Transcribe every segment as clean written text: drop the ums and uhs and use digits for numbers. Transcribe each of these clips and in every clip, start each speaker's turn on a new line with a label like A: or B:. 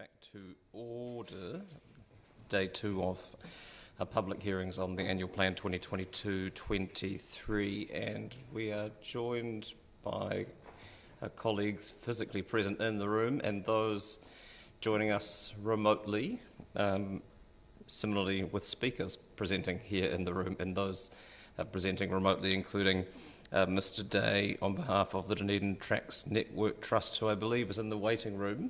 A: Back to order, day 2 of public hearings on the annual plan 2022-23, and we are joined by colleagues physically present in the room and those joining us remotely, similarly with speakers presenting here in the room and those presenting remotely, including Mr. Day on behalf of the Dunedin Trails Network Trust, who I believe is in the waiting room.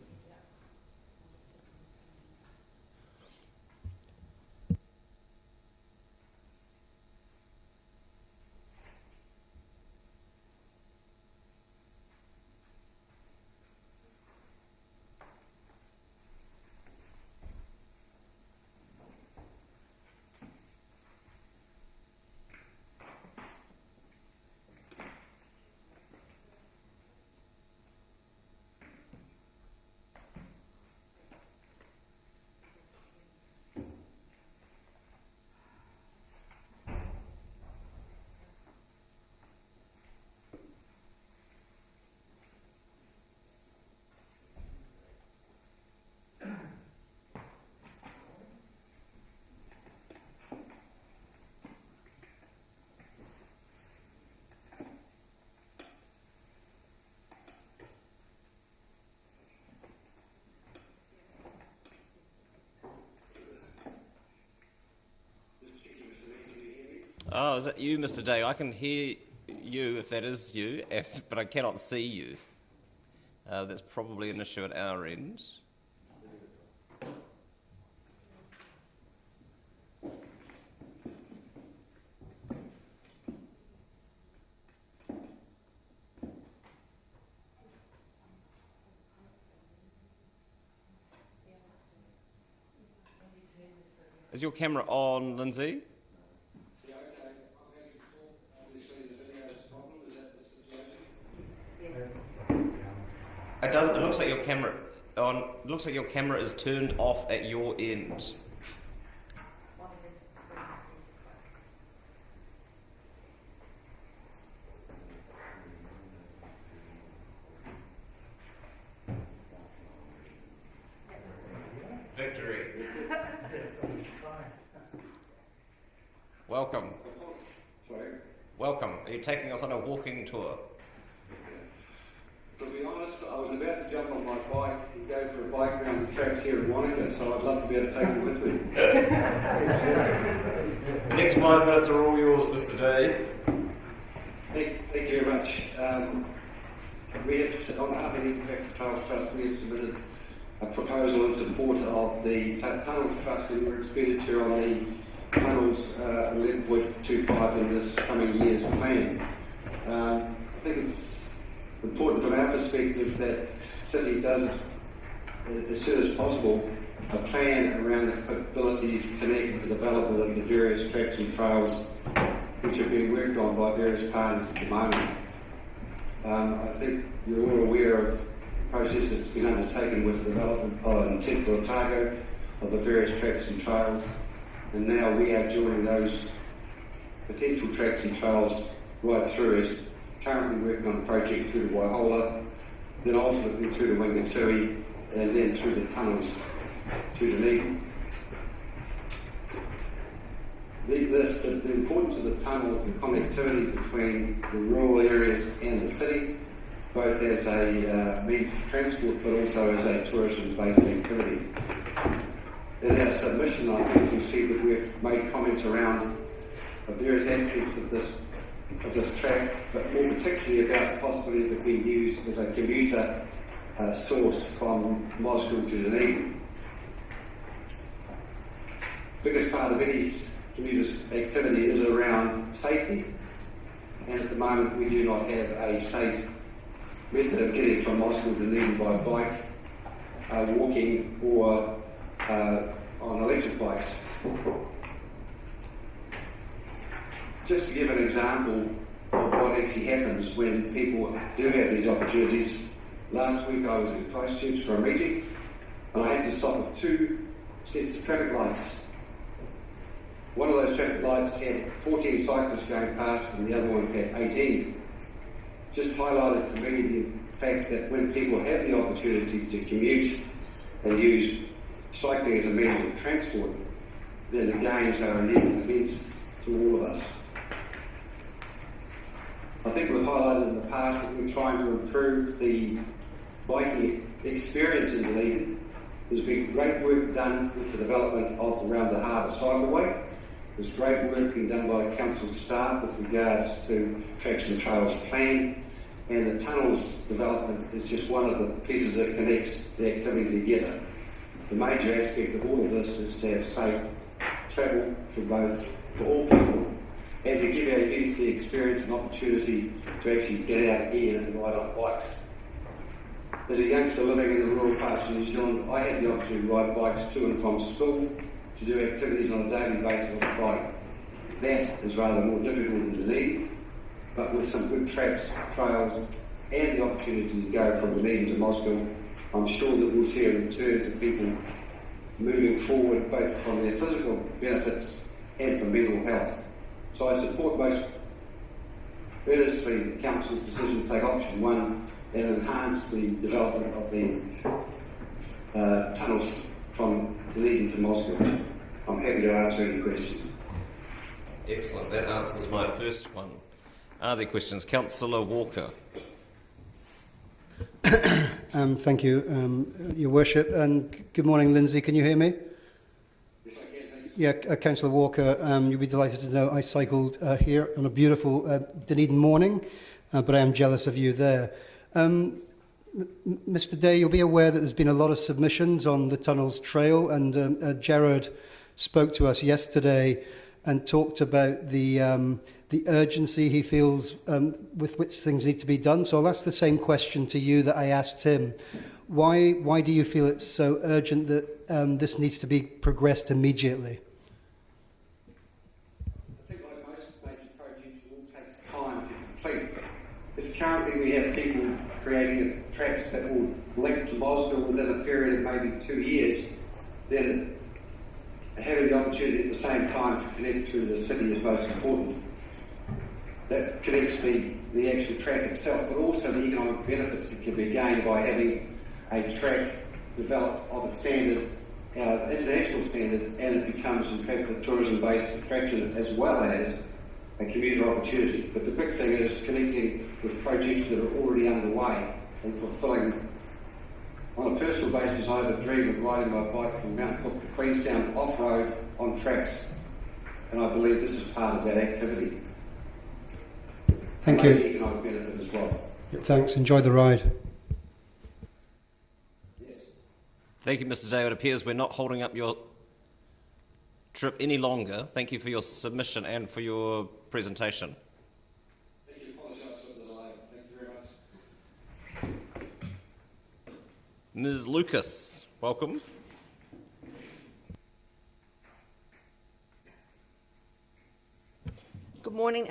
A: Oh, is that you, Mr. Day? I can hear you if that is you, but I cannot see you. That's probably an issue at our end. Is your camera on, Lindsay? It doesn't. It looks like your camera on. It looks like your camera is turned off at your end. Victory. Welcome. Welcome. Are you taking us on a walking tour?
B: To be honest, I was about to jump on my bike and go for a bike around the tracks here in Wanaka, so I'd love to be able to take you with me.
A: The next 5 minutes are all yours, Mr. Day.
B: Thank you very much. We have, on behalf of the Ipcc Trails Trust, we have submitted a proposal in support of the Tunnels Trust and your expenditure on the tunnels 11.25 in this coming year's plan. I think it's important from our perspective that City does, as soon as possible, a plan around the ability to connect the development of the various tracks and trails which are being worked on by various parties at the moment. I think you're all aware of the process that's been undertaken with the development in Central Otago of the various tracks and trails, and now we are joining those potential tracks and trails right through as currently working on a project through to Waihola, then ultimately through to Wingatui, and then through the tunnels to Dunedin. The importance of the tunnels, the connectivity between the rural areas and the city, both as a means of transport but also as a tourism-based activity. In our submission, I think you'll see that we've made comments around various aspects of this track, but more particularly about the possibility of it being used as a commuter source from Mosgiel to Dunedin. The biggest part of any commuter's activity is around safety, and at the moment we do not have a safe method of getting from Mosgiel to Dunedin by bike, walking or on electric bikes. Just to give an example of what actually happens when people do have these opportunities, last week I was in Christchurch for a meeting and I had to stop at 2 sets of traffic lights. One of those traffic lights had 14 cyclists going past and the other one had 18. Just highlighted to me the fact that when people have the opportunity to commute and use cycling as a means of transport, then the gains are immense to all of us. I think we've highlighted in the past that we're trying to improve the biking experience in Dunedin. There's been great work done with the development of the Round the Harbour Cycleway. There's great work being done by council staff with regards to Tracks and Trails plan, and the tunnels development is just one of the pieces that connects the activity together. The major aspect of all of this is to have safe travel for all people, and to give our youth the experience and opportunity to actually get out here and ride on bikes. As a youngster living in the rural parts of New Zealand, I had the opportunity to ride bikes to and from school, to do activities on a daily basis on a bike. That is rather more difficult in Dunedin, but with some good tracks, trails, and the opportunity to go from Dunedin to Moscow, I'm sure that we'll see a return to people moving forward, both from their physical benefits and from mental health. So I support most earnestly the Council's decision to take option 1 and enhance the development of the tunnels from Dunedin to Moscow. I'm happy to answer any questions.
A: Excellent. That answers my first one. Are there questions? Councillor Walker.
C: Thank you, Your Worship, and good morning, Lindsay. Can you hear me?
B: Yes, I can. Thank you.
C: Yeah, Councillor Walker, you'll be delighted to know I cycled here on a beautiful Dunedin morning, but I am jealous of you there. Mr. Day, you'll be aware that there's been a lot of submissions on the Tunnels Trail, and Gerard spoke to us yesterday and talked about the urgency he feels with which things need to be done. So I'll ask the same question to you that I asked him. Why do you feel it's so urgent that this needs to be progressed immediately?
B: I think like most major projects, it all takes time to complete. If currently we have people creating tracks that will link to Moscow within a period of maybe 2 years, then having the opportunity at the same time to connect through the city is most important. That connects the actual track itself, but also the economic benefits that can be gained by having a track developed of a standard, international standard, and it becomes in fact a tourism-based attraction as well as a commuter opportunity. But the big thing is connecting with projects that are already underway and fulfilling. On a personal basis, I have a dream of riding my bike from Mount Cook to Queenstown off-road on tracks, and I believe this is part of that activity.
C: Thank you.
B: Economic benefit as well.
C: Thanks. Enjoy the ride.
B: Yes.
A: Thank you, Mr. Day. It appears we're not holding up your trip any longer. Thank you for your submission and for your presentation.
B: Thank you. Apologise for the delay. Thank you very much.
A: Ms. Lucas, welcome.
D: Good morning,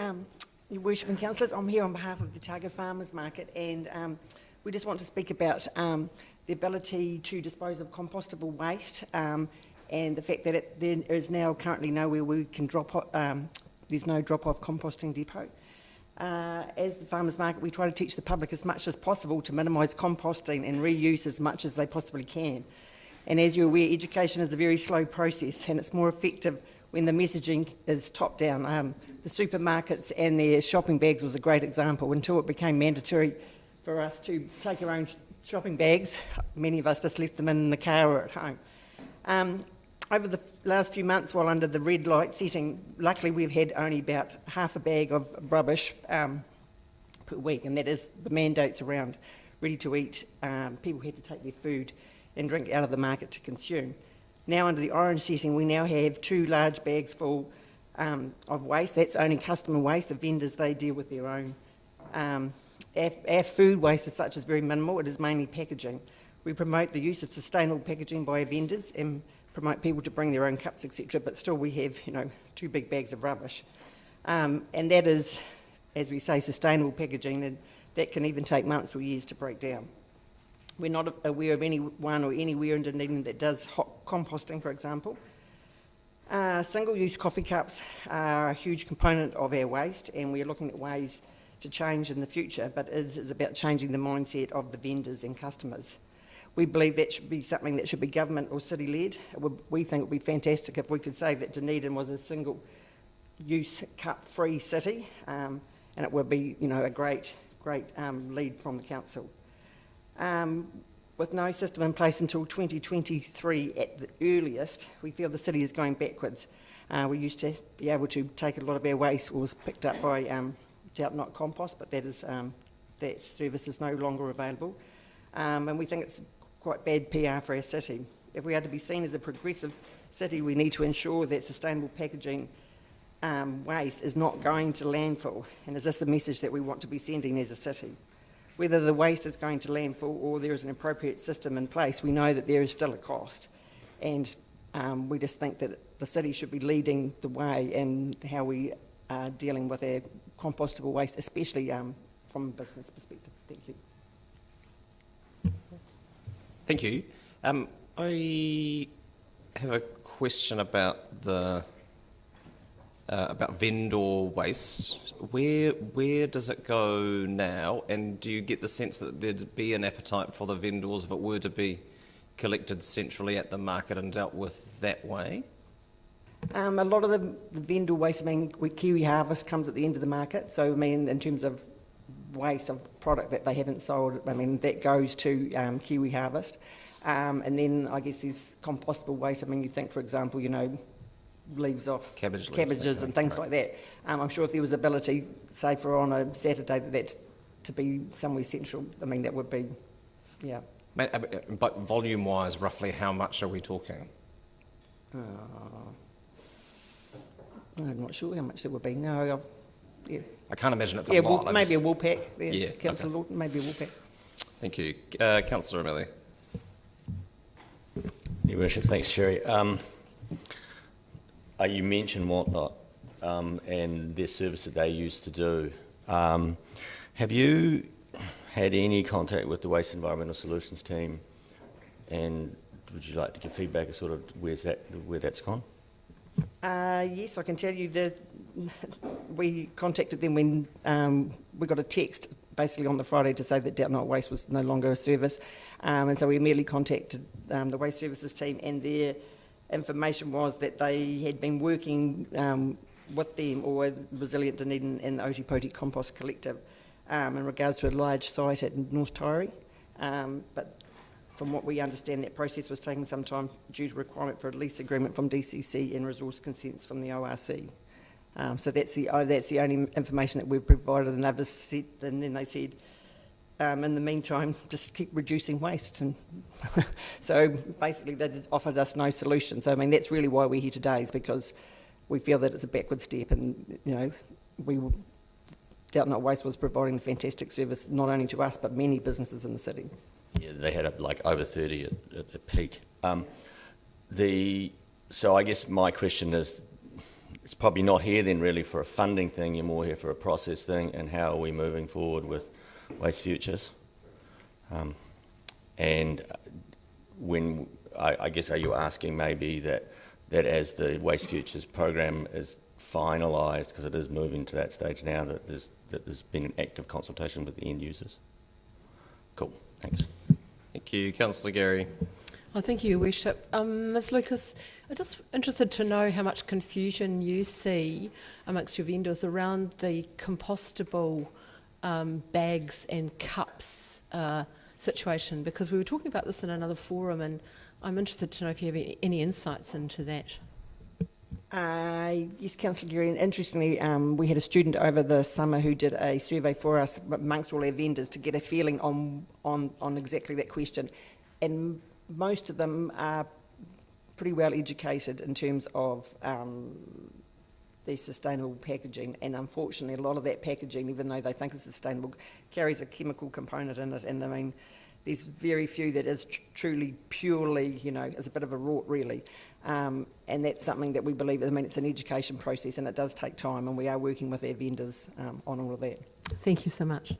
D: Your Worship and Councillors. I'm here on behalf of the Otago Farmers Market, and we just want to speak about the ability to dispose of compostable waste and the fact that there is now currently nowhere we can there's no drop-off composting depot. As the Farmers Market, we try to teach the public as much as possible to minimise composting and reuse as much as they possibly can. And as you're aware, education is a very slow process, and it's more effective when the messaging is top-down. The supermarkets and their shopping bags was a great example. Until it became mandatory for us to take our own shopping bags, many of us just left them in the car or at home. Over the last few months, while under the red light setting, luckily we've had only about half a bag of rubbish per week, and that is the mandates around ready to eat. People had to take their food and drink out of the market to consume. Now under the orange setting, we now have 2 large bags full of waste. That's only customer waste. The vendors, they deal with their own. Our food waste as such is very minimal. It is mainly packaging. We promote the use of sustainable packaging by our vendors and promote people to bring their own cups, etc. But still we have, 2 big bags of rubbish. And that is, as we say, sustainable packaging, and that can even take months or years to break down. We're not aware of anyone or anywhere in Dunedin that does hot composting, for example. Single-use coffee cups are a huge component of our waste, and we're looking at ways to change in the future, but it is about changing the mindset of the vendors and customers. We believe that should be something that should be government or city-led. We think it would be fantastic if we could say that Dunedin was a single-use cup-free city, and it would be, you know, a great lead from the council. With no system in place until 2023 at the earliest, we feel the city is going backwards. We used to be able to take a lot of our waste was picked up by Not Compost, but that service is no longer available. And we think it's quite bad PR for our city. If we are to be seen as a progressive city, we need to ensure that sustainable packaging waste is not going to landfill. And is this a message that we want to be sending as a city? Whether the waste is going to landfill or there is an appropriate system in place, we know that there is still a cost. And we just think that the city should be leading the way in how we are dealing with our compostable waste, especially from a business perspective. Thank you.
A: Thank you. I have a question about about vendor waste. Where does it go now? And do you get the sense that there'd be an appetite for the vendors if it were to be collected centrally at the market and dealt with that way?
D: A lot of the vendor waste, I mean, Kiwi Harvest comes at the end of the market. So, I mean, in terms of waste of product that they haven't sold, I mean, that goes to Kiwi Harvest. And then I guess there's compostable waste. I mean, you think, for example, you know, leaves off cabbages and things like that. I'm sure if there was ability, say for on a Saturday, that to be somewhere central, I mean, that would be, yeah.
A: But volume-wise, roughly how much are we talking?
D: I'm not sure how much there would be. No, yeah.
A: I can't imagine it's a lot.
D: Maybe a wool pack.
A: Yeah,
D: Councillor
A: okay.
D: Maybe a wool pack.
A: Thank you. Councillor O'Malley.
E: Your Worship, thanks, Sherry. You mentioned Whatnot and their service that they used to do. Have you had any contact with the Waste Environmental Solutions team, and would you like to give feedback of sort of where that's gone?
D: Yes, I can tell you that we contacted them when we got a text basically on the Friday to say that Whatnot Waste was no longer a service, and so we immediately contacted the Waste Services team, and their information was that they had been working with them or Resilient Dunedin and the Otipoti Compost Collective in regards to a large site at North Taieri, but from what we understand, that process was taking some time due to requirement for a lease agreement from DCC and resource consents from the ORC. So that's the only information that we've provided, and they've just said, and then they said, in the meantime, just keep reducing waste. And so basically, they offered us no solution. So I mean, that's really why we're here today, is because we feel that it's a backward step, and you know, Whatnot Waste was providing a fantastic service not only to us but many businesses in the city.
E: Yeah, they had like over 30 at the peak. So I guess my question is, it's probably not here then really for a funding thing, you're more here for a process thing, and how are we moving forward with Waste Futures? And when, I guess, are you asking maybe that as the Waste Futures program is finalised, because it is moving to that stage now, that there's been an active consultation with the end users? Cool, thanks.
A: Thank you. Councillor Gary.
F: Oh, thank you, Your Worship. Ms Lucas, I'm just interested to know how much confusion you see amongst your vendors around the compostable bags and cups situation, because we were talking about this in another forum, and I'm interested to know if you have any insights into that.
D: Yes, Councillor Gary, and interestingly, we had a student over the summer who did a survey for us amongst all our vendors to get a feeling on exactly that question, and most of them are pretty well educated in terms of the sustainable packaging, and unfortunately a lot of that packaging, even though they think it's sustainable, carries a chemical component in it, and I mean there's very few that is truly purely, you know, is a bit of a rort really, and that's something that we believe, I mean it's an education process and it does take time, and we are working with our vendors on all of that.
F: Thank you so much.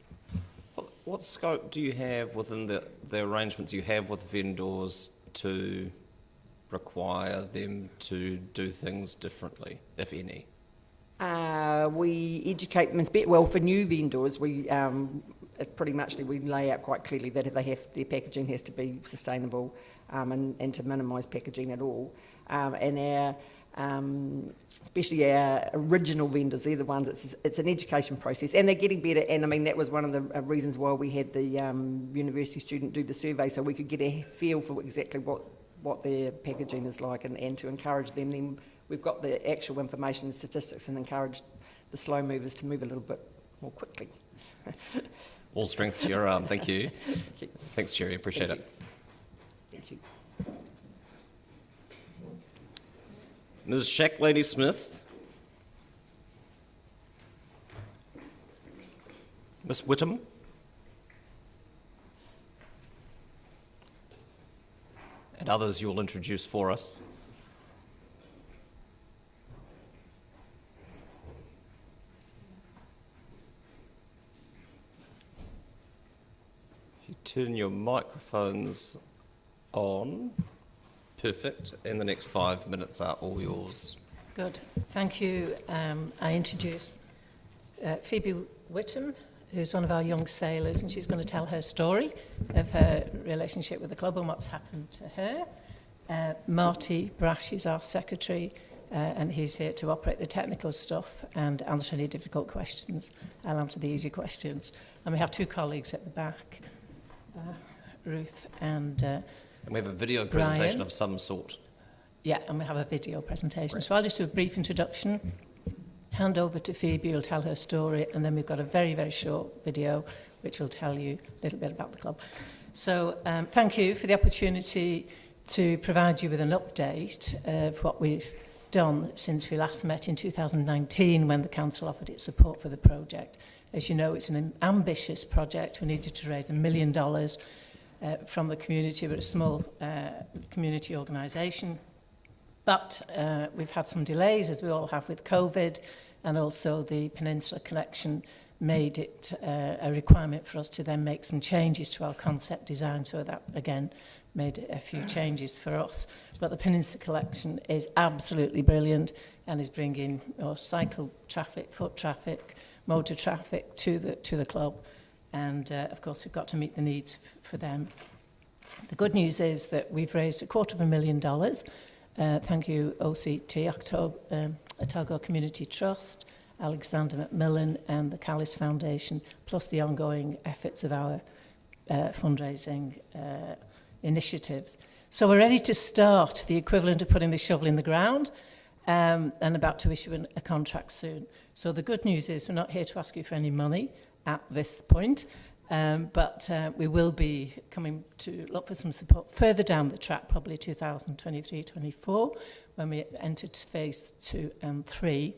A: What scope do you have within the arrangements you have with vendors to require them to do things differently, if any?
D: We educate them, well, for new vendors, we it's pretty much we lay out quite clearly that their packaging has to be sustainable and to minimise packaging at all. And our especially our original vendors, they're the ones, it's an education process, and they're getting better. And I mean, that was one of the reasons why we had the university student do the survey, so we could get a feel for exactly what their packaging is like, and to encourage them. Then we've got the actual information and statistics, and encourage the slow movers to move a little bit more quickly.
A: All strength to your arm. Thank you.
D: Thank you.
A: Thanks, Jerry. Appreciate it.
D: Thank you.
A: Ms. Shacklady Smith. Miss Whittam. And others you'll introduce for us. If you turn your microphones on. Perfect. And the next 5 minutes are all yours.
G: Good. Thank you. I introduce Phoebe Whittam, who's one of our young sailors, and she's going to tell her story of her relationship with the club and what's happened to her. Marty Brash is our secretary, and he's here to operate the technical stuff and answer any difficult questions. I'll answer the easy questions. And we have two colleagues at the back, Ruth and
A: And we have a video presentation
G: Brian.
A: of some sort.
G: Yeah, and we have a video presentation.
A: Right.
G: So I'll just do a brief introduction, hand over to Phoebe, who'll tell her story, and then we've got a very, very short video which will tell you a little bit about the club. So thank you for the opportunity to provide you with an update of what we've done since we last met in 2019 when the council offered its support for the project. As you know, it's an ambitious project. We needed to raise $1 million from the community. We're a small community organisation. But we've had some delays, as we all have with COVID, and also the Peninsula Connection made it a requirement for us to then make some changes to our concept design, so that, again, made a few changes for us. But the Peninsula Connection is absolutely brilliant and is bringing cycle traffic, foot traffic, motor traffic to the club. And, of course, we've got to meet the needs for them. The good news is that we've raised $250,000. Thank you, OCT, Otago Community Trust, Alexander Macmillan and the Callis Foundation, plus the ongoing efforts of our fundraising initiatives. So we're ready to start the equivalent of putting the shovel in the ground and about to issue a contract soon. So the good news is we're not here to ask you for any money at this point, but we will be coming to look for some support further down the track, probably 2023-24, when we entered phase 2 and 3,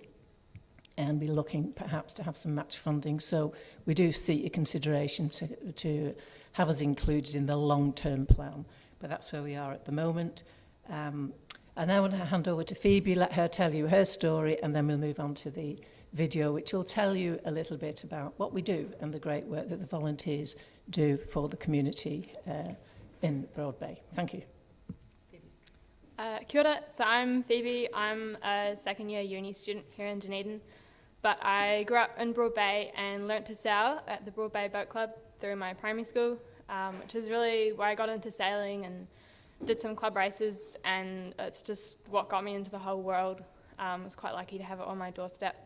G: and be looking perhaps to have some match funding. So we do seek your consideration to have us included in the long-term plan, but that's where we are at the moment. I now want to hand over to Phoebe, let her tell you her story, and then we'll move on to the video, which will tell you a little bit about what we do and the great work that the volunteers do for the community in Broad Bay. Thank you.
H: Kia ora. So I'm Phoebe. I'm a second-year uni student here in Dunedin, but I grew up in Broad Bay and learnt to sail at the Broad Bay Boat Club through my primary school, which is really where I got into sailing and did some club races, and it's just what got me into the whole world. I was quite lucky to have it on my doorstep.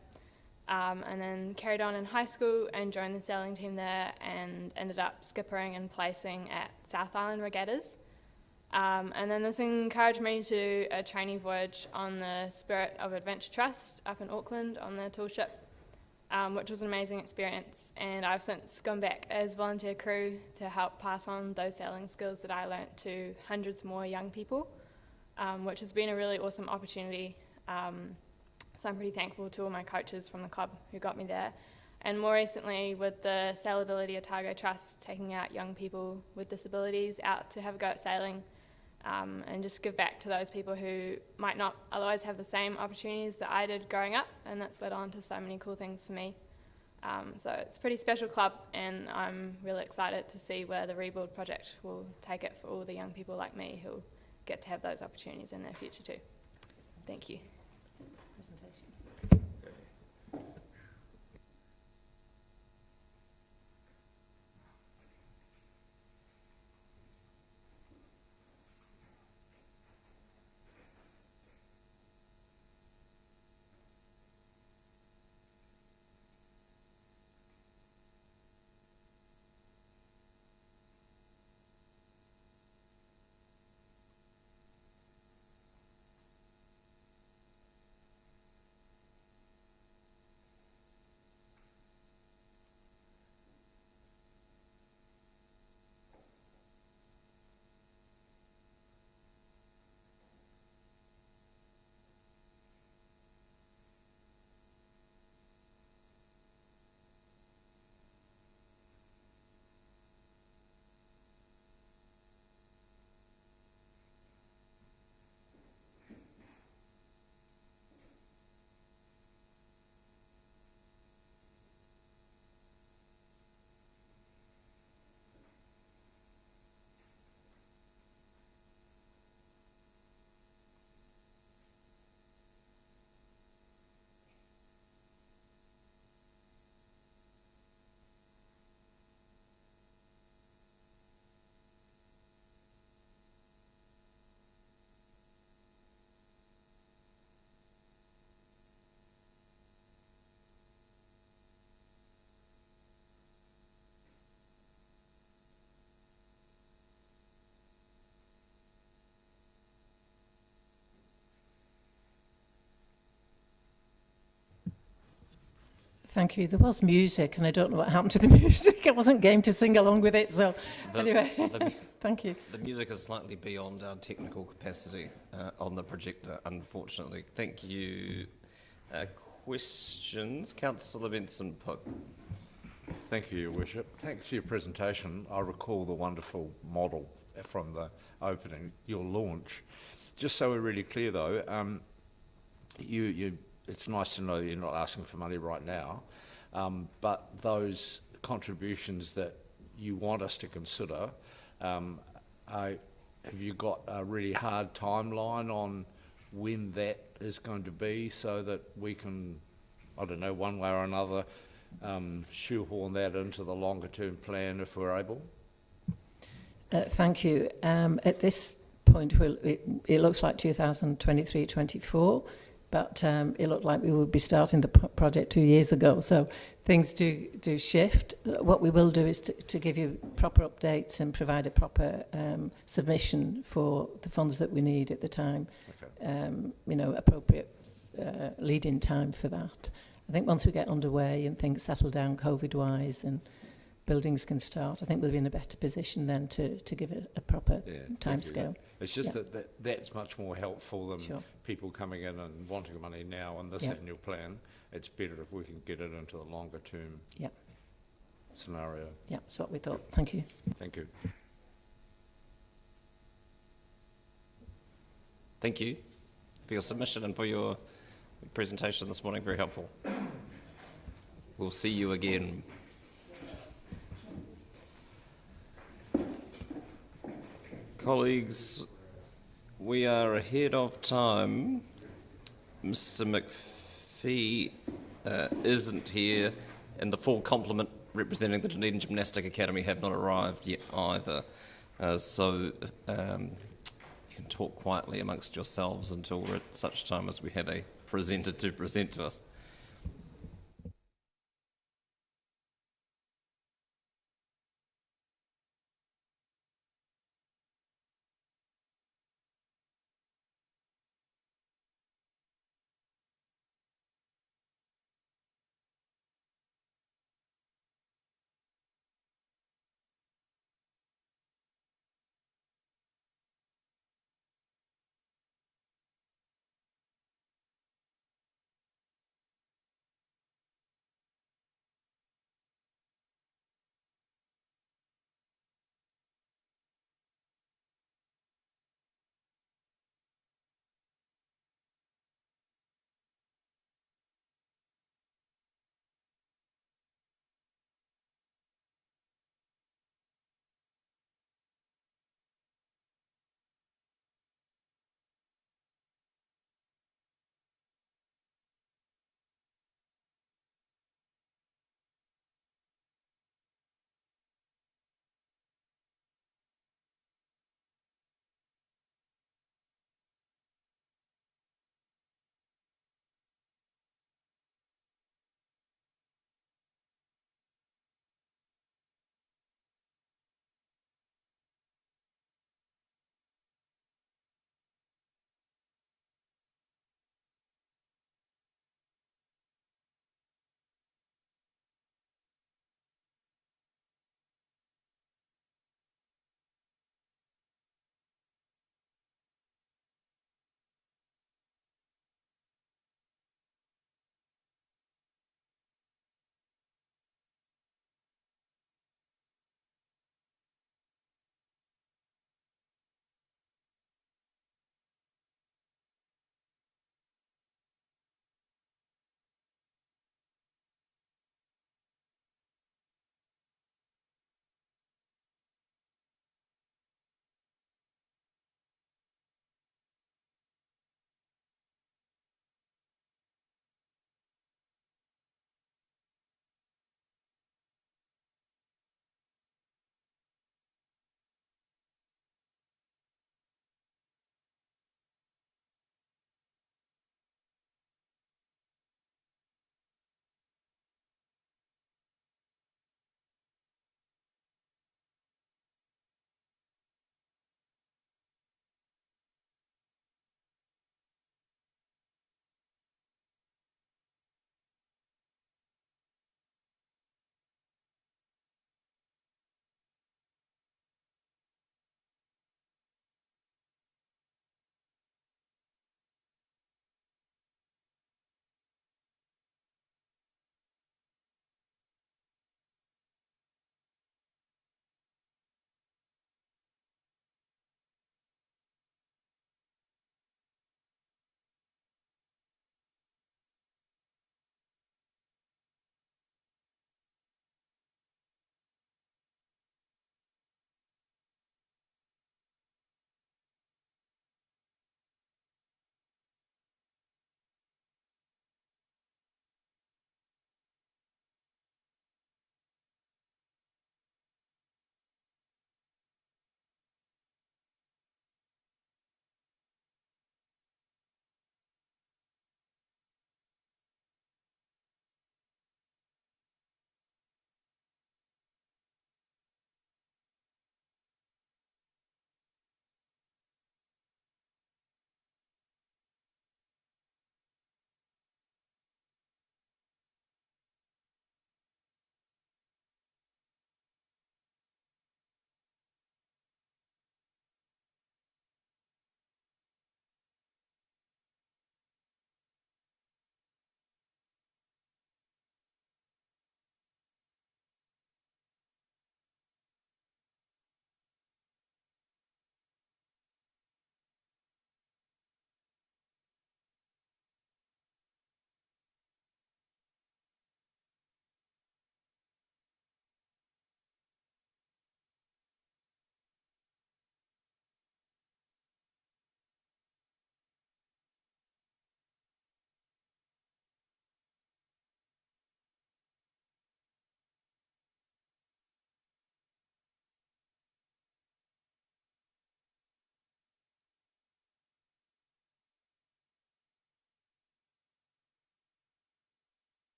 H: And then carried on in high school and joined the sailing team there and ended up skippering and placing at South Island Regattas. And then this encouraged me to do a training voyage on the Spirit of Adventure Trust up in Auckland on the tool ship, which was an amazing experience. And I've since gone back as volunteer crew to help pass on those sailing skills that I learnt to hundreds more young people, which has been a really awesome opportunity. So I'm pretty thankful to all my coaches from the club who got me there. And more recently with the Sailability Otago Trust, taking out young people with disabilities out to have a go at sailing, and just give back to those people who might not otherwise have the same opportunities that I did growing up, and that's led on to so many cool things for me. So it's a pretty special club, and I'm really excited to see where the Rebuild project will take it for all the young people like me who get to have those opportunities in their future too. Thank you.
G: Presentation. Thank you. There was music, and I don't know what happened to the music. I wasn't game to sing along with it, so anyway, thank you.
A: The music is slightly beyond our technical capacity on the projector, unfortunately. Thank you. Questions? Councillor Benson Pope.
I: Thank you, Your Worship. Thanks for your presentation. I recall the wonderful model from the opening, your launch. Just so we're really clear, though, it's nice to know that you're not asking for money right now, but those contributions that you want us to consider, have you got a really hard timeline on when that is going to be so that we can, I don't know, one way or another, shoehorn that into the longer term plan if we're able?
G: Thank you. At this point, it looks like 2023-24, but it looked like we would be starting the project 2 years ago. So things do shift. What we will do is to give you proper updates and provide a proper submission for the funds that we need at the time. Okay. Appropriate lead-in time for that. I think once we get underway and things settle down COVID-wise and buildings can start, I think we'll be in a better position then to give it a proper timescale.
I: It's just that's much more helpful than people coming in and wanting money now and this annual plan. It's better if we can get it into the longer term scenario.
G: Yeah, that's what we thought. Thank you.
I: Thank you.
A: Thank you for your submission and for your presentation this morning. Very helpful. We'll see you again. Colleagues, we are ahead of time. Mr. McPhee isn't here, and the full complement representing the Dunedin Gymnastic Academy have not arrived yet either. So you can talk quietly amongst yourselves until we're at such time as we have a presenter to present to us.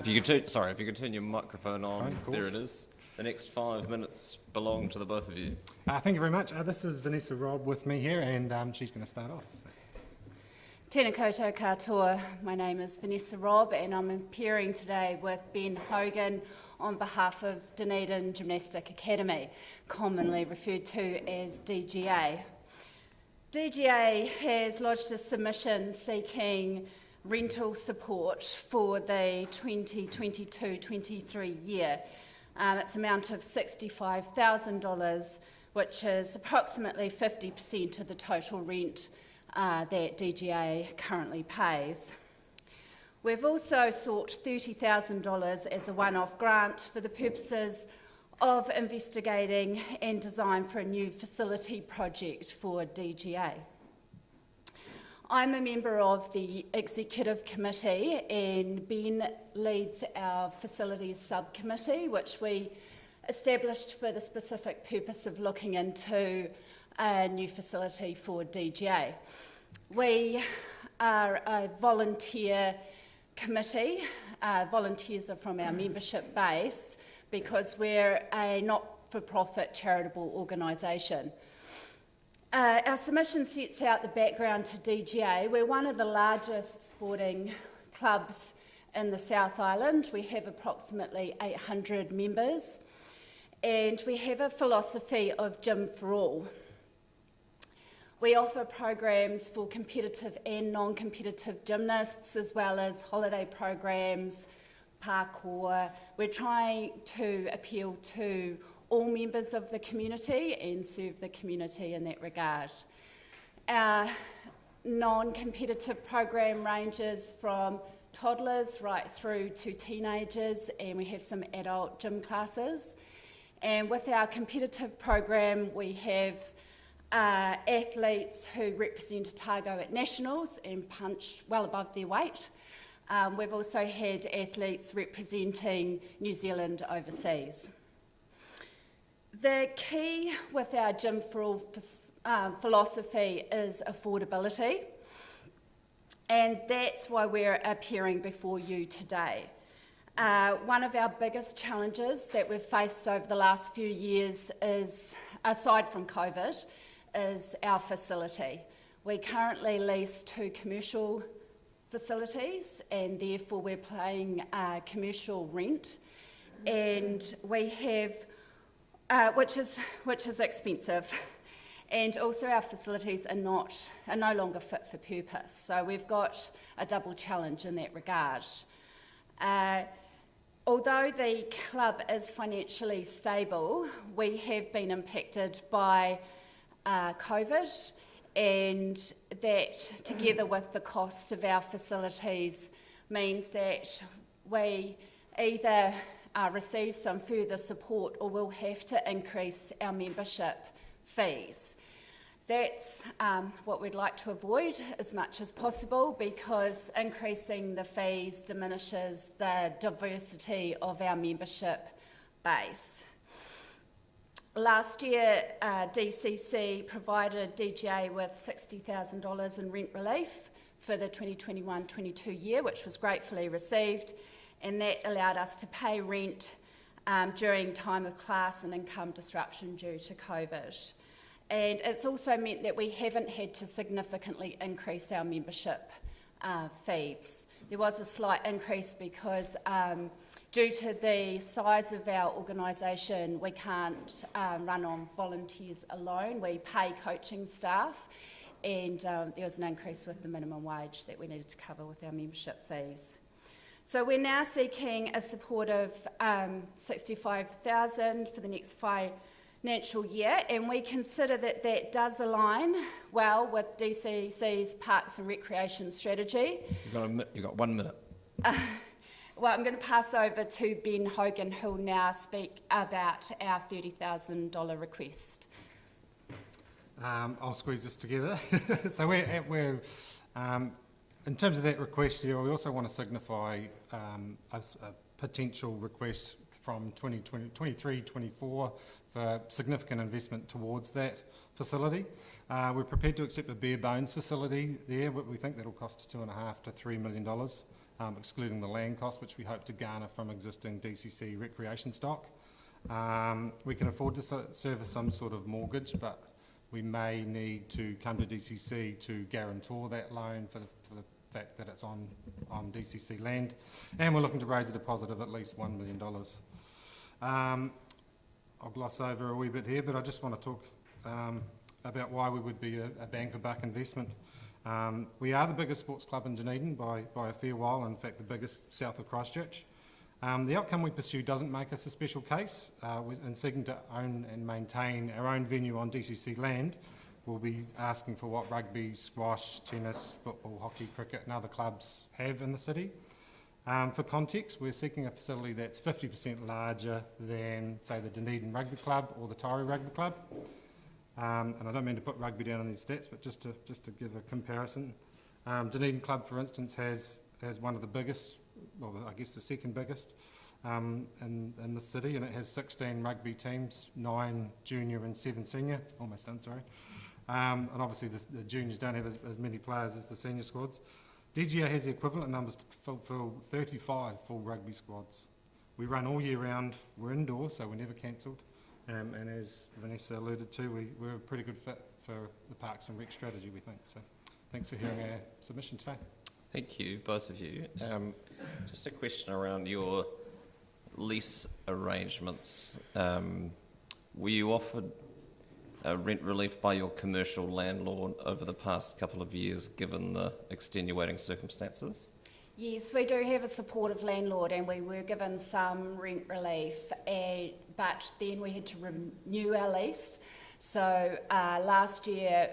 A: If you could turn your microphone on, there it is. The next 5 minutes belong to the both of you.
J: Thank you very much. This is Vanessa Robb with me here, and she's going to start off. So.
K: Tēnā koutou katoa. My name is Vanessa Robb, and I'm appearing today with Ben Hogan on behalf of Dunedin Gymnastic Academy, commonly referred to as DGA. DGA has lodged a submission seeking rental support for the 2022-23 year. It's an amount of $65,000, which is approximately 50% of the total rent that DGA currently pays. We've also sought $30,000 as a one-off grant for the purposes of investigating and design for a new facility project for DGA. I'm a member of the Executive Committee, and Ben leads our Facilities Subcommittee, which we established for the specific purpose of looking into a new facility for DGA. We are a volunteer committee. Volunteers are from our membership base because we're a not-for-profit charitable organisation. Our submission sets out the background to DGA. We're one of the largest sporting clubs in the South Island. We have approximately 800 members, and we have a philosophy of gym for all. We offer programs for competitive and non-competitive gymnasts, as well as holiday programs, parkour. We're trying to appeal to all members of the community and serve the community in that regard. Our non-competitive program ranges from toddlers right through to teenagers, and we have some adult gym classes. And with our competitive program, we have athletes who represent Otago at nationals and punch well above their weight. We've also had athletes representing New Zealand overseas. The key with our Gym for All philosophy is affordability, and that's why we're appearing before you today. One of our biggest challenges that we've faced over the last few years is, aside from COVID, is our facility. We currently lease 2 commercial facilities, and therefore we're paying commercial rent, and we have which is expensive, and also our facilities are no longer fit for purpose. So we've got a double challenge in that regard. Although the club is financially stable, we have been impacted by COVID, and that, together with the cost of our facilities, means that we either receive some further support or we'll have to increase our membership fees. That's what we'd like to avoid as much as possible, because increasing the fees diminishes the diversity of our membership base. Last year, DCC provided DGA with $60,000 in rent relief for the 2021-22 year, which was gratefully received, and that allowed us to pay rent during time of class and income disruption due to COVID. And it's also meant that we haven't had to significantly increase our membership fees. There was a slight increase because due to the size of our organisation, we can't run on volunteers alone. We pay coaching staff, and there was an increase with the minimum wage that we needed to cover with our membership fees. So we're now seeking a support of $65,000 for the next financial year, and we consider that that does align well with DCC's Parks and Recreation strategy.
A: You've got 1 minute.
K: Well, I'm going to pass over to Ben Hogan, who will now speak about our $30,000 request.
J: I'll squeeze this together. So we're in terms of that request here, we also want to signify a potential request from 2023-24 for significant investment towards that facility. We're prepared to accept a bare bones facility there, but we think that'll cost $2.5 to $3 million excluding the land cost, which we hope to garner from existing DCC recreation stock. We can afford to service some sort of mortgage, but we may need to come to DCC to guarantor that loan for the fact that it's on DCC land, and we're looking to raise a deposit of at least $1 million. I'll gloss over a wee bit here, but I just want to talk about why we would be a bang for buck investment. We are the biggest sports club in Dunedin by a fair while, in fact the biggest south of Christchurch. The outcome we pursue doesn't make us a special case. In seeking to own and maintain our own venue on DCC land, we'll be asking for what rugby, squash, tennis, football, hockey, cricket and other clubs have in the city. For context, we're seeking a facility that's 50% larger than, say, the Dunedin Rugby Club or the Tauri Rugby Club. And I don't mean to put rugby down on these stats, but just to give a comparison. Dunedin Club, for instance, has one of the biggest, well, I guess the second biggest in the city, and it has 16 rugby teams, 9 junior and 7 senior, almost done, sorry. And obviously the juniors don't have as many players as the senior squads. DGA has the equivalent numbers to fulfil 35 full rugby squads. We run all year round, we're indoors, so we're never cancelled. And as Vanessa alluded to, we're a pretty good fit for the Parks and Rec strategy, we think. So thanks for hearing our submission today.
A: Thank you, both of you. Just a question around your lease arrangements. Were you offered rent relief by your commercial landlord over the past couple of years, given the extenuating circumstances?
K: Yes, we do have a supportive landlord, and we were given some rent relief, but then we had to renew our lease. So last year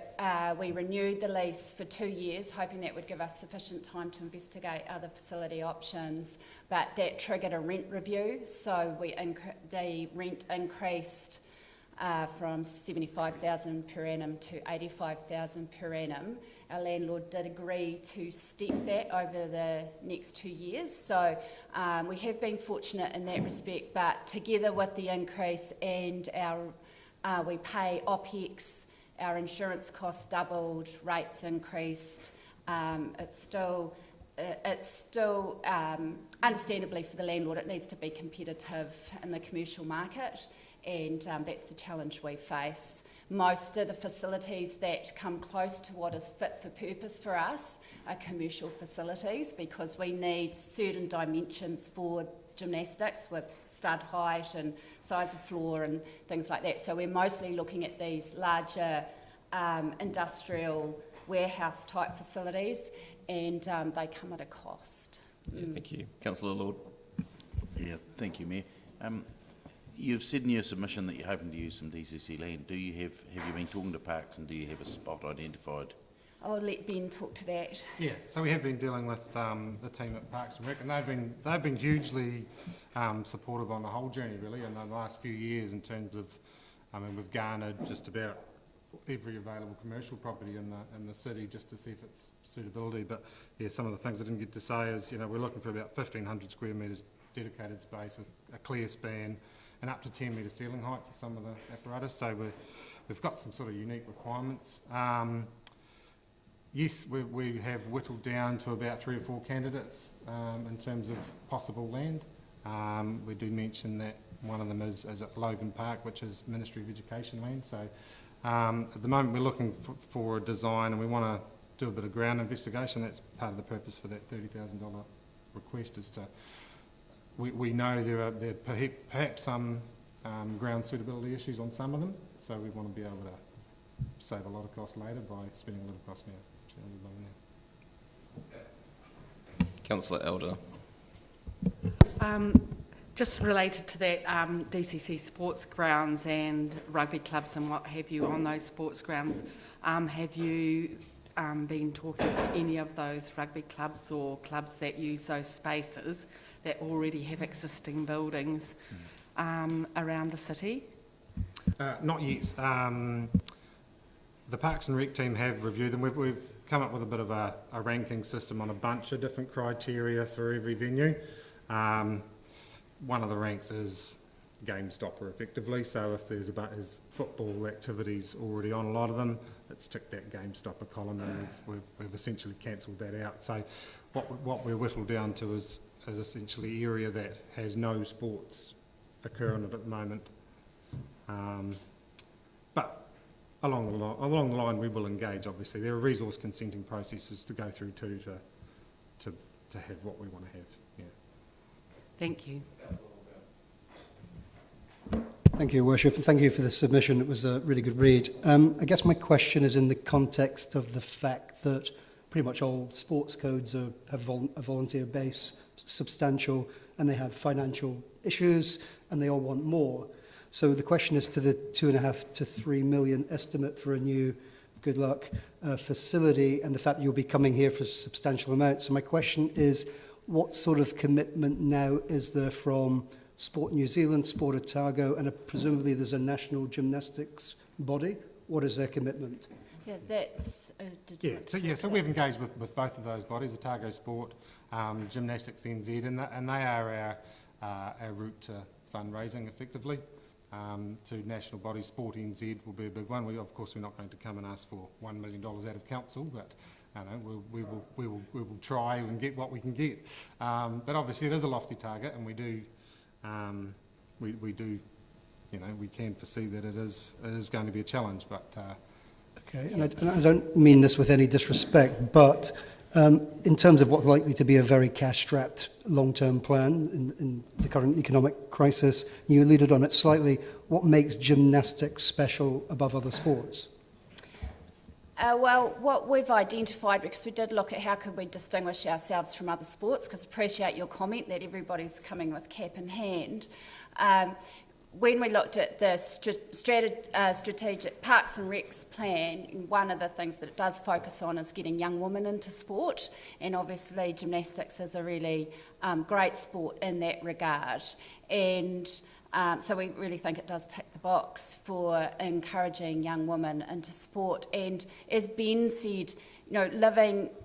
K: we renewed the lease for 2 years, hoping that would give us sufficient time to investigate other facility options, but that triggered a rent review, so the rent increased from $75,000 per annum to $85,000 per annum. Our landlord did agree to step that over the next 2 years, so we have been fortunate in that respect, but together with the increase and we pay OPEX, our insurance costs doubled, rates increased. It's still understandably for the landlord, it needs to be competitive in the commercial market, and that's the challenge we face. Most of the facilities that come close to what is fit for purpose for us are commercial facilities, because we need certain dimensions for gymnastics with stud height and size of floor and things like that. So we're mostly looking at these larger industrial warehouse type facilities, and they come at a cost.
A: Yeah, thank you. Councillor Lord.
L: Yeah, thank you, Mayor. You've said in your submission that you're hoping to use some DCC land. Have you been talking to Parks, and do you have a spot identified?
K: I'll let Ben talk to that.
J: Yeah, so we have been dealing with the team at Parks and Rec, and they've been hugely supportive on the whole journey, really, in the last few years, in terms of, we've garnered just about every available commercial property in the city just to see if it's suitability. But yeah, some of the things I didn't get to say is, we're looking for about 1,500 square metres dedicated space with a clear span and up to 10 metre ceiling height for some of the apparatus. So we've got some sort of unique requirements. Yes, we have whittled down to about 3 or 4 candidates in terms of possible land. We do mention that one of them is at Logan Park, which is Ministry of Education land. So at the moment we're looking for a design, and we want to do a bit of ground investigation. That's part of the purpose for that $30,000 request, is to, we know there are perhaps some ground suitability issues on some of them, so we want to be able to save a lot of cost later by spending a little cost now.
A: Councillor Elder.
M: Just related to that, DCC sports grounds and rugby clubs and what have you on those sports grounds, have you been talking to any of those rugby clubs or clubs that use those spaces that already have existing buildings around the city?
J: Not yet. The Parks and Rec team have reviewed them. We've come up with a bit of a ranking system on a bunch of different criteria for every venue. One of the ranks is game stopper, effectively. So if there's football activities already on a lot of them, it's ticked that game stopper column, and we've essentially cancelled that out. So what we're whittled down to is essentially area that has no sports occurring at the moment. But along the line, we will engage. Obviously, there are resource consenting processes to go through too to have what we want to have. Yeah.
M: Thank you.
C: Thank you, Your Worship, and thank you for the submission. It was a really good read. I guess my question is in the context of the fact that pretty much all sports codes have a volunteer base, substantial, and they have financial issues, and they all want more. So the question is to the 2.5 to 3 million estimate for a new, good luck, facility, and the fact that you'll be coming here for substantial amounts. So my question is, what sort of commitment now is there from Sport New Zealand, Sport Otago, and presumably there's a national gymnastics body? What is their commitment?
K: Yeah, that's...
J: So we've engaged with both of those bodies, Otago Sport, Gymnastics NZ, and they are our route to fundraising effectively. To national bodies, Sport NZ will be a big one. Of course, we're not going to come and ask for $1 million out of council, but we will try and get what we can get. But obviously, it is a lofty target, and we do, we can foresee that it is going to be a challenge. But
C: okay, and I don't mean this with any disrespect, but in terms of what's likely to be a very cash-strapped long-term plan in the current economic crisis, you alluded on it slightly, what makes gymnastics special above other sports?
K: Well, what we've identified, because we did look at how could we distinguish ourselves from other sports, because I appreciate your comment that everybody's coming with cap in hand. When we looked at the strategic Parks and Recs plan, one of the things that it does focus on is getting young women into sport, and obviously gymnastics is a really great sport in that regard. And so we really think it does tick the box for encouraging young women into sport. And as Ben said,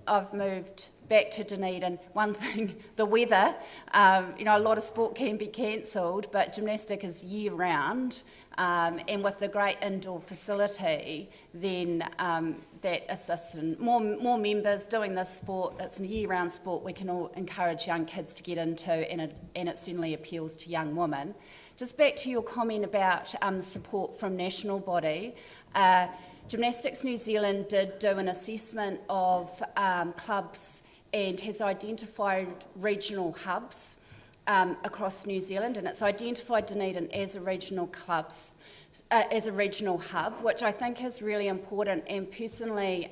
K: I've moved back to Dunedin. One thing, the weather, a lot of sport can be cancelled, but gymnastic is year-round, and with the great indoor facility, then that assists in more members doing this sport. It's a year-round sport we can all encourage young kids to get into, and it certainly appeals to young women. Just back to your comment about the support from national body, Gymnastics New Zealand did do an assessment of clubs and has identified regional hubs across New Zealand, and it's identified Dunedin as a regional hub, which I think is really important. And personally,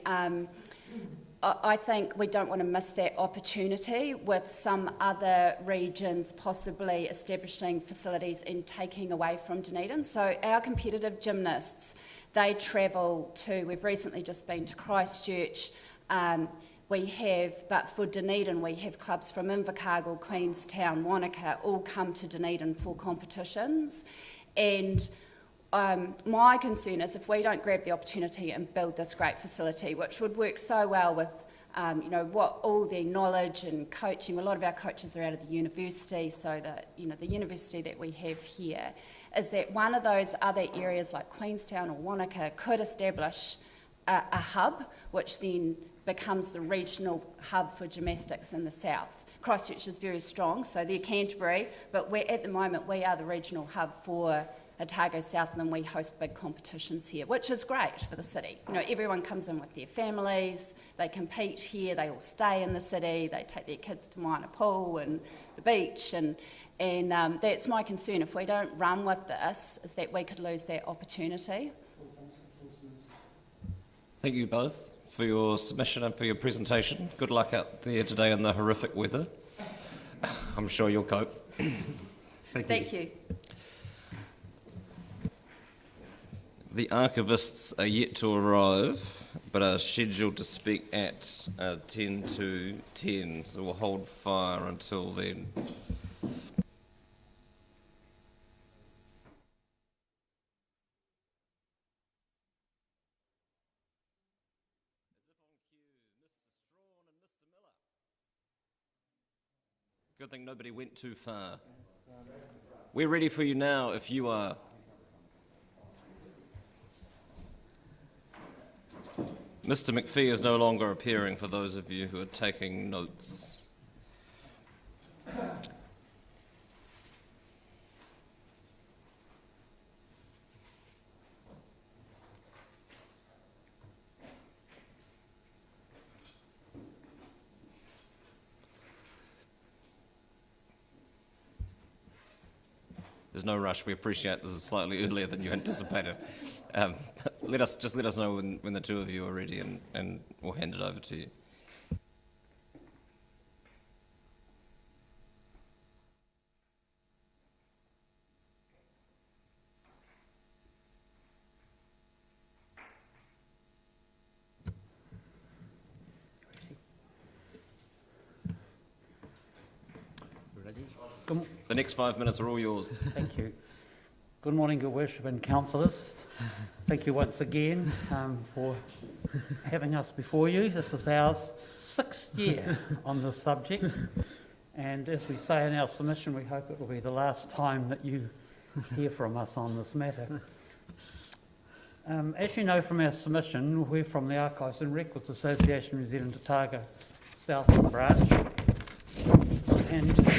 K: I think we don't want to miss that opportunity with some other regions possibly establishing facilities and taking away from Dunedin. So our competitive gymnasts, they travel to, we've recently just been to Christchurch, but for Dunedin, we have clubs from Invercargill, Queenstown, Wanaka, all come to Dunedin for competitions. And my concern is if we don't grab the opportunity and build this great facility, which would work so well with what all the knowledge and coaching, a lot of our coaches are out of the university, so that, the university that we have here, is that one of those other areas like Queenstown or Wanaka could establish a hub, which then becomes the regional hub for gymnastics in the south. Christchurch is very strong, so they're Canterbury, but at the moment we are the regional hub for Otago South, and we host big competitions here, which is great for the city. Everyone comes in with their families, they compete here, they all stay in the city, they take their kids to Moana Pool and the beach, and that's my concern. If we don't run with this, is that we could lose that opportunity.
A: Thank you both for your submission and for your presentation. Good luck out there today in the horrific weather. I'm sure you'll cope.
K: Thank you.
A: The archivists are yet to arrive, but are scheduled to speak at 10 to 10, so we'll hold fire until then. Good thing nobody went too far. We're ready for you now, if you are. Mr. McPhee is no longer appearing for those of you who are taking notes. There's no rush. We appreciate this is slightly earlier than you anticipated. Let us know when the two of you are ready, and we'll hand it over to you. The next 5 minutes are all yours.
N: Thank you. Good morning, Your Worship and councillors. Thank you once again for having us before you. This is our 6th year on this subject, and as we say in our submission, we hope it will be the last time that you hear from us on this matter. As you know from our submission, we're from the Archives and Records Association, New Zealand Otago South Branch, and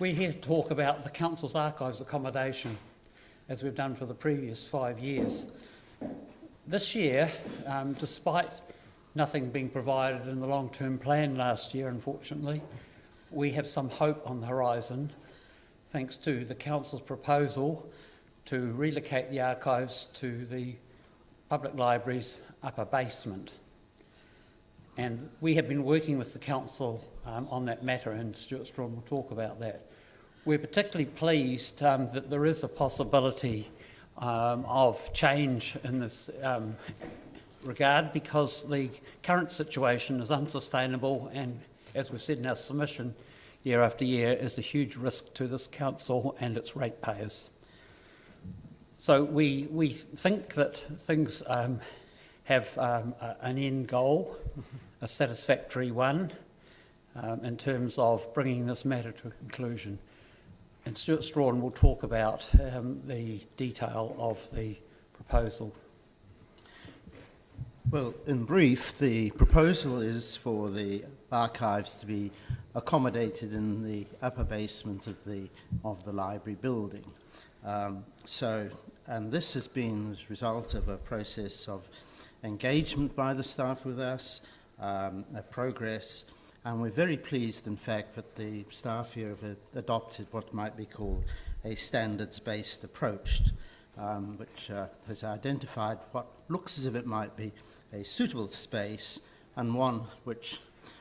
N: we're here to talk about the Council's archives accommodation, as we've done for the previous 5 years. This year, despite nothing being provided in the long-term plan last year, unfortunately, we have some hope on the horizon, thanks to the Council's proposal to relocate the archives to the Public Library's upper basement. And we have been working with the Council on that matter, and Stuart Strawn will talk about that. We're particularly pleased that there is a possibility of change in this regard, because the current situation is unsustainable and, as we've said in our submission year after year, is a huge risk to this council and its ratepayers. So we think that things have an end goal, a satisfactory one, in terms of bringing this matter to a conclusion. And Stuart Strawn will talk about the detail of the proposal.
O: Well, in brief, the proposal is for the archives to be accommodated in the upper basement of the library building. And this has been as a result of a process of engagement by the staff with us, a progress. And we're very pleased, in fact, that the staff here have adopted what might be called a standards-based approach, which has identified what looks as if it might be a suitable space, and one which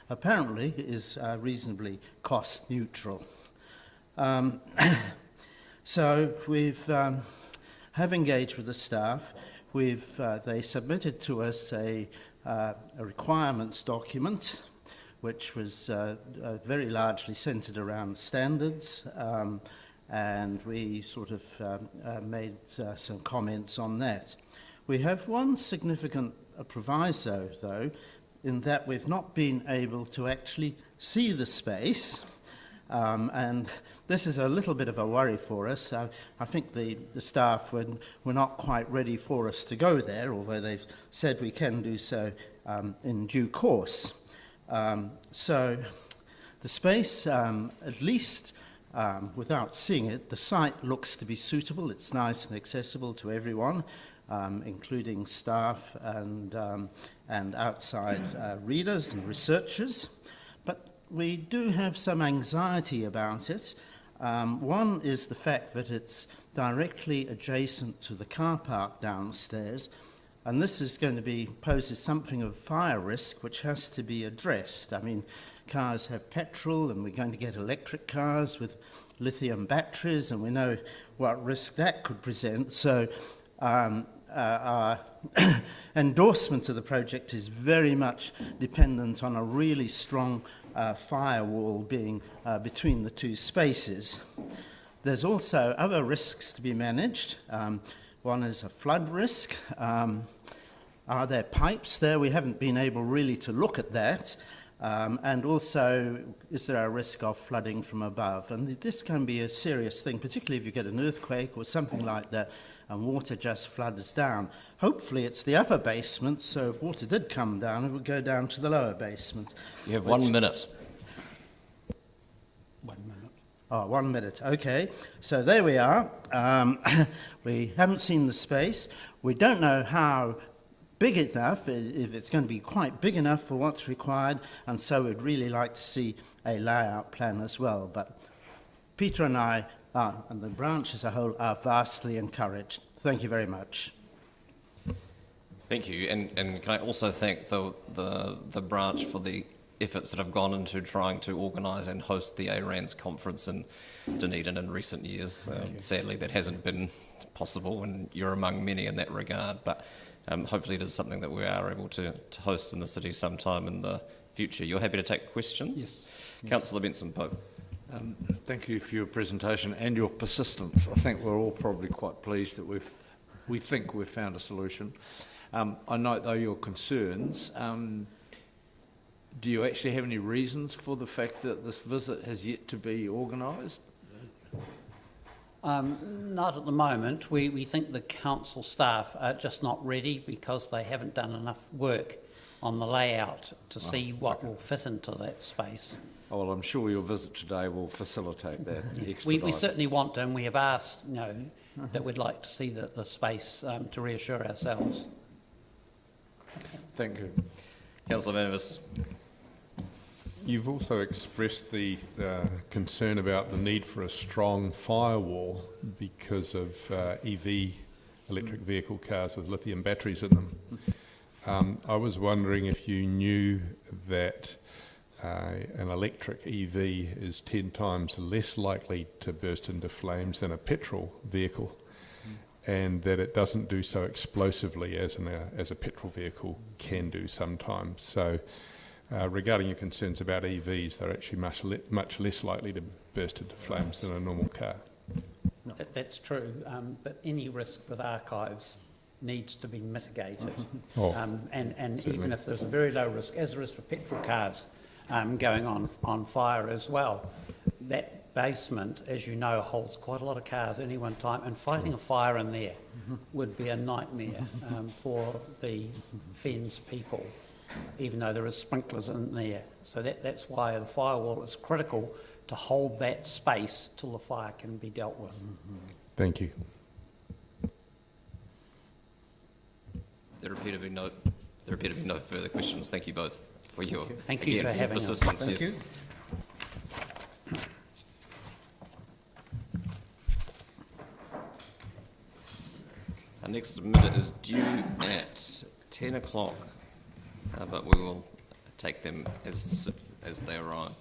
O: apparently is reasonably cost-neutral. So we've have engaged with the staff. They submitted to us a requirements document, which was very largely centred around standards, and we sort of made some comments on that. We have one significant proviso, though, in that we've not been able to actually see the space, and this is a little bit of a worry for us. I think the staff were not quite ready for us to go there, although they've said we can do so in due course. So the space, at least without seeing it, the site looks to be suitable. It's nice and accessible to everyone, including staff and outside readers and researchers. But we do have some anxiety about it. One is the fact that it's directly adjacent to the car park downstairs, and this is going to poses something of fire risk which has to be addressed. I mean, cars have petrol, and we're going to get electric cars with lithium batteries, and we know what risk that could present. So our endorsement of the project is very much dependent on a really strong firewall being between the two spaces. There's also other risks to be managed. One is a flood risk. Are there pipes there? We haven't been able really to look at that. And also, is there a risk of flooding from above? And this can be a serious thing, particularly if you get an earthquake or something like that, and water just floods down. Hopefully it's the upper basement, so if water did come down, it would go down to the lower basement.
A: You have 1 minute.
N: 1 minute.
O: Oh, 1 minute, okay. So there we are. We haven't seen the space. We don't know how big enough, if it's going to be quite big enough for what's required, and so we'd really like to see a layout plan as well. But Peter and I, and the branch as a whole, are vastly encouraged. Thank you very much.
A: Thank you, and can I also thank the branch for the efforts that have gone into trying to organise and host the ARANS conference in Dunedin in recent years. Sadly, that hasn't been possible, and you're among many in that regard, but hopefully it is something that we are able to host in the city sometime in the future. You're happy to take questions?
I: Yes.
A: Councillor Benson-Pope.
I: Thank you for your presentation and your persistence. I think we're all probably quite pleased that we think we've found a solution. I note, though, your concerns. Do you actually have any reasons for the fact that this visit has yet to be organised?
N: Not at the moment. We think the council staff are just not ready because they haven't done enough work on the layout to see what will fit into that space.
I: Oh, well, I'm sure your visit today will facilitate that.
N: We certainly want to, and we have asked, that we'd like to see the space to reassure ourselves.
I: Thank you.
A: Councillor Manovis.
P: You've also expressed the concern about the need for a strong firewall because of EV, electric vehicle cars with lithium batteries in them. I was wondering if you knew that an electric EV is 10 times less likely to burst into flames than a petrol vehicle, and that it doesn't do so explosively as a petrol vehicle can do sometimes. So regarding your concerns about EVs, they're actually much less likely to burst into flames than a normal car.
N: That's true, but any risk with archives needs to be mitigated. And even if there's a very low risk, as there is for petrol cars going on fire as well, that basement, as you know, holds quite a lot of cars at any one time, and fighting a fire in there would be a nightmare for the Fens people, even though there are sprinklers in there. So that's why the firewall is critical to hold that space till the fire can be dealt with.
P: Thank you.
A: There appear to be no further questions. Thank you both for your
N: Thank you for having us.
A: persistence.
N: Thank you.
A: Our next minute is due at 10 o'clock, but we will take them as they arrive.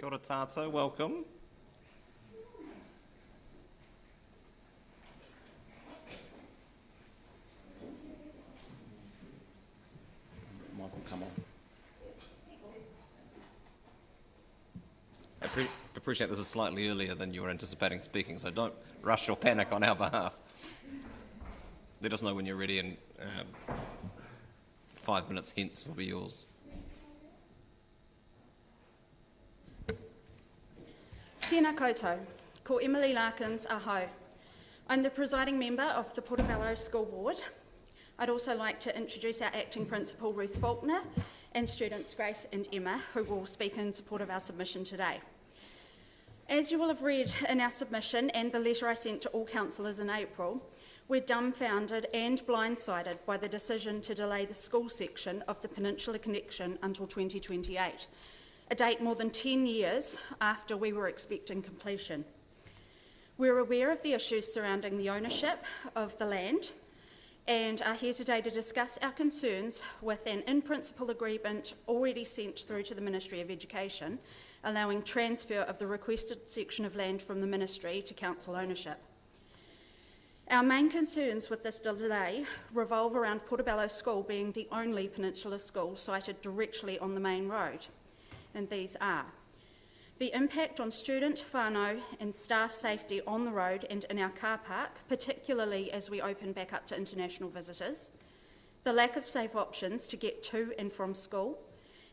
A: Kia ora tātou, welcome.
E: Michael, come on.
A: I appreciate this is slightly earlier than you were anticipating speaking, so don't rush or panic on our behalf. Let us know when you're ready, and 5 minutes hence will be yours.
K: Tēnā koutou, ko Emily Larkins aho. I'm the presiding member of the Portobello School Board. I'd also like to introduce our acting principal, Ruth Faulkner, and students Grace and Emma, who will speak in support of our submission today. As you will have read in our submission and the letter I sent to all councillors in April, we're dumbfounded and blindsided by the decision to delay the school section of the Peninsula Connection until 2028, a date more than 10 years after we were expecting completion. We're aware of the issues surrounding the ownership of the land and are here today to discuss our concerns with an in-principle agreement already sent through to the Ministry of Education, allowing transfer of the requested section of land from the Ministry to council ownership. Our main concerns with this delay revolve around Portobello School being the only peninsula school sited directly on the main road, and these are the impact on student, whānau and staff safety on the road and in our car park, particularly as we open back up to international visitors, the lack of safe options to get to and from school,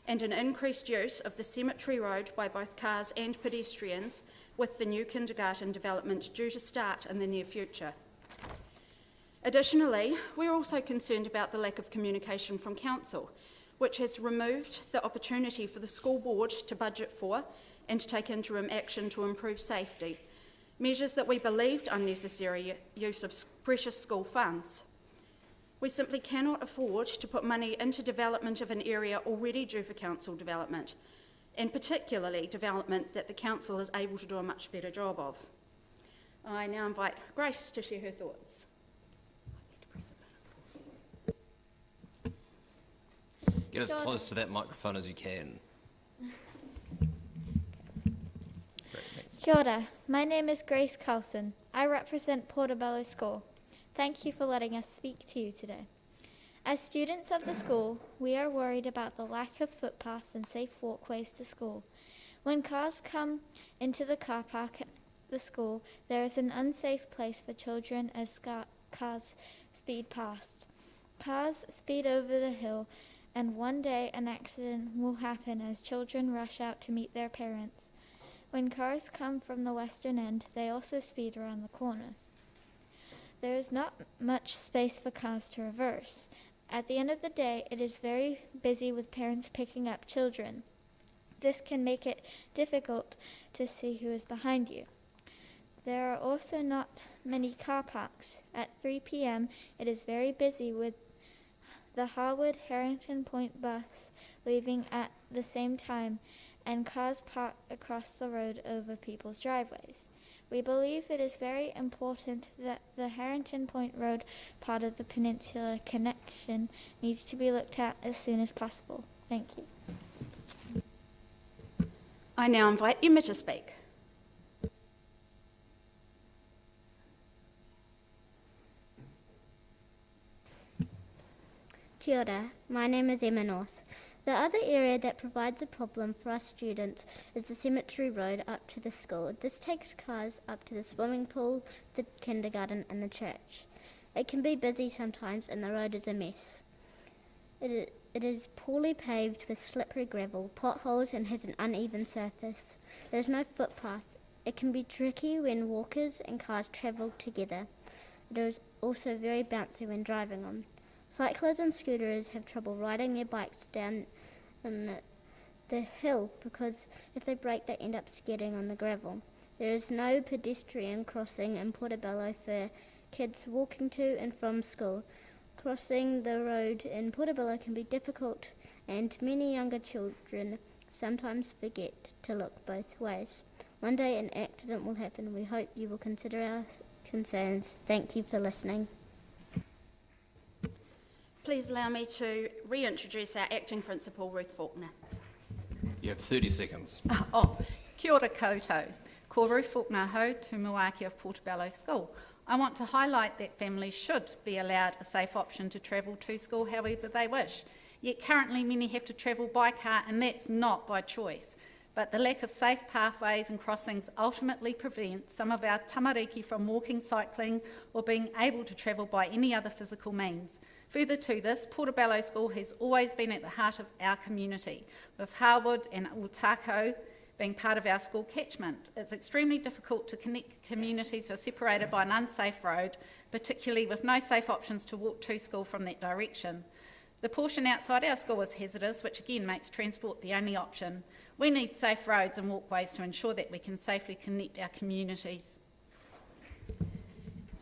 K: and an increased use of the Cemetery Road by both cars and pedestrians with the new kindergarten development due to start in the near future. Additionally, we're also concerned about the lack of communication from Council, which has removed the opportunity for the school board to budget for and take interim action to improve safety, measures that we believed unnecessary use of precious school funds. We simply cannot afford to put money into development of an area already due for council development, and particularly development that the council is able to do a much better job of. I now invite Grace to share her thoughts.
A: Get as close to that microphone as you can. Great, thanks.
Q: Kia ora. My name is Grace Carlson. I represent Portobello School. Thank you for letting us speak to you today. As students of the school, we are worried about the lack of footpaths and safe walkways to school. When cars come into the car park at the school, there is an unsafe place for children as cars speed past. Cars speed over the hill, and one day an accident will happen as children rush out to meet their parents. When cars come from the western end, they also speed around the corner. There is not much space for cars to reverse. At the end of the day, it is very busy with parents picking up children. This can make it difficult to see who is behind you. There are also not many car parks. At 3 p.m., it is very busy with the Harwood Harrington Point bus leaving at the same time, and cars park across the road over people's driveways. We believe it is very important that the Harrington Point Road part of the Peninsula Connection needs to be looked at as soon as possible. Thank you.
K: I now invite Emma to speak.
Q: Kia ora. My name is Emma North. The other area that provides a problem for us students is the Cemetery Road up to the school. This takes cars up to the swimming pool, the kindergarten and the church. It can be busy sometimes and the road is a mess. It is poorly paved with slippery gravel, potholes and has an uneven surface. There is no footpath. It can be tricky when walkers and cars travel together. It is also very bouncy when driving on. Cyclists and scooters have trouble riding their bikes down the hill because if they brake they end up skidding on the gravel. There is no pedestrian crossing in Portobello for kids walking to and from school. Crossing the road in Portobello can be difficult and many younger children sometimes forget to look both ways. One day an accident will happen. We hope you will consider our concerns. Thank you for listening.
K: Please allow me to reintroduce our acting principal, Ruth Faulkner.
A: You have 30 seconds.
R: Kia ora koutou. Ko Ruth Faulkner ho Tumuaki of Portobello School. I want to highlight that families should be allowed a safe option to travel to school however they wish. Yet currently many have to travel by car, and that's not by choice. But the lack of safe pathways and crossings ultimately prevents some of our tamariki from walking, cycling or being able to travel by any other physical means. Further to this, Portobello School has always been at the heart of our community, with Harwood and Utako being part of our school catchment. It's extremely difficult to connect communities who are separated by an unsafe road, particularly with no safe options to walk to school from that direction. The portion outside our school is hazardous, which again makes transport the only option. We need safe roads and walkways to ensure that we can safely connect our communities.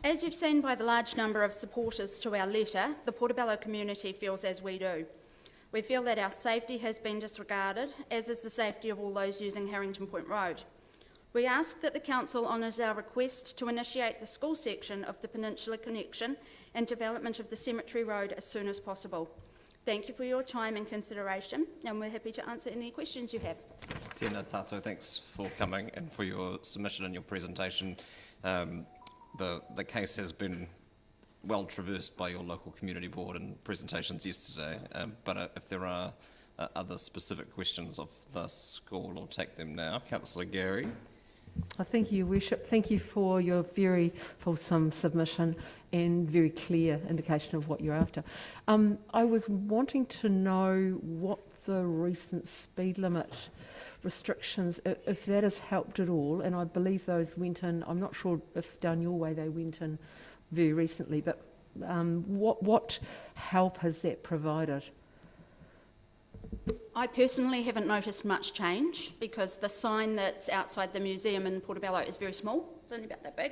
S: As you've seen by the large number of supporters to our letter, the Portobello community feels as we do. We feel that our safety has been disregarded, as is the safety of all those using Harrington Point Road. We ask that the Council honours our request to initiate the school section of the Peninsula Connection and development of the Cemetery Road as soon as possible. Thank you for your time and consideration, and we're happy to answer any questions you have.
A: Tēnā tātou, thanks for coming and for your submission and your presentation. The case has been well traversed by your local community board and presentations yesterday, but if there are other specific questions of the school, I'll take them now. Councillor Gary.
F: Thank you, Your Worship. Thank you for your very fulsome submission and very clear indication of what you're after. I was wanting to know what the recent speed limit restrictions, if that has helped at all, and I believe those went in, I'm not sure if down your way they went in very recently, but what help has that provided?
S: I personally haven't noticed much change because the sign that's outside the museum in Portobello is very small. It's only about that big.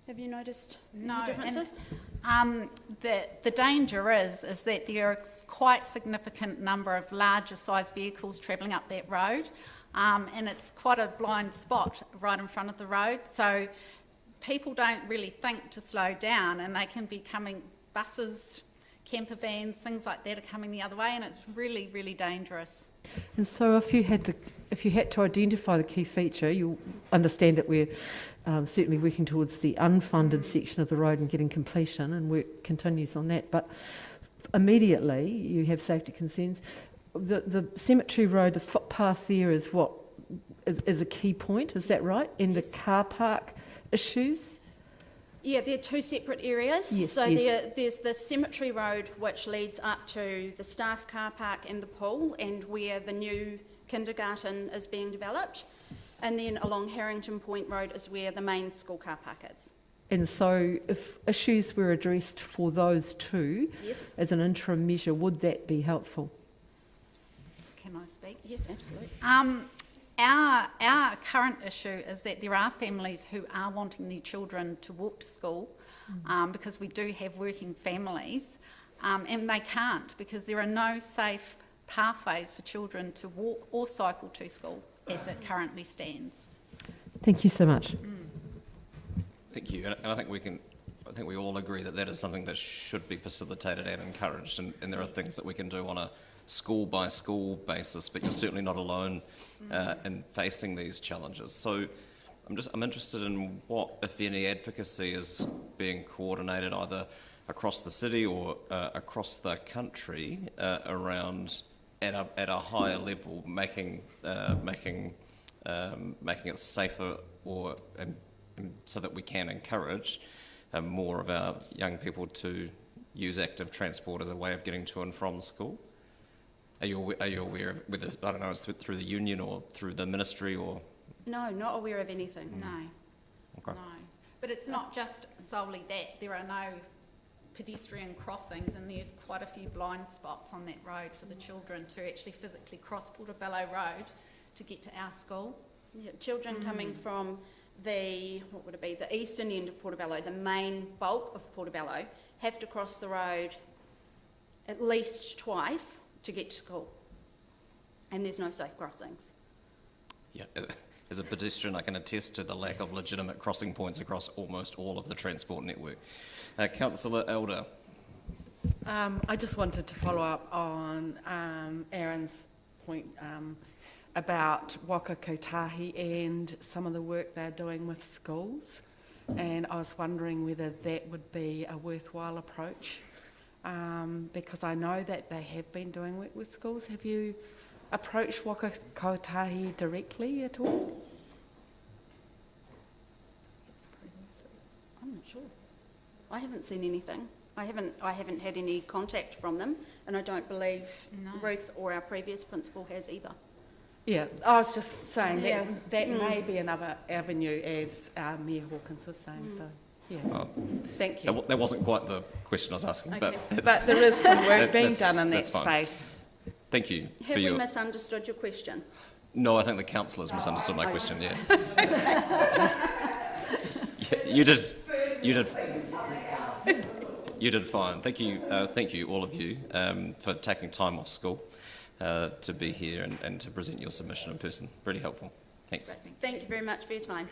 S: Have you noticed any differences?
R: The danger is that there are quite significant number of larger sized vehicles travelling up that road, and it's quite a blind spot right in front of the road. So people don't really think to slow down, and they can be coming, buses, camper vans, things like that are coming the other way, and it's really, really dangerous.
F: And so if you had to identify the key feature, you understand that we're certainly working towards the unfunded section of the road and getting completion, and work continues on that. But immediately you have safety concerns. The cemetery road, the footpath there is what is a key point, is that right? And yes. The car park issues?
S: Yeah, they're two separate areas.
F: Yes,
S: so
F: yes.
S: There's the cemetery road, which leads up to the staff car park and the pool, and where the new kindergarten is being developed. And then along Harrington Point Road is where the main school car park is.
F: And so if issues were addressed for those two,
S: yes,
F: as an interim measure, would that be helpful?
R: Can I speak?
S: Yes, absolutely.
R: Our current issue is that there are families who are wanting their children to walk to school, because we do have working families, and they can't because there are no safe pathways for children to walk or cycle to school as it currently stands.
F: Thank you so much.
A: Thank you, and I think we all agree that that is something that should be facilitated and encouraged, and there are things that we can do on a school by school basis, but you're certainly not alone in facing these challenges. So I'm interested in what, if any, advocacy is being coordinated either across the city or across the country around at a higher level, making it safer so that we can encourage more of our young people to use active transport as a way of getting to and from school. Are you aware of whether, I don't know, it's through the union or through the ministry or?
S: No, not aware of anything.
R: No.
A: Okay.
R: No. But it's not just solely that. There are no pedestrian crossings, and there's quite a few blind spots on that road for the children to actually physically cross Portobello Road to get to our school.
S: Yeah, children coming from the eastern end of Portobello, the main bulk of Portobello, have to cross the road at least twice to get to school, and there's no safe crossings.
A: Yeah, as a pedestrian I can attest to the lack of legitimate crossing points across almost all of the transport network. Councillor Elder.
M: I just wanted to follow up on Aaron's point about Waka Kotahi and some of the work they're doing with schools. And I was wondering whether that would be a worthwhile approach, because I know that they have been doing work with schools. Have you approached Waka Kotahi directly at all?
S: I'm not sure. I haven't seen anything. I haven't had any contact from them, and I don't believe Ruth or our previous principal has either.
M: Yeah, I was just saying
S: Yeah.
M: that may be another avenue, as Mayor Hawkins was saying. So, yeah, thank you.
A: That wasn't quite the question I was asking,
S: Okay.
M: But there is some work being done in that
A: that's fine.
M: space.
A: Thank you
S: Have
A: for
S: we
A: your...
S: misunderstood your question?
A: No, I think the councillors misunderstood my question, yeah. You did fine. Thank you, all of you, for taking time off school to be here and to present your submission in person. Really helpful. Thanks.
S: Thank you very much for your time.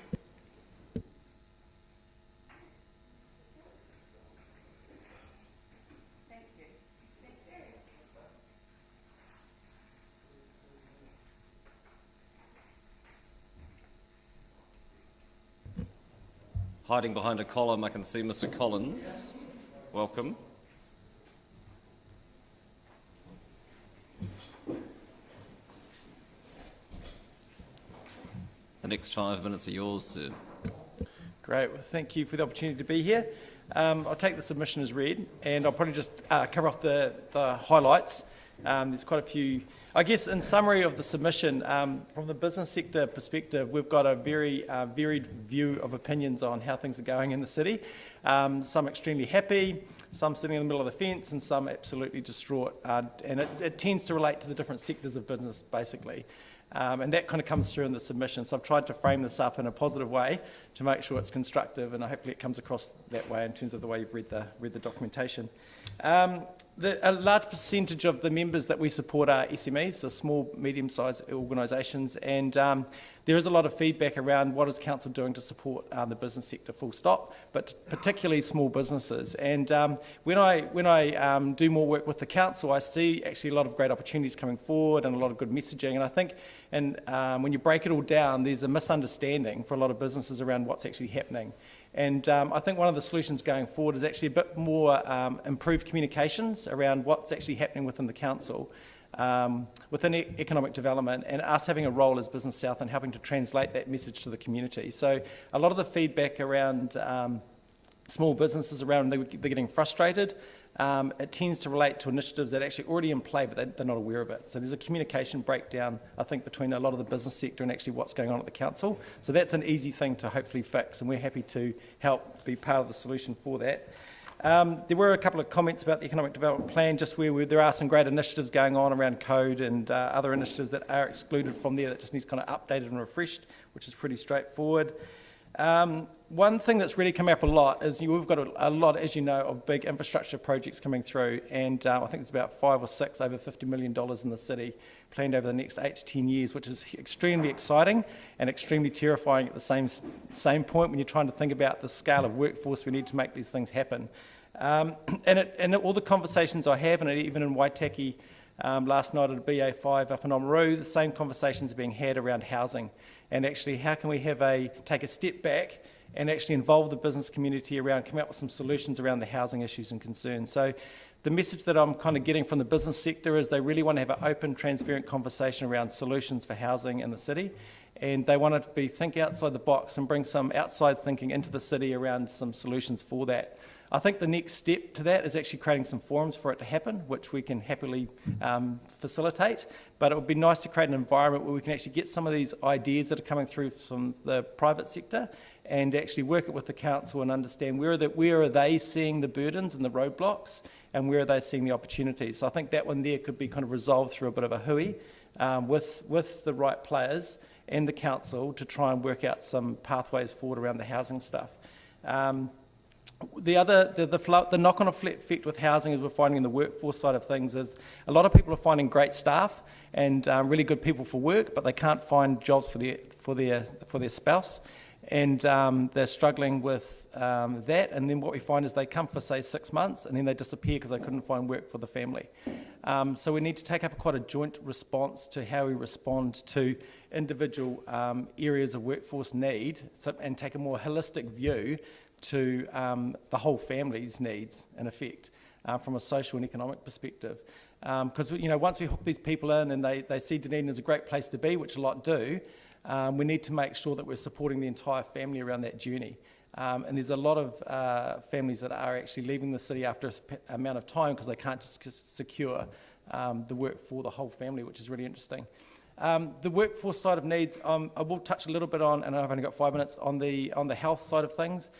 A: Hiding behind a column, I can see Mr. Collins. Welcome. The next 5 minutes are yours, sir.
T: Great. Well, thank you for the opportunity to be here. I'll take the submission as read, and I'll probably just cover off the highlights. There's quite a few. I guess in summary of the submission, from the business sector perspective, we've got a very varied view of opinions on how things are going in the city. Some extremely happy, some sitting in the middle of the fence, and some absolutely distraught. And it tends to relate to the different sectors of business, basically. And that kind of comes through in the submission. So I've tried to frame this up in a positive way to make sure it's constructive, and hopefully it comes across that way in terms of the way you've read the documentation. A large percentage of the members that we support are SMEs, so small, medium-sized organisations, and there is a lot of feedback around what is council doing to support the business sector, full stop, but particularly small businesses. And when I do more work with the council, I see actually a lot of great opportunities coming forward and a lot of good messaging. And I think when you break it all down, there's a misunderstanding for a lot of businesses around what's actually happening. And I think one of the solutions going forward is actually a bit more improved communications around what's actually happening within the council, within economic development, and us having a role as Business South and helping to translate that message to the community. So a lot of the feedback around small businesses around they're getting frustrated. It tends to relate to initiatives that are actually already in play, but they're not aware of it. So there's a communication breakdown, I think, between a lot of the business sector and actually what's going on at the council. So that's an easy thing to hopefully fix, and we're happy to help be part of the solution for that. There were a couple of comments about the Economic Development Plan, just where there are some great initiatives going on around code and other initiatives that are excluded from there that just needs kind of updated and refreshed, which is pretty straightforward. One thing that's really come up a lot is we've got a lot, as you know, of big infrastructure projects coming through, and I think it's about 5 or 6 over $50 million in the city planned over the next 8 to 10 years, which is extremely exciting and extremely terrifying at the same point when you're trying to think about the scale of workforce we need to make these things happen. And all the conversations I have, and even in Waitaki last night at a BA5 up in Oamaru, the same conversations are being had around housing. And actually, how can we take a step back and actually involve the business community around coming up with some solutions around the housing issues and concerns. So the message that I'm kind of getting from the business sector is they really want to have an open, transparent conversation around solutions for housing in the city. And they want to think outside the box and bring some outside thinking into the city around some solutions for that. I think the next step to that is actually creating some forums for it to happen, which we can happily facilitate. But it would be nice to create an environment where we can actually get some of these ideas that are coming through from the private sector and actually work it with the council and understand where are they seeing the burdens and the roadblocks and where are they seeing the opportunities. So I think that one there could be kind of resolved through a bit of a hui with the right players and the council to try and work out some pathways forward around the housing stuff. The knock-on effect with housing, as we're finding in the workforce side of things, is a lot of people are finding great staff and really good people for work, but they can't find jobs for their spouse. And they're struggling with that, and then what we find is they come for, say, 6 months, and then they disappear because they couldn't find work for the family. So we need to take up quite a joint response to how we respond to individual areas of workforce need, and take a more holistic view to the whole family's needs, in effect, from a social and economic perspective. Because once we hook these people in and they see Dunedin as a great place to be, which a lot do, we need to make sure that we're supporting the entire family around that journey. And there's a lot of families that are actually leaving the city after an amount of time because they can't just secure the work for the whole family, which is really interesting. The workforce side of needs, I will touch a little bit on, and I've only got 5 minutes, on the health side of things.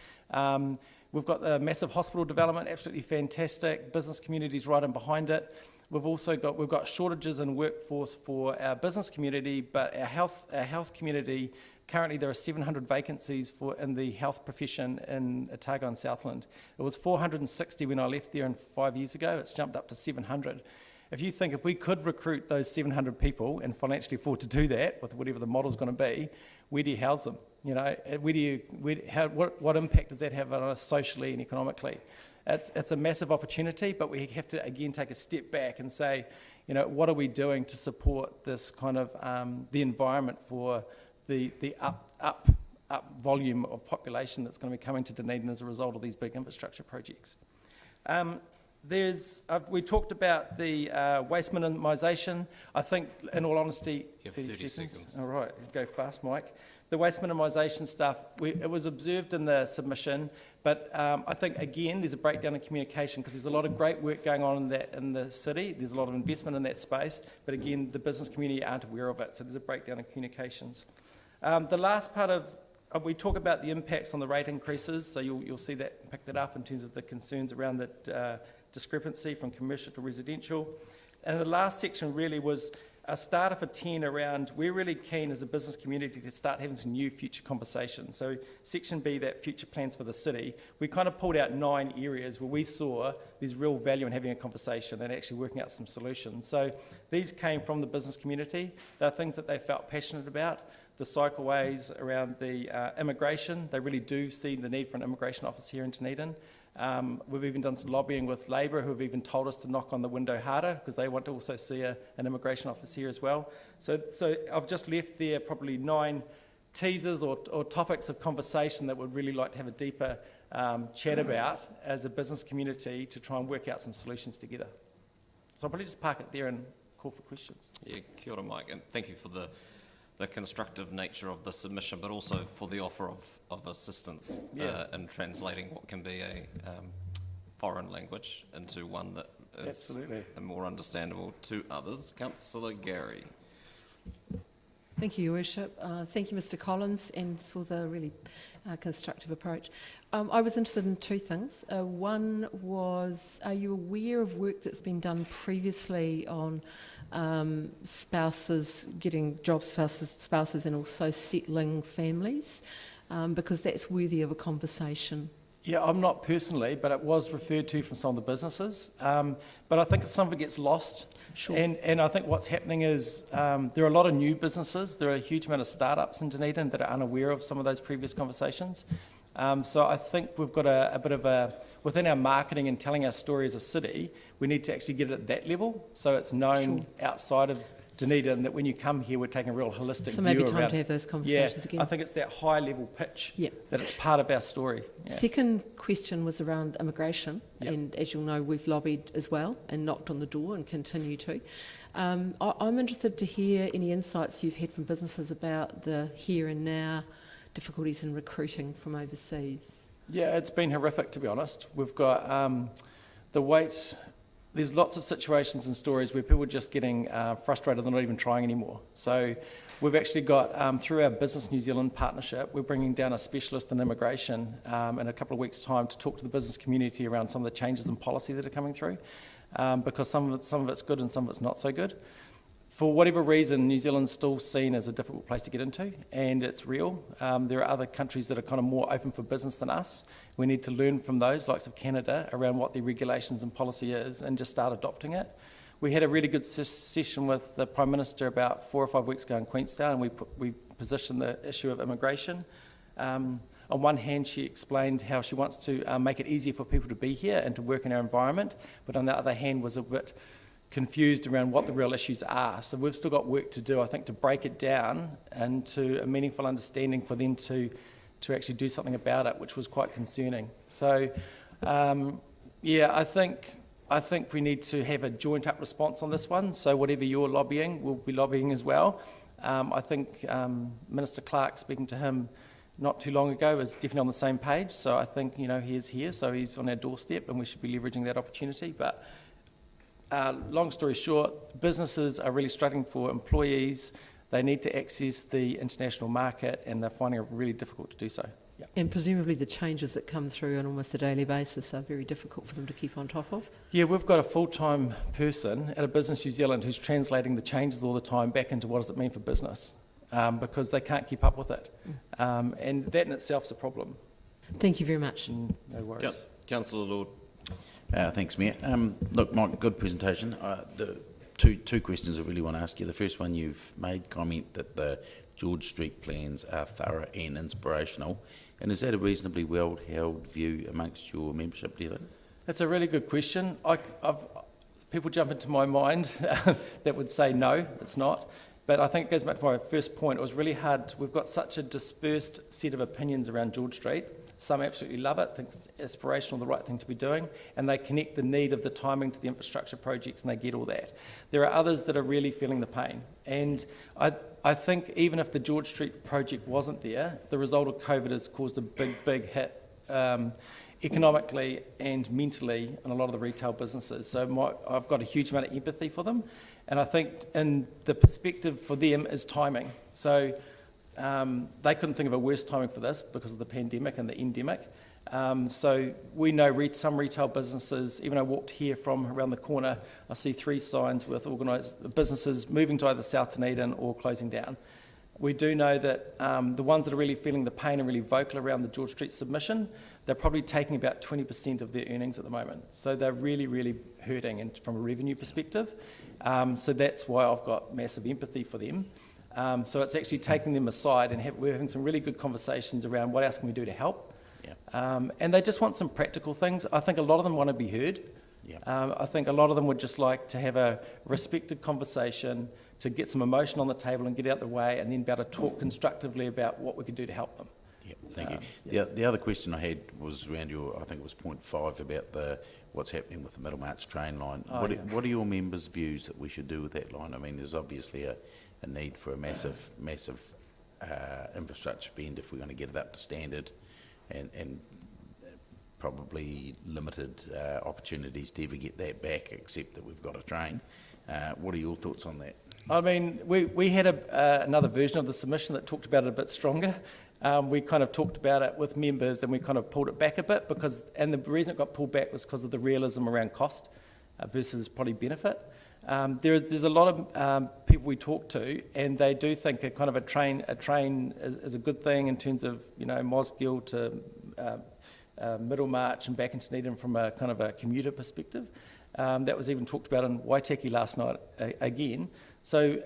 T: We've got the massive hospital development, absolutely fantastic. Business community's right in behind it. We've got shortages in workforce for our business community, but our health community, currently there are 700 vacancies in the health profession in Otago and Southland. It was 460 when I left there 5 years ago. It's jumped up to 700. If you think if we could recruit those 700 people and financially afford to do that with whatever the model's going to be, where do you house them? What impact does that have on us socially and economically? It's a massive opportunity, but we have to again take a step back and say, what are we doing to support this kind of the environment for the up volume of population that's going to be coming to Dunedin as a result of these big infrastructure projects. We talked about the waste minimisation. I think, in all honesty,
A: you have 30 seconds.
T: All right, go fast, Mike. The waste minimisation stuff, it was observed in the submission, but I think, again, there's a breakdown in communication because there's a lot of great work going on in the city. There's a lot of investment in that space, but again, the business community aren't aware of it, so there's a breakdown in communications. The last part we talk about the impacts on the rate increases, so you'll see that, pick that up in terms of the concerns around the discrepancy from commercial to residential. And the last section really was a starter for 10 around, we're really keen as a business community to start having some new future conversations. So section B, that future plans for the city, we kind of pulled out 9 areas where we saw there's real value in having a conversation and actually working out some solutions. So these came from the business community. They're things that they felt passionate about. The cycleways around the immigration, they really do see the need for an immigration office here in Dunedin. We've even done some lobbying with Labour, who have even told us to knock on the window harder because they want to also see an immigration office here as well. So I've just left there probably 9 teasers or topics of conversation that we'd really like to have a deeper chat about as a business community to try and work out some solutions together. So I'll probably just park it there and call for questions.
A: Yeah, kia ora, Mike, and thank you for the constructive nature of the submission, but also for the offer of assistance in translating what can be a foreign language into one that is
T: Absolutely.
A: More understandable to others. Councillor Gary.
F: Thank you, Your Worship. Thank you, Mr. Collins, and for the really constructive approach. I was interested in 2 things. One was, are you aware of work that's been done previously on spouses getting job spouses and also settling families? Because that's worthy of a conversation.
T: Yeah, I'm not personally, but it was referred to from some of the businesses. But I think some of it gets lost.
F: Sure.
T: And I think what's happening is there are a lot of new businesses. There are a huge amount of startups in Dunedin that are unaware of some of those previous conversations. So I think we've got a bit of a, within our marketing and telling our story as a city, we need to actually get it at that level so it's known outside of Dunedin that when you come here, we're taking a real holistic view.
F: So maybe time to have those conversations again.
T: I think it's that high level pitch that it's part of our story. Yeah.
F: Second question was around immigration, and as you'll know, we've lobbied as well and knocked on the door and continue to. I'm interested to hear any insights you've had from businesses about the here and now difficulties in recruiting from overseas.
T: Yeah, it's been horrific, to be honest. We've got the wait. There's lots of situations and stories where people are just getting frustrated, they're not even trying anymore. So we've actually got, through our Business New Zealand partnership, we're bringing down a specialist in immigration in a couple of weeks' time to talk to the business community around some of the changes in policy that are coming through, because some of it's good and some of it's not so good. For whatever reason, New Zealand's still seen as a difficult place to get into, and it's real. There are other countries that are kind of more open for business than us. We need to learn from those, likes of Canada, around what their regulations and policy is and just start adopting it. We had a really good session with the Prime Minister about 4 or 5 weeks ago in Queenstown, and we positioned the issue of immigration. On one hand, she explained how she wants to make it easier for people to be here and to work in our environment, but on the other hand was a bit confused around what the real issues are. So we've still got work to do, I think, to break it down into a meaningful understanding for them to actually do something about it, which was quite concerning. So, yeah, I think we need to have a joint-up response on this one. So whatever you're lobbying, we'll be lobbying as well. I think Minister Clark, speaking to him not too long ago, is definitely on the same page. So I think, he is here, so he's on our doorstep, and we should be leveraging that opportunity. But long story short, businesses are really struggling for employees. They need to access the international market, and they're finding it really difficult to do so. Yep.
F: And presumably the changes that come through on almost a daily basis are very difficult for them to keep on top of?
T: Yeah, we've got a full-time person at a Business New Zealand who's translating the changes all the time back into what does it mean for business, because they can't keep up with it. And that in itself is a problem.
F: Thank you very much.
T: No worries.
A: Councillor Lord.
L: Thanks, Mayor. Look, Mike, good presentation. The two questions I really want to ask you. The first one, you've made comment that the George Street plans are thorough and inspirational. And is that a reasonably well-held view amongst your membership, do you think?
T: That's a really good question. People jump into my mind that would say no, it's not. But I think it goes back to my first point. It was really hard. We've got such a dispersed set of opinions around George Street. Some absolutely love it, think it's aspirational, the right thing to be doing, and they connect the need of the timing to the infrastructure projects, and they get all that. There are others that are really feeling the pain. And I think even if the George Street project wasn't there, the result of COVID has caused a big hit economically and mentally in a lot of the retail businesses. So I've got a huge amount of empathy for them. And I think in the perspective for them is timing. So they couldn't think of a worse timing for this because of the pandemic and the endemic. So we know some retail businesses, even I walked here from around the corner, I see 3 signs with organised businesses moving to either South Dunedin or closing down. We do know that the ones that are really feeling the pain and really vocal around the George Street submission, they're probably taking about 20% of their earnings at the moment. So they're really hurting from a revenue perspective. So that's why I've got massive empathy for them. So it's actually taking them aside and we're having some really good conversations around what else can we do to help. Yeah. And they just want some practical things. I think a lot of them want to be heard. Yeah. I think a lot of them would just like to have a respected conversation, to get some emotion on the table and get out the way, and then be able to talk constructively about what we could do to help them.
L: Yeah, thank you. The other question I had was around I think it was point 5 about what's happening with the Middlemarch train line. What are your members' views that we should do with that line? I mean, there's obviously a need for a massive infrastructure spend if we're going to get it up to standard, and probably limited opportunities to ever get that back, except that we've got a train. What are your thoughts on that?
T: I mean, we had another version of the submission that talked about it a bit stronger. We kind of talked about it with members and we kind of pulled it back a bit and the reason it got pulled back was because of the realism around cost versus probably benefit. There's a lot of people we talk to, and they do think a kind of a train is a good thing in terms of Mosgiel to Middlemarch and back into Dunedin from a kind of a commuter perspective. That was even talked about in Waitaki last night again. So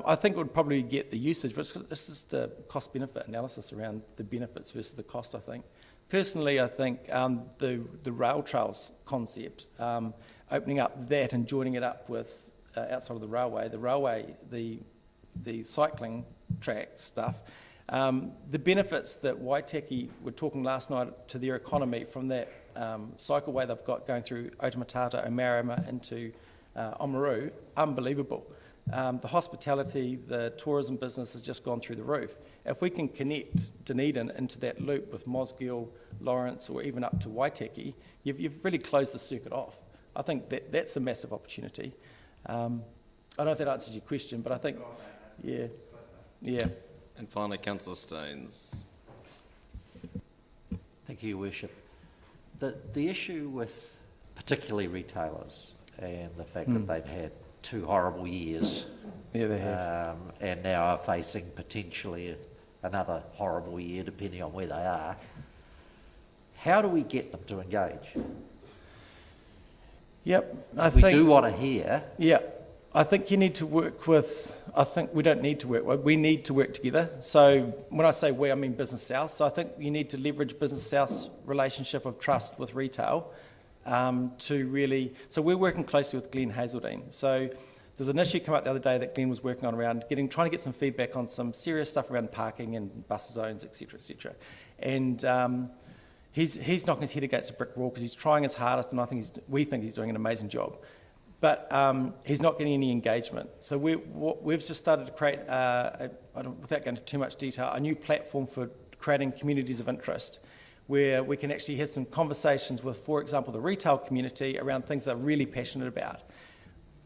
T: I think it would probably get the usage, but it's just a cost-benefit analysis around the benefits versus the cost, I think. Personally, I think the rail trails concept, opening up that and joining it up with outside of the railway, the cycling track stuff, the benefits that Waitaki were talking last night to their economy from that cycleway they've got going through Otamatata, Omarama into Oamaru, unbelievable. The hospitality, the tourism business has just gone through the roof. If we can connect Dunedin into that loop with Mosgiel, Lawrence, or even up to Waitaki, you've really closed the circuit off. I think that's a massive opportunity. I don't know if that answers your question, but I think, yeah.
A: And finally, Councillor Staines.
U: Thank you, Your Worship. The issue with particularly retailers and the fact that they've had 2 horrible years,
T: yeah, they have,
U: and now are facing potentially another horrible year, depending on where they are. How do we get them to engage?
T: Yep,
U: we do want to hear.
T: Yeah, I think you need to work with, I think we don't need to work, we need to work together. So when I say we, I mean Business South. So I think you need to leverage Business South's relationship of trust with retail to really, so we're working closely with Glenn Hazeldine. So there's an issue come up the other day that Glenn was working on around trying to get some feedback on some serious stuff around parking and bus zones, etc., etc. And he's knocking his head against a brick wall because he's trying his hardest, and we think he's doing an amazing job. But he's not getting any engagement. So we've just started to create, without going into too much detail, a new platform for creating communities of interest, where we can actually have some conversations with, for example, the retail community around things they're really passionate about.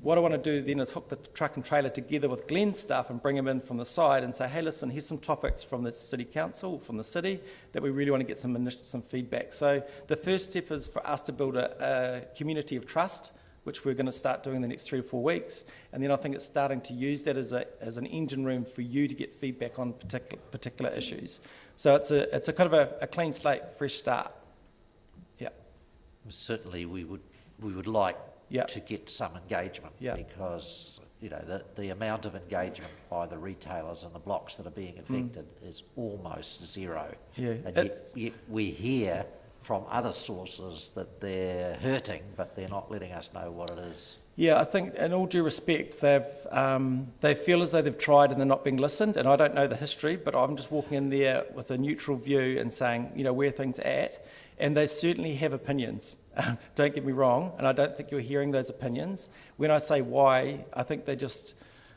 T: What I want to do then is hook the truck and trailer together with Glenn's stuff and bring them in from the side and say, hey, listen, here's some topics from the City Council, from the city, that we really want to get some feedback. So the first step is for us to build a community of trust, which we're going to start doing in the next 3 or 4 weeks. And then I think it's starting to use that as an engine room for you to get feedback on particular issues. So it's a kind of a clean slate, fresh start. Yeah.
U: Certainly we would like to get some engagement, because the amount of engagement by the retailers and the blocks that are being affected is almost zero.
T: Yeah.
U: And yet we hear from other sources that they're hurting, but they're not letting us know what it is.
T: Yeah, I think in all due respect, they feel as though they've tried and they're not being listened, and I don't know the history, but I'm just walking in there with a neutral view and saying, where things are at, and they certainly have opinions. Don't get me wrong, and I don't think you're hearing those opinions. When I say why, I think they're just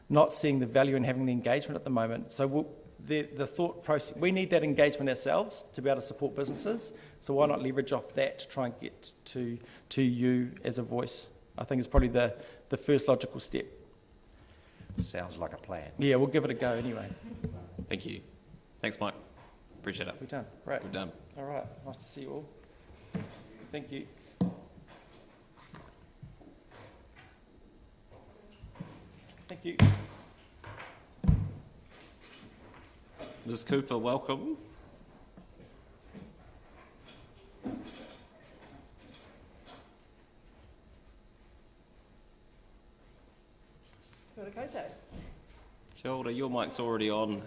T: not seeing the value in having the engagement at the moment. So the thought process, we need that engagement ourselves to be able to support businesses, so why not leverage off that to try and get to you as a voice? I think it's probably the first logical step.
U: Sounds like a plan.
T: Yeah, we'll give it a go anyway.
A: Thank you. Thanks, Mike. Appreciate it.
T: We're done. Right.
A: We're done.
T: All right. Nice to see you all. Thank you. Thank you.
A: Ms. Cooper, welcome. Kia ora, your mic's already on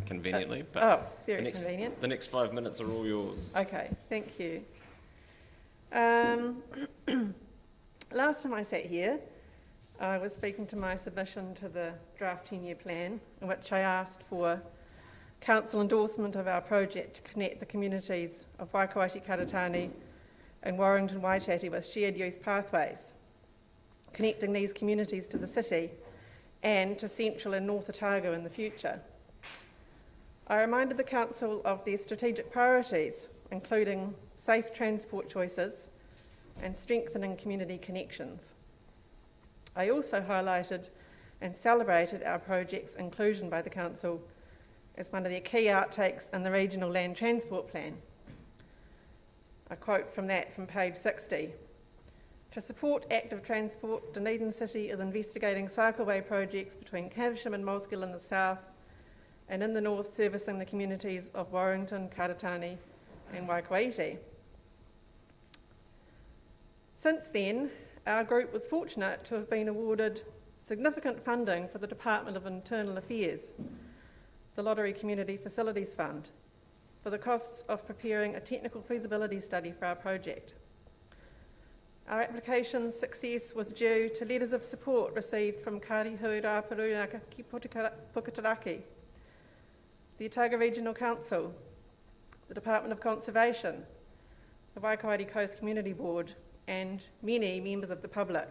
A: conveniently, but
B: very convenient.
A: The next 5 minutes are all yours.
B: Okay, thank you. Last time I sat here, I was speaking to my submission to the draft 10-year plan, in which I asked for council endorsement of our project to connect the communities of Waikaiti, Karatani and Warrington Waitati with shared use pathways, connecting these communities to the city and to Central and North Otago in the future. I reminded the Council of their strategic priorities, including safe transport choices and strengthening community connections. I also highlighted and celebrated our project's inclusion by the Council as one of their key outtakes in the Regional Land Transport Plan. I quote from that from page 60. To support active transport, Dunedin City is investigating cycleway projects between Caversham and Molesgill in the south and in the north servicing the communities of Warrington, Karatani and Waikaiti. Since then, our group was fortunate to have been awarded significant funding for the Department of Internal Affairs, the Lottery Community Facilities Fund, for the costs of preparing a technical feasibility study for our project. Our application's success was due to letters of support received from Kārihui Rāpurunga ki Puketaraki, the Otago Regional Council, the Department of Conservation, the Waikaiti Coast Community Board, and many members of the public.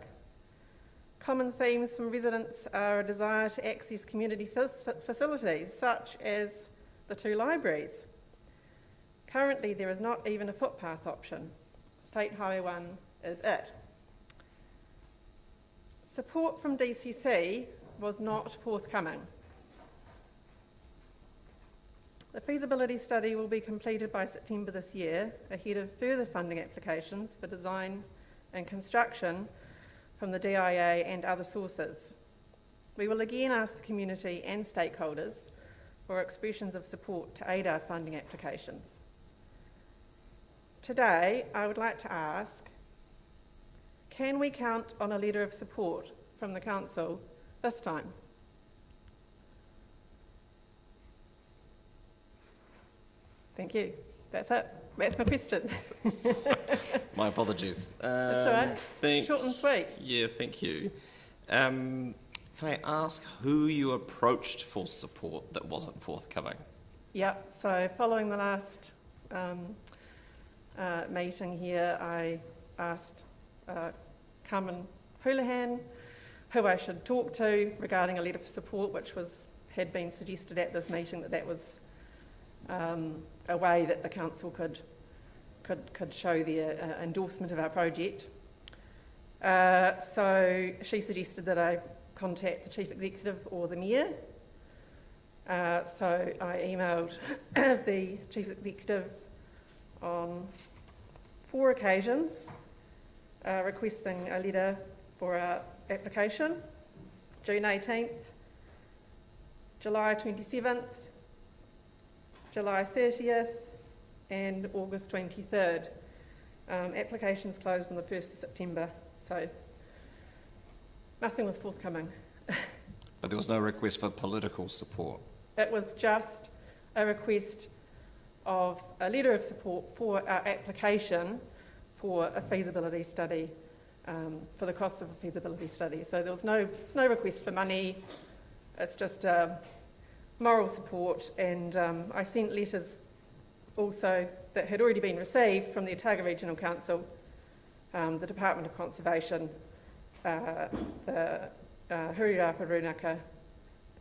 B: Common themes from residents are a desire to access community facilities, such as the 2 libraries. Currently, there is not even a footpath option. State Highway 1 is it. Support from DCC was not forthcoming. The feasibility study will be completed by September this year, ahead of further funding applications for design and construction from the DIA and other sources. We will again ask the community and stakeholders for expressions of support to aid our funding applications. Today, I would like to ask, can we count on a letter of support from the Council this time. Thank you. That's it. That's my question.
A: My apologies.
B: That's all right. Short and sweet.
A: Yeah, thank you. Can I ask who you approached for support that wasn't forthcoming?
B: Yep. So following the last meeting here, I asked Carmen Houlihan who I should talk to regarding a letter of support, which had been suggested at this meeting that was a way that the council could show their endorsement of our project. So she suggested that I contact the Chief Executive or the Mayor. So I emailed the Chief Executive on 4 occasions requesting a letter for our application, June 18th, July 27th, July 30th and August 23rd. Applications closed on the 1st of September, so nothing was forthcoming.
A: But there was no request for political support?
B: It was just a request of a letter of support for our application for a feasibility study, for the cost of a feasibility study. So there was no request for money, it's just moral support, and I sent letters also that had already been received from the Otago Regional Council, the Department of Conservation, the Hurirapa Runaka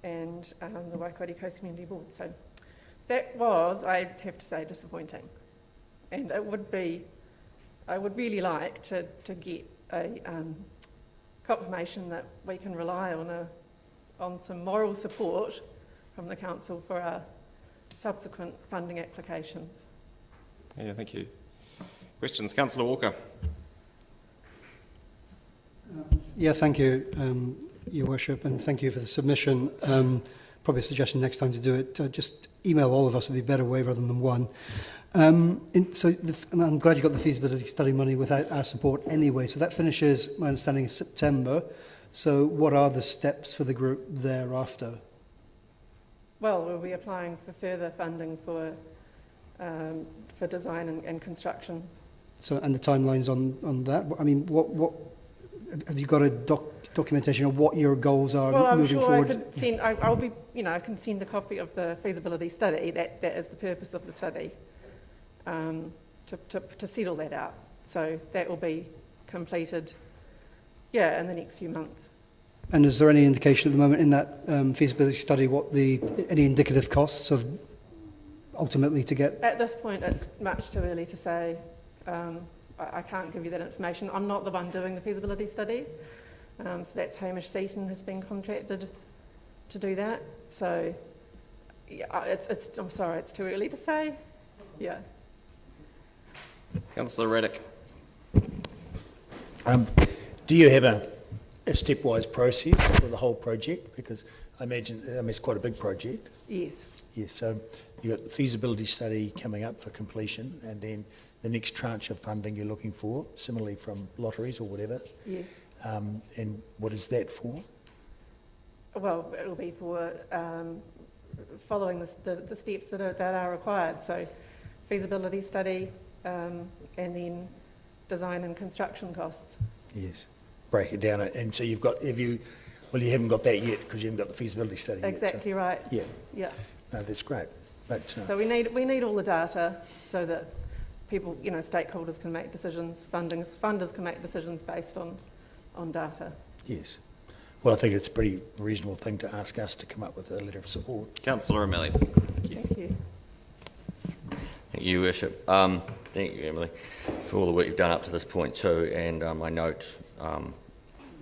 B: and the Waikato Coast Community Board. So that was, I'd have to say, disappointing. And it would be, I would really like to get a confirmation that we can rely on some moral support from the council for our subsequent funding applications.
A: Yeah, thank you. Questions? Councillor Walker.
C: Yeah, thank you, Your Worship, and thank you for the submission. Probably a suggestion next time to do it, just email all of us would be a better way rather than one. And I'm glad you got the feasibility study money without our support anyway. So that finishes, my understanding, is September. So what are the steps for the group thereafter?
B: Well, we'll be applying for further funding for design and construction.
C: So, and the timelines on that? I mean, what have you got a documentation of what your goals are moving forward?
B: Well, I'm sure I can send a copy of the feasibility study. That is the purpose of the study, to settle that out. So that will be completed, in the next few months.
C: And is there any indication at the moment in that feasibility study what any indicative costs of ultimately to get?
B: At this point, it's much too early to say. I can't give you that information. I'm not the one doing the feasibility study, so that's Hamish Seaton has been contracted to do that. So, I'm sorry, it's too early to say. Yeah.
A: Councillor Reddick.
D: Do you have a stepwise process for the whole project? Because I imagine it's quite a big project.
B: Yes.
D: Yes, so you've got the feasibility study coming up for completion, and then the next tranche of funding you're looking for, similarly from lotteries or whatever.
B: Yes.
D: And what is that for?
B: Well, it'll be for following the steps that are required. So feasibility study and then design and construction costs.
D: Yes. Break it down. And so you haven't got that yet because you haven't got the feasibility study yet.
B: Exactly right.
D: Yeah.
B: Yeah.
D: No, that's great. But
B: so we need all the data so that people, stakeholders can make decisions, funders can make decisions based on data.
D: Yes. Well, I think it's a pretty reasonable thing to ask us to come up with a letter of support.
A: Councillor O'Malley.
B: Thank you.
E: Thank you, Worship. Thank you, Emily, for all the work you've done up to this point too. And I note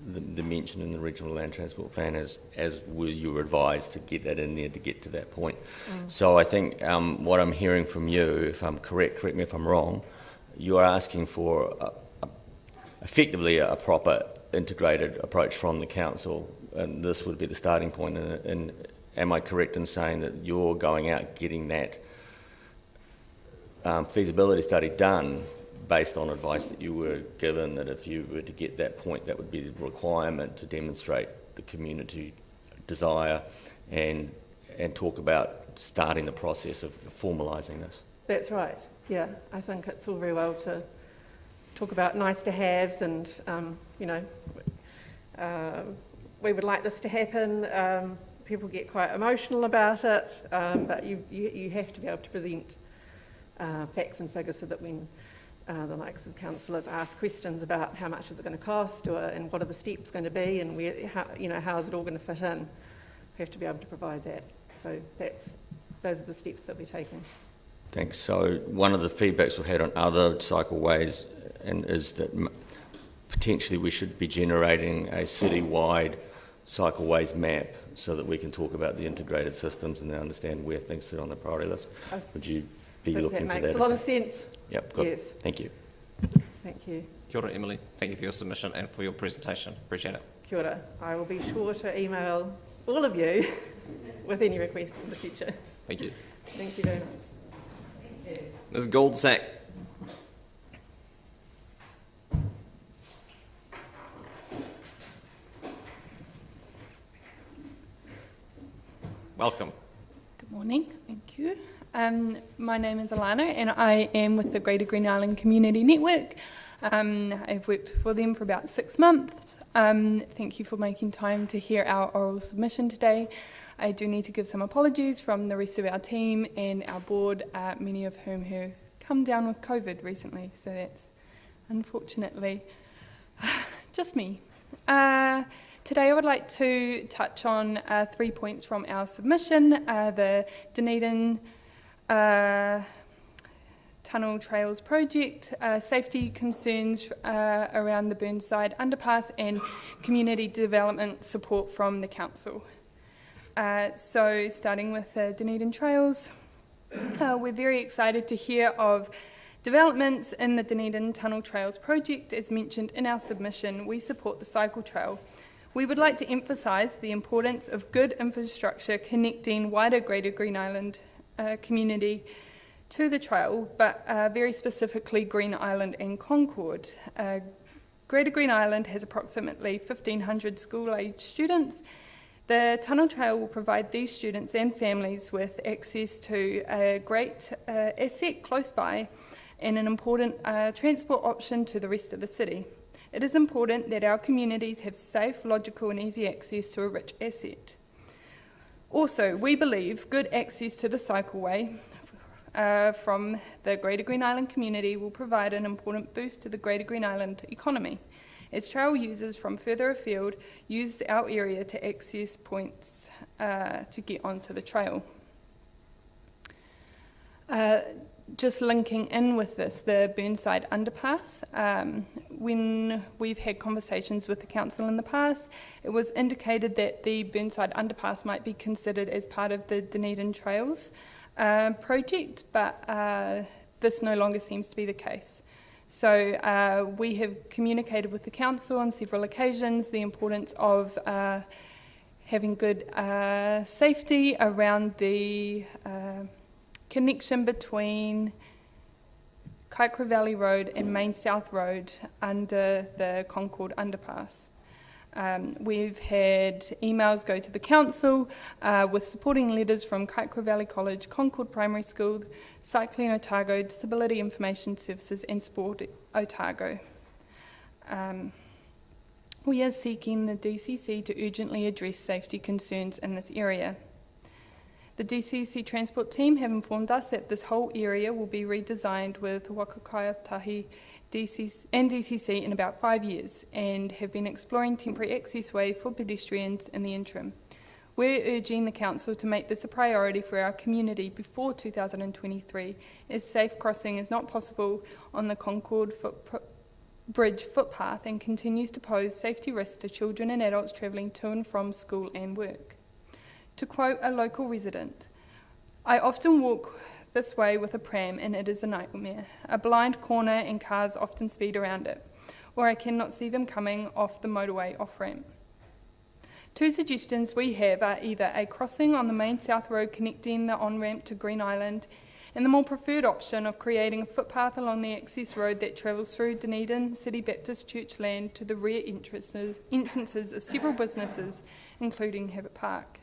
E: the mention in the Regional Land Transport Plan as you were advised to get that in there to get to that point. So I think what I'm hearing from you, if I'm correct me if I'm wrong, you are asking for effectively a proper integrated approach from the council, and this would be the starting point. And am I correct in saying that you're going out getting that feasibility study done based on advice that you were given, that if you were to get that point, that would be the requirement to demonstrate the community desire and talk about starting the process of formalising this.
B: That's right, yeah. I think it's all very well to talk about nice to haves and, we would like this to happen. People get quite emotional about it, but you have to be able to present facts and figures so that when the likes of councillors ask questions about how much is it going to cost and what are the steps going to be and how is it all going to fit in, we have to be able to provide that. So those are the steps that we're taking.
E: Thanks. So one of the feedbacks we've had on other cycleways is that potentially we should be generating a city-wide cycleways map so that we can talk about the integrated systems and then understand where things sit on the priority list. Would you be looking for that?
B: That makes a lot of sense.
E: Yep, good.
B: Yes.
E: Thank you.
B: Thank you.
A: Kia ora, Emily. Thank you for your submission and for your presentation. Appreciate it.
B: Kia ora. I will be sure to email all of you with any requests in the future.
A: Thank you.
B: Thank you very much.
A: Ms. Goldsack. Welcome.
H: Good morning, thank you. My name is Alana and I am with the Greater Green Island Community Network. I've worked for them for about 6 months. Thank you for making time to hear our oral submission today. I do need to give some apologies from the rest of our team and our board, many of whom have come down with COVID recently, so that's unfortunately just me. Today I would like to touch on 3 points from our submission, the Dunedin Tunnel Trails project, safety concerns around the Burnside Underpass and community development support from the council. So starting with the Dunedin Trails, we're very excited to hear of developments in the Dunedin Tunnel Trails project. As mentioned in our submission, we support the cycle trail. We would like to emphasise the importance of good infrastructure connecting wider Greater Green Island community to the trail, but very specifically Green Island and Concord. Greater Green Island has approximately 1,500 school-aged students. The tunnel trail will provide these students and families with access to a great asset close by and an important transport option to the rest of the city. It is important that our communities have safe, logical and easy access to a rich asset. Also, we believe good access to the cycleway from the Greater Green Island community will provide an important boost to the Greater Green Island economy, as trail users from further afield use our area to access points to get onto the trail. Just linking in with this, the Burnside Underpass, when we've had conversations with the council in the past, it was indicated that the Burnside Underpass might be considered as part of the Dunedin Trails project, but this no longer seems to be the case. So we have communicated with the council on several occasions the importance of having good safety around the connection between Kaikoura Valley Road and Main South Road under the Concord Underpass. We've had emails go to the council with supporting letters from Kaikoura Valley College, Concord Primary School, Cycling Otago, Disability Information Services and Sport Otago. We are seeking the DCC to urgently address safety concerns in this area. The DCC transport team have informed us that this whole area will be redesigned with Wakakaitahi and DCC in about 5 years and have been exploring temporary accessway for pedestrians in the interim. We're urging the council to make this a priority for our community before 2023, as safe crossing is not possible on the Concord Bridge footpath and continues to pose safety risks to children and adults travelling to and from school and work. To quote a local resident, "I often walk this way with a pram and it is a nightmare. A blind corner and cars often speed around it, or I cannot see them coming off the motorway off-ramp." Two suggestions we have are either a crossing on the Main South Road connecting the on-ramp to Green Island and the more preferred option of creating a footpath along the access road that travels through Dunedin City Baptist Church land to the rear entrances of several businesses, including Habit Park.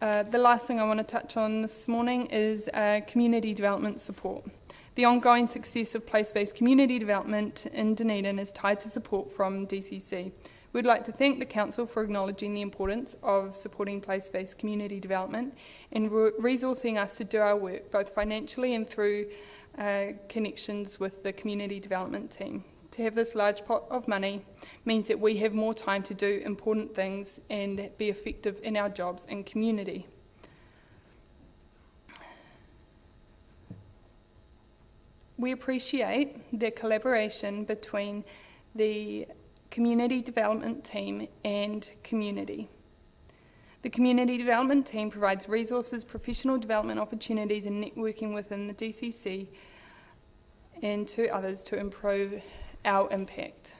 H: The last thing I want to touch on this morning is community development support. The ongoing success of place-based community development in Dunedin is tied to support from DCC. We'd like to thank the Council for acknowledging the importance of supporting place-based community development and resourcing us to do our work, both financially and through connections with the community development team. To have this large pot of money means that we have more time to do important things and be effective in our jobs and community. We appreciate the collaboration between the community development team and community. The community development team provides resources, professional development opportunities and networking within the DCC and to others to improve our impact.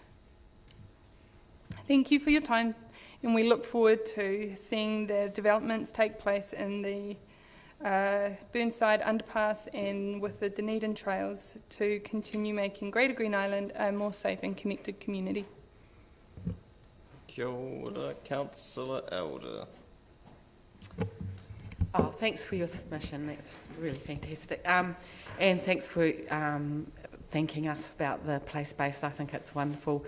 H: Thank you for your time, and we look forward to seeing the developments take place in the Burnside Underpass and with the Dunedin Trails to continue making Greater Green Island a more safe and connected community.
A: Kia ora, Councillor Elder.
M: Oh, thanks for your submission. That's really fantastic. And thanks for thanking us about the place-based. I think it's wonderful.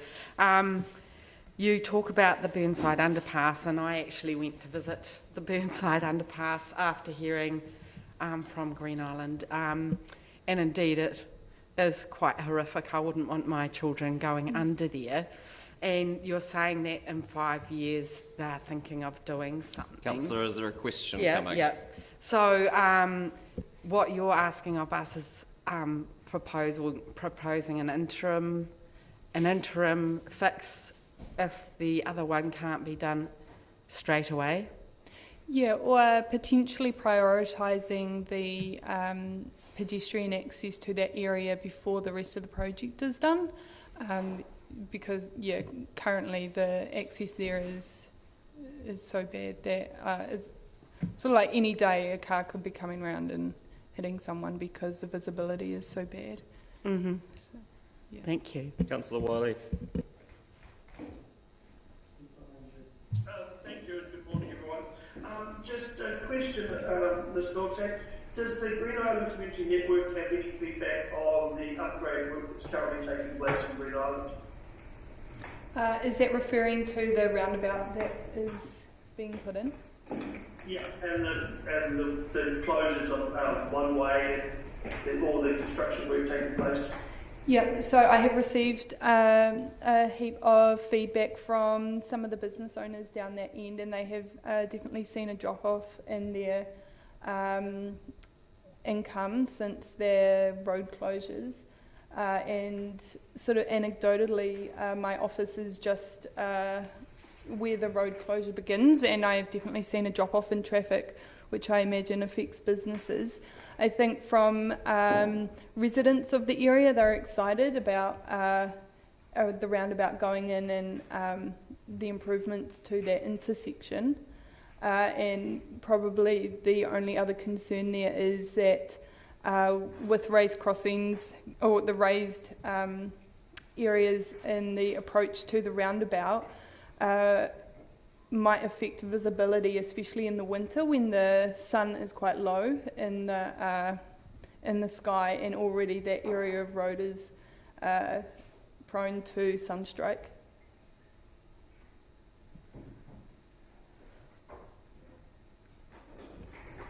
M: You talk about the Burnside Underpass, and I actually went to visit the Burnside Underpass after hearing from Green Island. And indeed, it is quite horrific. I wouldn't want my children going under there. And you're saying that in 5 years they're thinking of doing something.
A: Councillor, is there a question coming?
M: Yeah. So what you're asking of us is proposing an interim fix if the other one can't be done straight away?
H: Yeah, or potentially prioritising the pedestrian access to that area before the rest of the project is done. Because, yeah, currently the access there is so bad that it's sort of like any day a car could be coming around and hitting someone because the visibility is so bad.
M: Mm-hmm.
H: So, yeah.
M: Thank you.
A: Councillor Wiley.
G: Thank you and good morning, everyone. Just a question, Ms. Milczak. Does the Green Island Community Network have any feedback on the upgrade work that's currently taking place in Green Island?
H: Is that referring to the roundabout that is being put in?
G: Yeah, and the closures of one way and all the construction work taking place.
H: Yeah, so I have received a heap of feedback from some of the business owners down that end, and they have definitely seen a drop-off in their income since their road closures. And sort of anecdotally, my office is just where the road closure begins, and I have definitely seen a drop-off in traffic, which I imagine affects businesses. I think from residents of the area, they're excited about the roundabout going in and the improvements to that intersection. And probably the only other concern there is that with raised crossings or the raised areas in the approach to the roundabout might affect visibility, especially in the winter when the sun is quite low in the sky, and already that area of road is prone to sunstrike.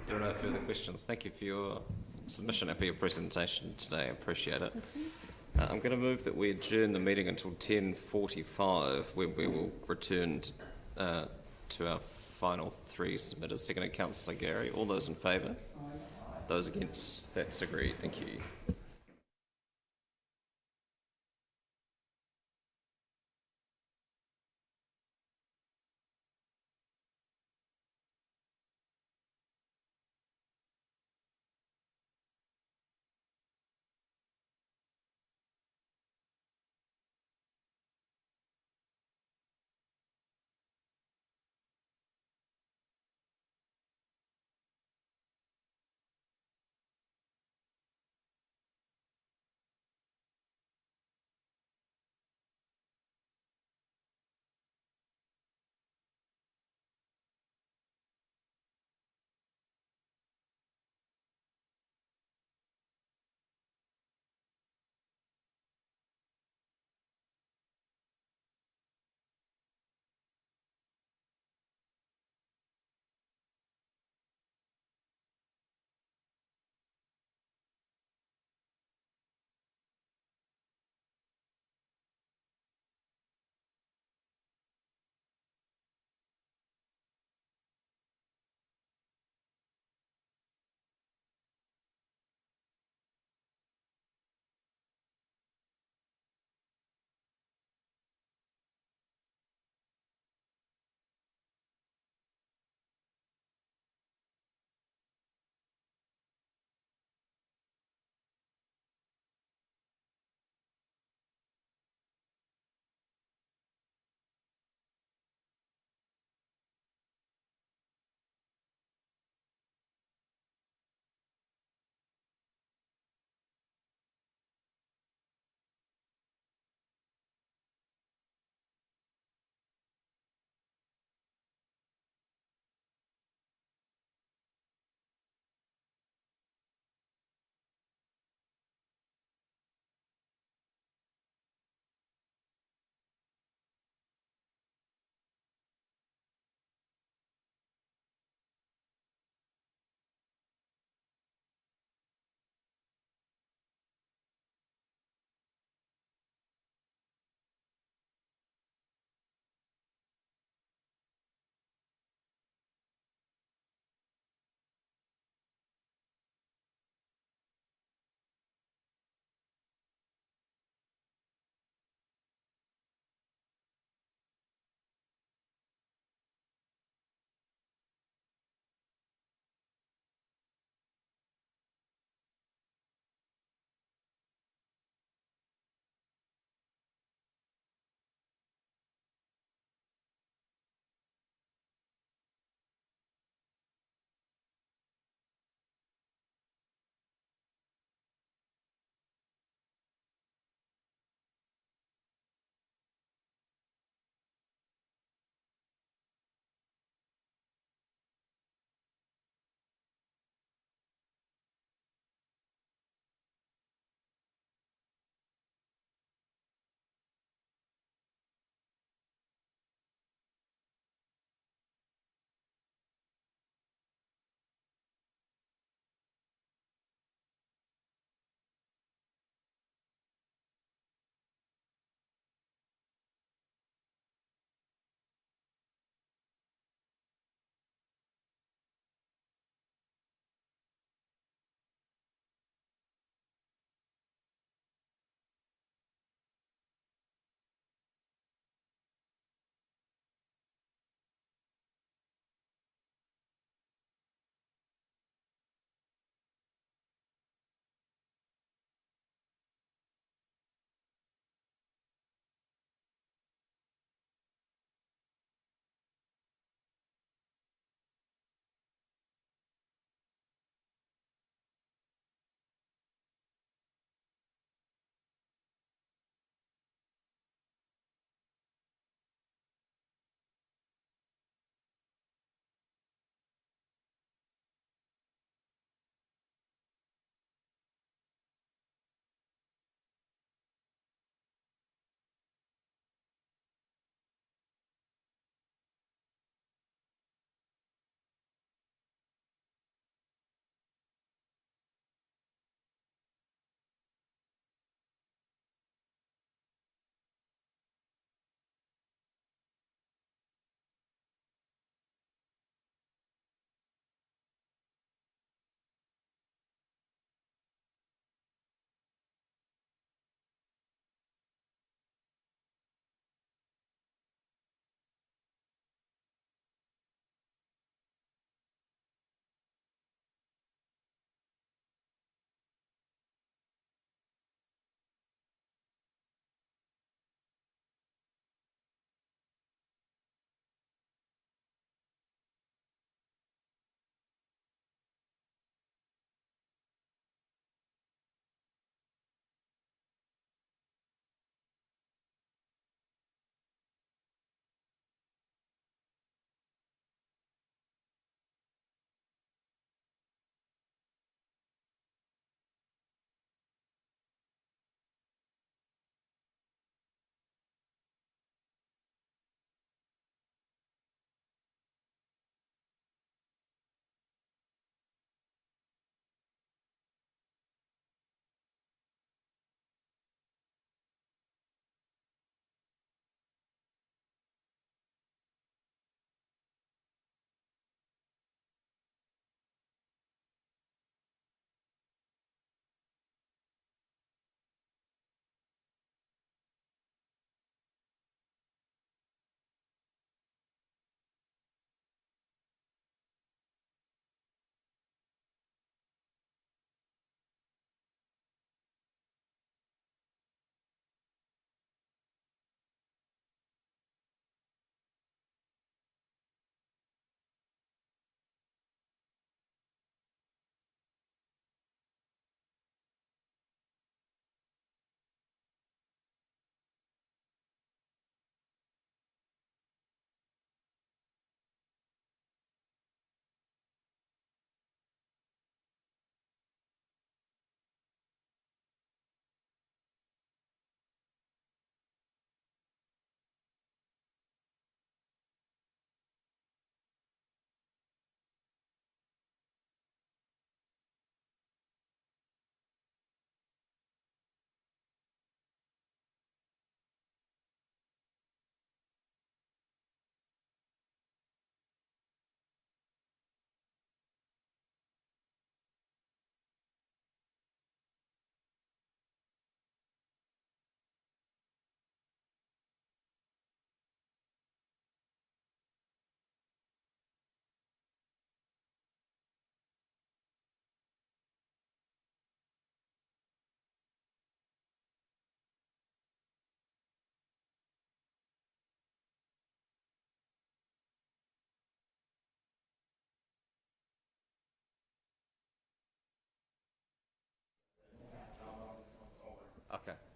A: There are no further questions. Thank you for your submission and for your presentation today. I appreciate it. I'm going to move that we adjourn the meeting until 10:45, when we will return to our final three submitters. Seconded, Councillor Gary. All those in favour? Those against? That's agreed. Thank you.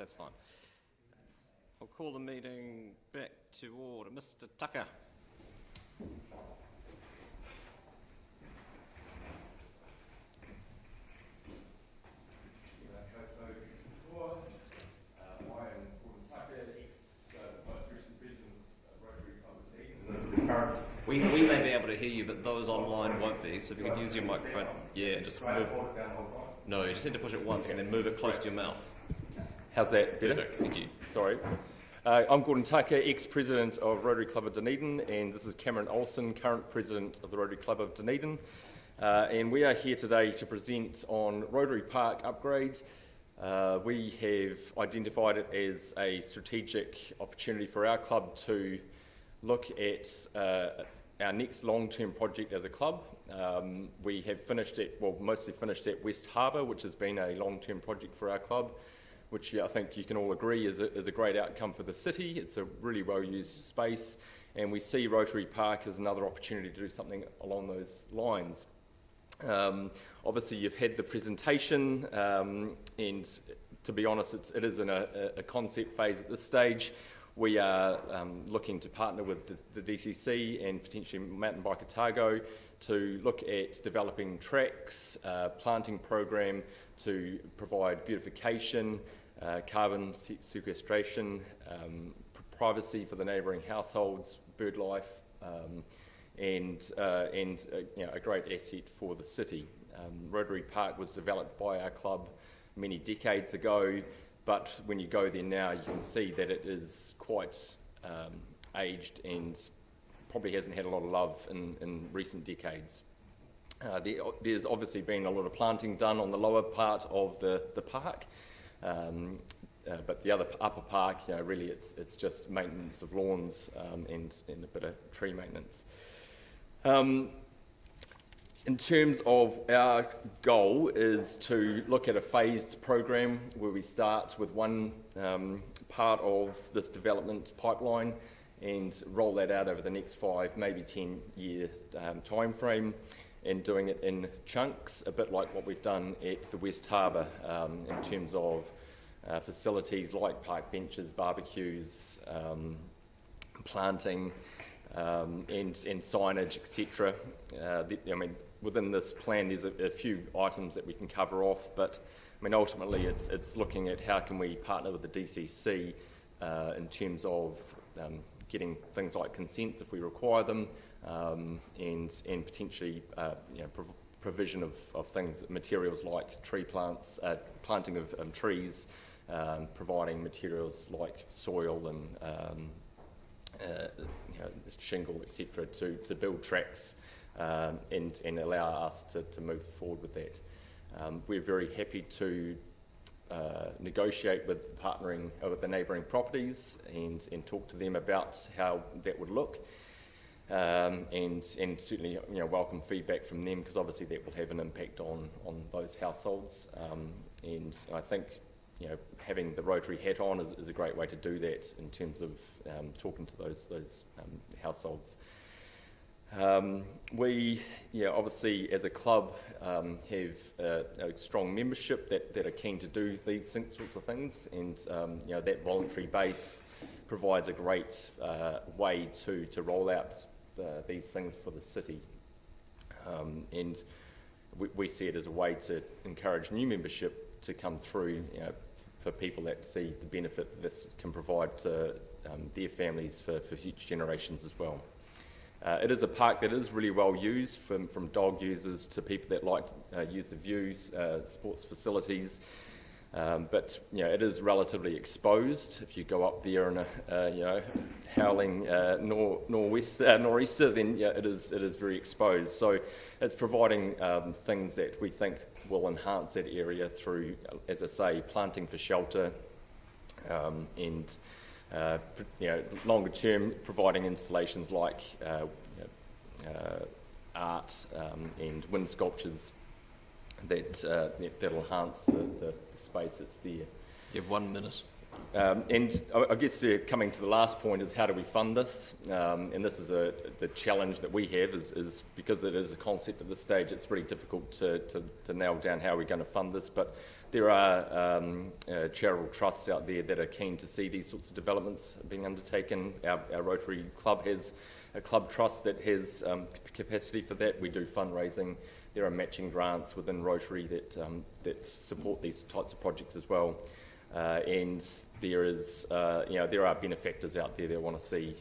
A: That's fine. I'll call the meeting back to order. Mr. Tucker. We may be able to hear you, but those online won't be, so if you could use your microphone. Yeah, just move. No, you just need to push it once and then move it close to your mouth.
J: How's that better?
A: Perfect, thank you.
J: Sorry. I'm Gordon Tucker, ex-president of Rotary Club of Dunedin, and this is Cameron Olsen, current president of the Rotary Club of Dunedin. And we are here today to present on Rotary Park upgrade. We have identified it as a strategic opportunity for our club to look at our next long-term project as a club. We have finished it, well, mostly finished at West Harbour, which has been a long-term project for our club, which I think you can all agree is a great outcome for the city. It's a really well-used space, and we see Rotary Park as another opportunity to do something along those lines. Obviously, you've had the presentation, and to be honest, it is in a concept phase at this stage. We are looking to partner with the DCC and potentially Mountain Bike Otago to look at developing tracks, planting program to provide beautification, carbon sequestration, privacy for the neighbouring households, bird life, and a great asset for the city. Rotary Park was developed by our club many decades ago, but when you go there now, you can see that it is quite aged and probably hasn't had a lot of love in recent decades. There's obviously been a lot of planting done on the lower part of the park, but the upper park, really it's just maintenance of lawns and a bit of tree maintenance. In terms of our goal is to look at a phased program where we start with one part of this development pipeline and roll that out over the next 5, maybe 10-year time frame, and doing it in chunks, a bit like what we've done at the West Harbour in terms of facilities like park benches, barbecues, planting, and signage, etc. Within this plan, there's a few items that we can cover off, but ultimately it's looking at how can we partner with the DCC in terms of getting things like consents if we require them, and potentially provision of things, materials like tree plants, planting of trees, providing materials like soil and shingle, etc., to build tracks and allow us to move forward with that. We're very happy to negotiate with partnering with the neighbouring properties and talk to them about how that would look, and certainly welcome feedback from them, because obviously that will have an impact on those households, and I think having the Rotary hat on is a great way to do that in terms of talking to those households. We, obviously as a club have a strong membership that are keen to do these sorts of things, and that voluntary base provides a great way to roll out these things for the city, and we see it as a way to encourage new membership to come through, for people that see the benefit this can provide to their families for future generations as well. It is a park that is really well used, from dog users to people that like to use the views, sports facilities, but it is relatively exposed. If you go up there in a howling nor'easter, then it is very exposed. So it's providing things that we think will enhance that area through, as I say, planting for shelter, and longer term providing installations like art and wind sculptures that'll enhance the space that's there.
A: You have 1 minute.
J: And I guess coming to the last point is how do we fund this? And this is the challenge that we have is because it is a concept at this stage, it's really difficult to nail down how we're going to fund this. But there are charitable trusts out there that are keen to see these sorts of developments being undertaken. Our Rotary Club has a club trust that has capacity for that. We do fundraising. There are matching grants within Rotary that support these types of projects as well. And there is, there are benefactors out there that want to see,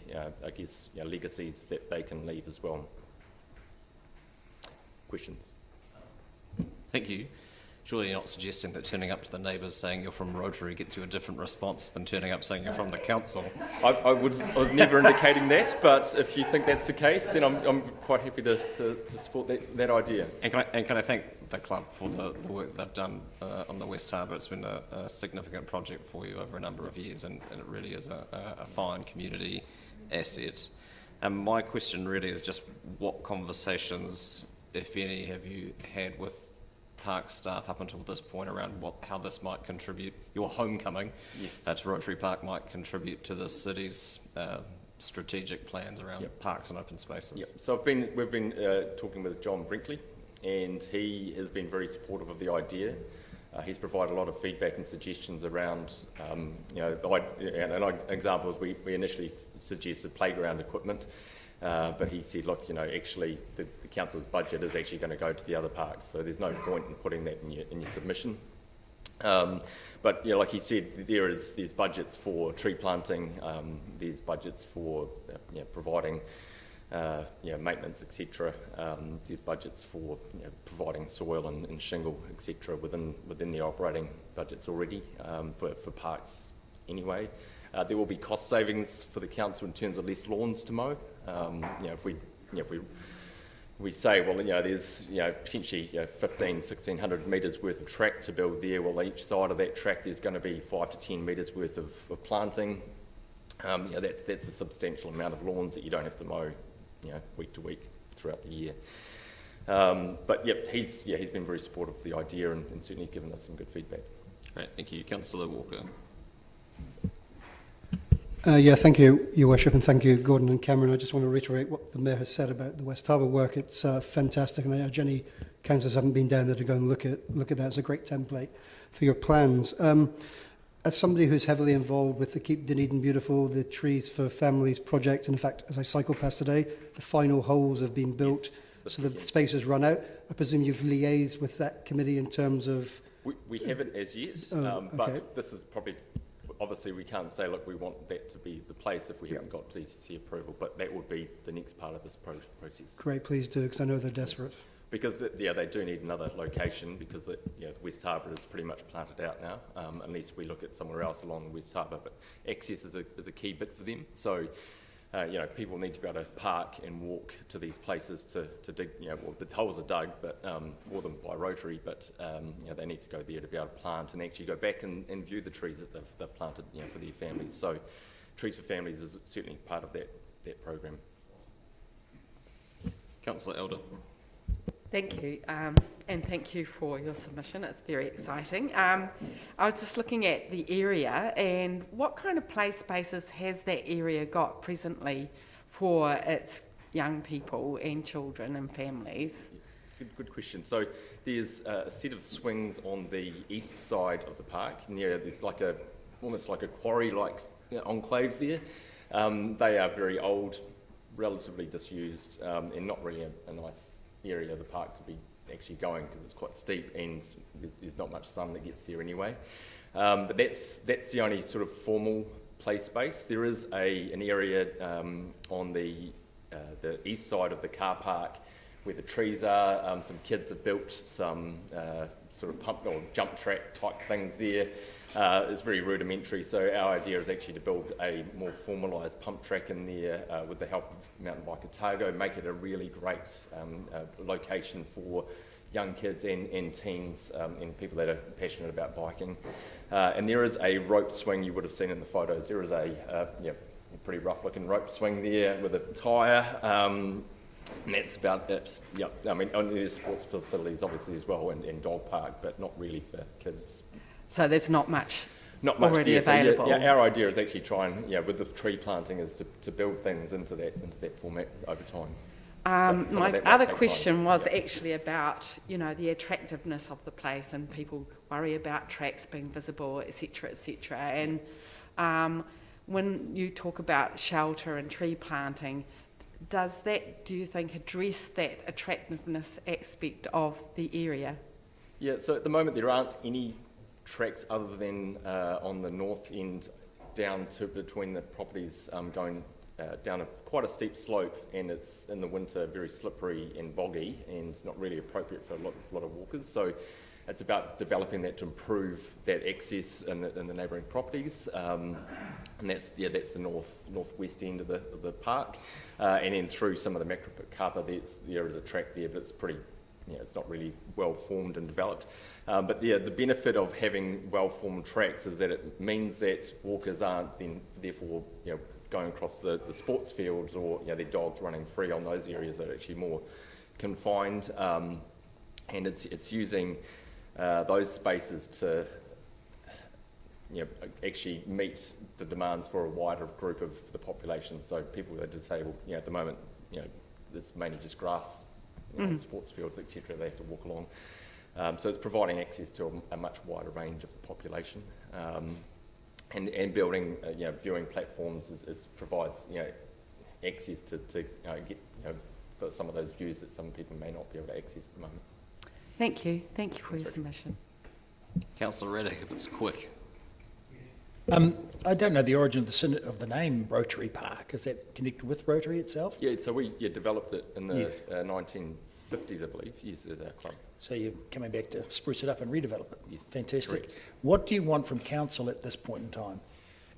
J: I guess, legacies that they can leave as well. Questions?
A: Thank you. Surely you're not suggesting that turning up to the neighbours saying you're from Rotary gets you a different response than turning up saying you're from the council?
J: I was never indicating that, but if you think that's the case, then I'm quite happy to support that idea.
A: And can I thank the club for the work they've done on the West Harbour. It's been a significant project for you over a number of years, and it really is a fine community asset. And my question really is just what conversations, if any, have you had with Park staff up until this point around how this might contribute, your homecoming to Rotary Park might contribute to the city's strategic plans around parks and open spaces?
J: Yep. So we've been talking with John Brinkley, and he has been very supportive of the idea. He's provided a lot of feedback and suggestions around, an example is we initially suggested playground equipment, but he said, look, actually the council's budget is actually going to go to the other parks, so there's no point in putting that in your submission. But like he said, there's budgets for tree planting, there's budgets for providing maintenance, etc. There's budgets for providing soil and shingle, etc. within the operating budgets already for parks anyway. There will be cost savings for the council in terms of less lawns to mow. If we say, well, there's potentially 1,600 metres worth of track to build there. Well, each side of that track there's going to be 5 to 10 metres worth of planting. That's a substantial amount of lawns that you don't have to mow, week to week throughout the year. But he's been very supportive of the idea and certainly given us some good feedback.
A: Great, thank you, Councillor Walker.
C: Thank you, Your Worship, and thank you, Gordon and Cameron. I just want to reiterate what the Mayor has said about the West Harbour work. It's fantastic, and I urge any councillors who haven't been down there to go and look at that. It's a great template for your plans. As somebody who's heavily involved with the Keep Dunedin Beautiful, the Trees for Families project, and in fact, as I cycle past today, the final holes have been built, so the space has run out. I presume you've liaised with that committee in terms of...
J: We haven't as yet, but this is probably... Obviously, we can't say, look, we want that to be the place if we haven't got DCC approval, but that would be the next part of this process.
C: Great, please do, because I know they're desperate.
J: Because, they do need another location because, West Harbour is pretty much planted out now, unless we look at somewhere else along the West Harbour, but access is a key bit for them. So, people need to be able to park and walk to these places to dig, well, the holes are dug but for them by Rotary, but they need to go there to be able to plant and actually go back and view the trees that they've planted for their families. So Trees for Families is certainly part of that program.
A: Councillor Elder.
M: Thank you, and thank you for your submission. It's very exciting. I was just looking at the area, and what kind of play spaces has that area got presently for its young people and children and families?
J: Good question. So there's a set of swings on the east side of the park. Near there's almost like a quarry-like enclave there. They are very old, relatively disused, and not really a nice area of the park to be actually going because it's quite steep and there's not much sun that gets there anyway. But that's the only sort of formal play space. There is an area on the east side of the car park where the trees are. Some kids have built some sort of pump or jump track type things there. It's very rudimentary, so our idea is actually to build a more formalised pump track in there with the help of Mountain Bike Otago, make it a really great location for young kids and teens and people that are passionate about biking. And there is a rope swing you would have seen in the photos. There is a pretty rough looking rope swing there with a tyre. And that's about it. I mean, there's sports facilities obviously as well and dog park, but not really for kids.
M: So there's not much
J: Not much
M: already
J: there.
M: available?
J: So, our idea is actually try and, with the tree planting, is to build things into that format over time.
M: My other question was actually about, the attractiveness of the place, and people worry about tracks being visible, etc., etc. And when you talk about shelter and tree planting, does that, do you think, address that attractiveness aspect of the area?
J: Yeah, so at the moment there aren't any tracks other than on the north end down to between the properties going down quite a steep slope, and it's in the winter very slippery and boggy and not really appropriate for a lot of walkers. So it's about developing that to improve that access in the neighbouring properties, and that's the northwest end of the park, and then through some of the macrocarpa there is a track there, but it's pretty, it's not really well formed and developed. But the benefit of having well formed tracks is that it means that walkers aren't then therefore going across the sports fields, or their dogs running free on those areas that are actually more confined, and it's using those spaces to actually meet the demands for a wider group of the population. So people that are disabled, at the moment, it's mainly just grass, sports fields, etc. They have to walk along. So it's providing access to a much wider range of the population, and building viewing platforms provides access to get for some of those views that some people may not be able to access at the moment.
M: Thank you for your submission.
A: Councillor Reddick, if it's quick.
D: I don't know the origin of the name Rotary Park. Is that connected with Rotary itself?
J: Yeah, so we developed it in the 1950s, I believe. Yes, as our club.
D: So you're coming back to spruce it up and redevelop it.
J: Yes,
D: fantastic.
J: correct.
D: What do you want from council at this point in time?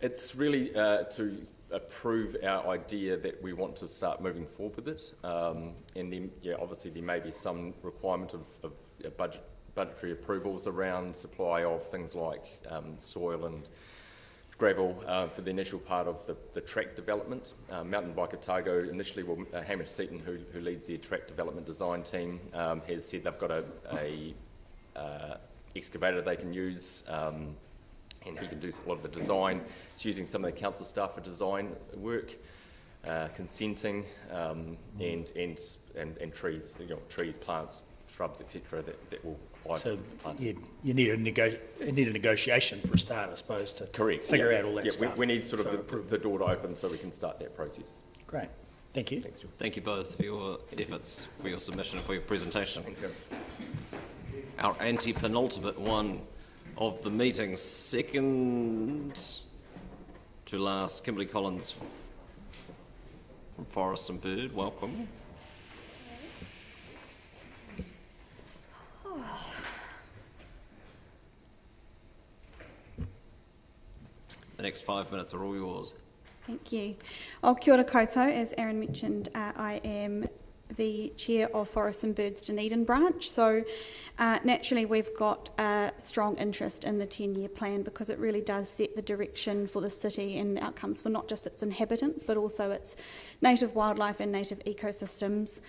J: It's really to approve our idea that we want to start moving forward with it, and then obviously there may be some requirement of budgetary approvals around supply of things like soil and gravel for the initial part of the track development. Mountain Bike Otago initially, Hamish Seaton, who leads the track development design team, has said they've got a excavator they can use, and he can do a lot of the design. It's using some of the council staff for design work, consenting, and trees, trees, plants, shrubs, etc. that will apply. So
D: you need a negotiation for a start, I suppose, to figure out all that stuff.
J: We need sort of the door to open so we can start that process.
D: Great. Thank you.
J: Thanks, George.
A: Thank you both for your efforts, for your submission, and for your presentation.
J: Thanks, Gary.
A: Our anti-penultimate one of the meeting, second to last, Kimberly Collins from Forest and Bird. Welcome. The next 5 minutes are all yours.
O: Thank you. Kia ora koutou. As Aaron mentioned, I am the chair of Forest and Birds Dunedin branch. So naturally we've got a strong interest in the 10-year plan because it really does set the direction for the city and outcomes for not just its inhabitants but also its native wildlife and native ecosystems.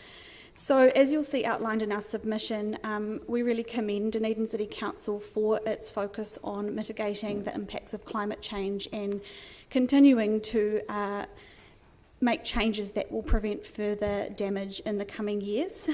O: So as you'll see outlined in our submission, we really commend Dunedin City Council for its focus on mitigating the impacts of climate change and continuing to make changes that will prevent further damage in the coming years.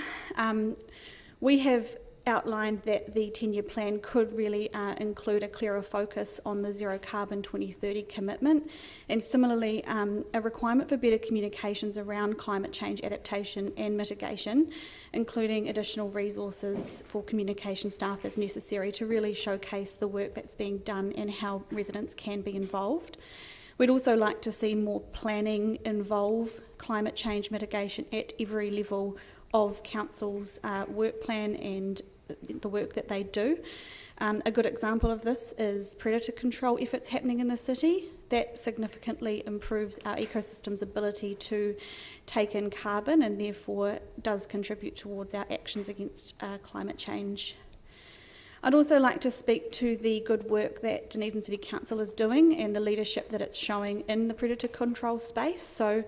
O: We have outlined that the 10-year plan could really include a clearer focus on the zero carbon 2030 commitment, and similarly a requirement for better communications around climate change adaptation and mitigation, including additional resources for communication staff as necessary to really showcase the work that's being done and how residents can be involved. We'd also like to see more planning involve climate change mitigation at every level of Council's work plan and the work that they do. A good example of this is predator control efforts happening in the city. That significantly improves our ecosystem's ability to take in carbon and therefore does contribute towards our actions against climate change. I'd also like to speak to the good work that Dunedin City Council is doing and the leadership that it's showing in the predator control space. So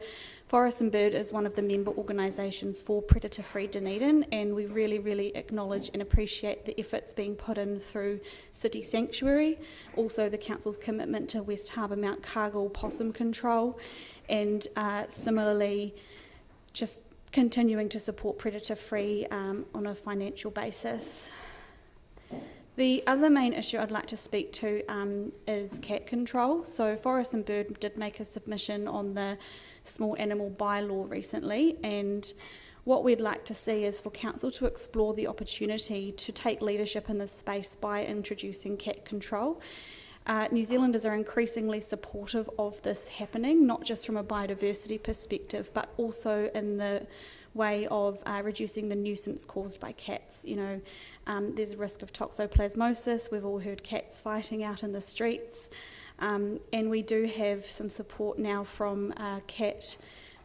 O: Forest and Bird is one of the member organisations for Predator Free Dunedin, and we really, really acknowledge and appreciate the efforts being put in through City Sanctuary, also the Council's commitment to West Harbour Mount Cargill possum control, and similarly just continuing to support Predator Free on a financial basis. The other main issue I'd like to speak to is cat control. So Forest and Bird did make a submission on the small animal bylaw recently, and what we'd like to see is for Council to explore the opportunity to take leadership in this space by introducing cat control. New Zealanders are increasingly supportive of this happening, not just from a biodiversity perspective, but also in the way of reducing the nuisance caused by cats. You know, there's a risk of toxoplasmosis. We've all heard cats fighting out in the streets. And we do have some support now from cat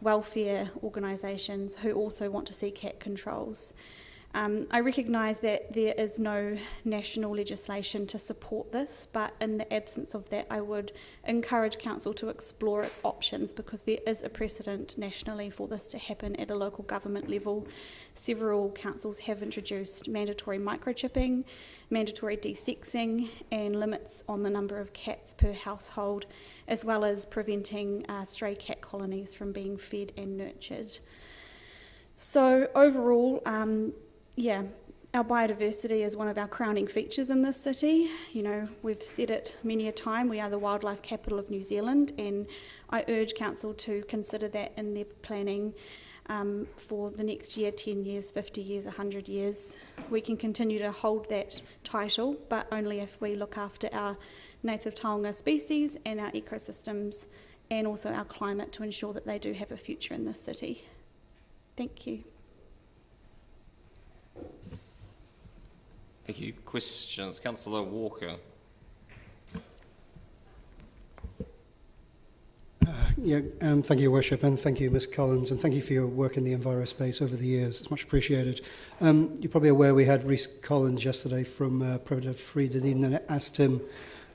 O: welfare organisations who also want to see cat controls. I recognise that there is no national legislation to support this, but in the absence of that, I would encourage Council to explore its options, because there is a precedent nationally for this to happen at a local government level. Several councils have introduced mandatory microchipping, mandatory desexing, and limits on the number of cats per household, as well as preventing stray cat colonies from being fed and nurtured. So overall, our biodiversity is one of our crowning features in this city. You know, we've said it many a time, we are the wildlife capital of New Zealand, and I urge Council to consider that in their planning for the next year, 10 years, 50 years, 100 years. We can continue to hold that title, but only if we look after our native taonga species and our ecosystems, and also our climate, to ensure that they do have a future in this city. Thank you.
A: Thank you. Questions? Councillor Walker.
C: Thank you, Your Worship, and thank you, Ms Collins, and thank you for your work in the Enviro space over the years. It's much appreciated. You're probably aware we had Rhys Collins yesterday from Predator Free Dunedin, and I asked him,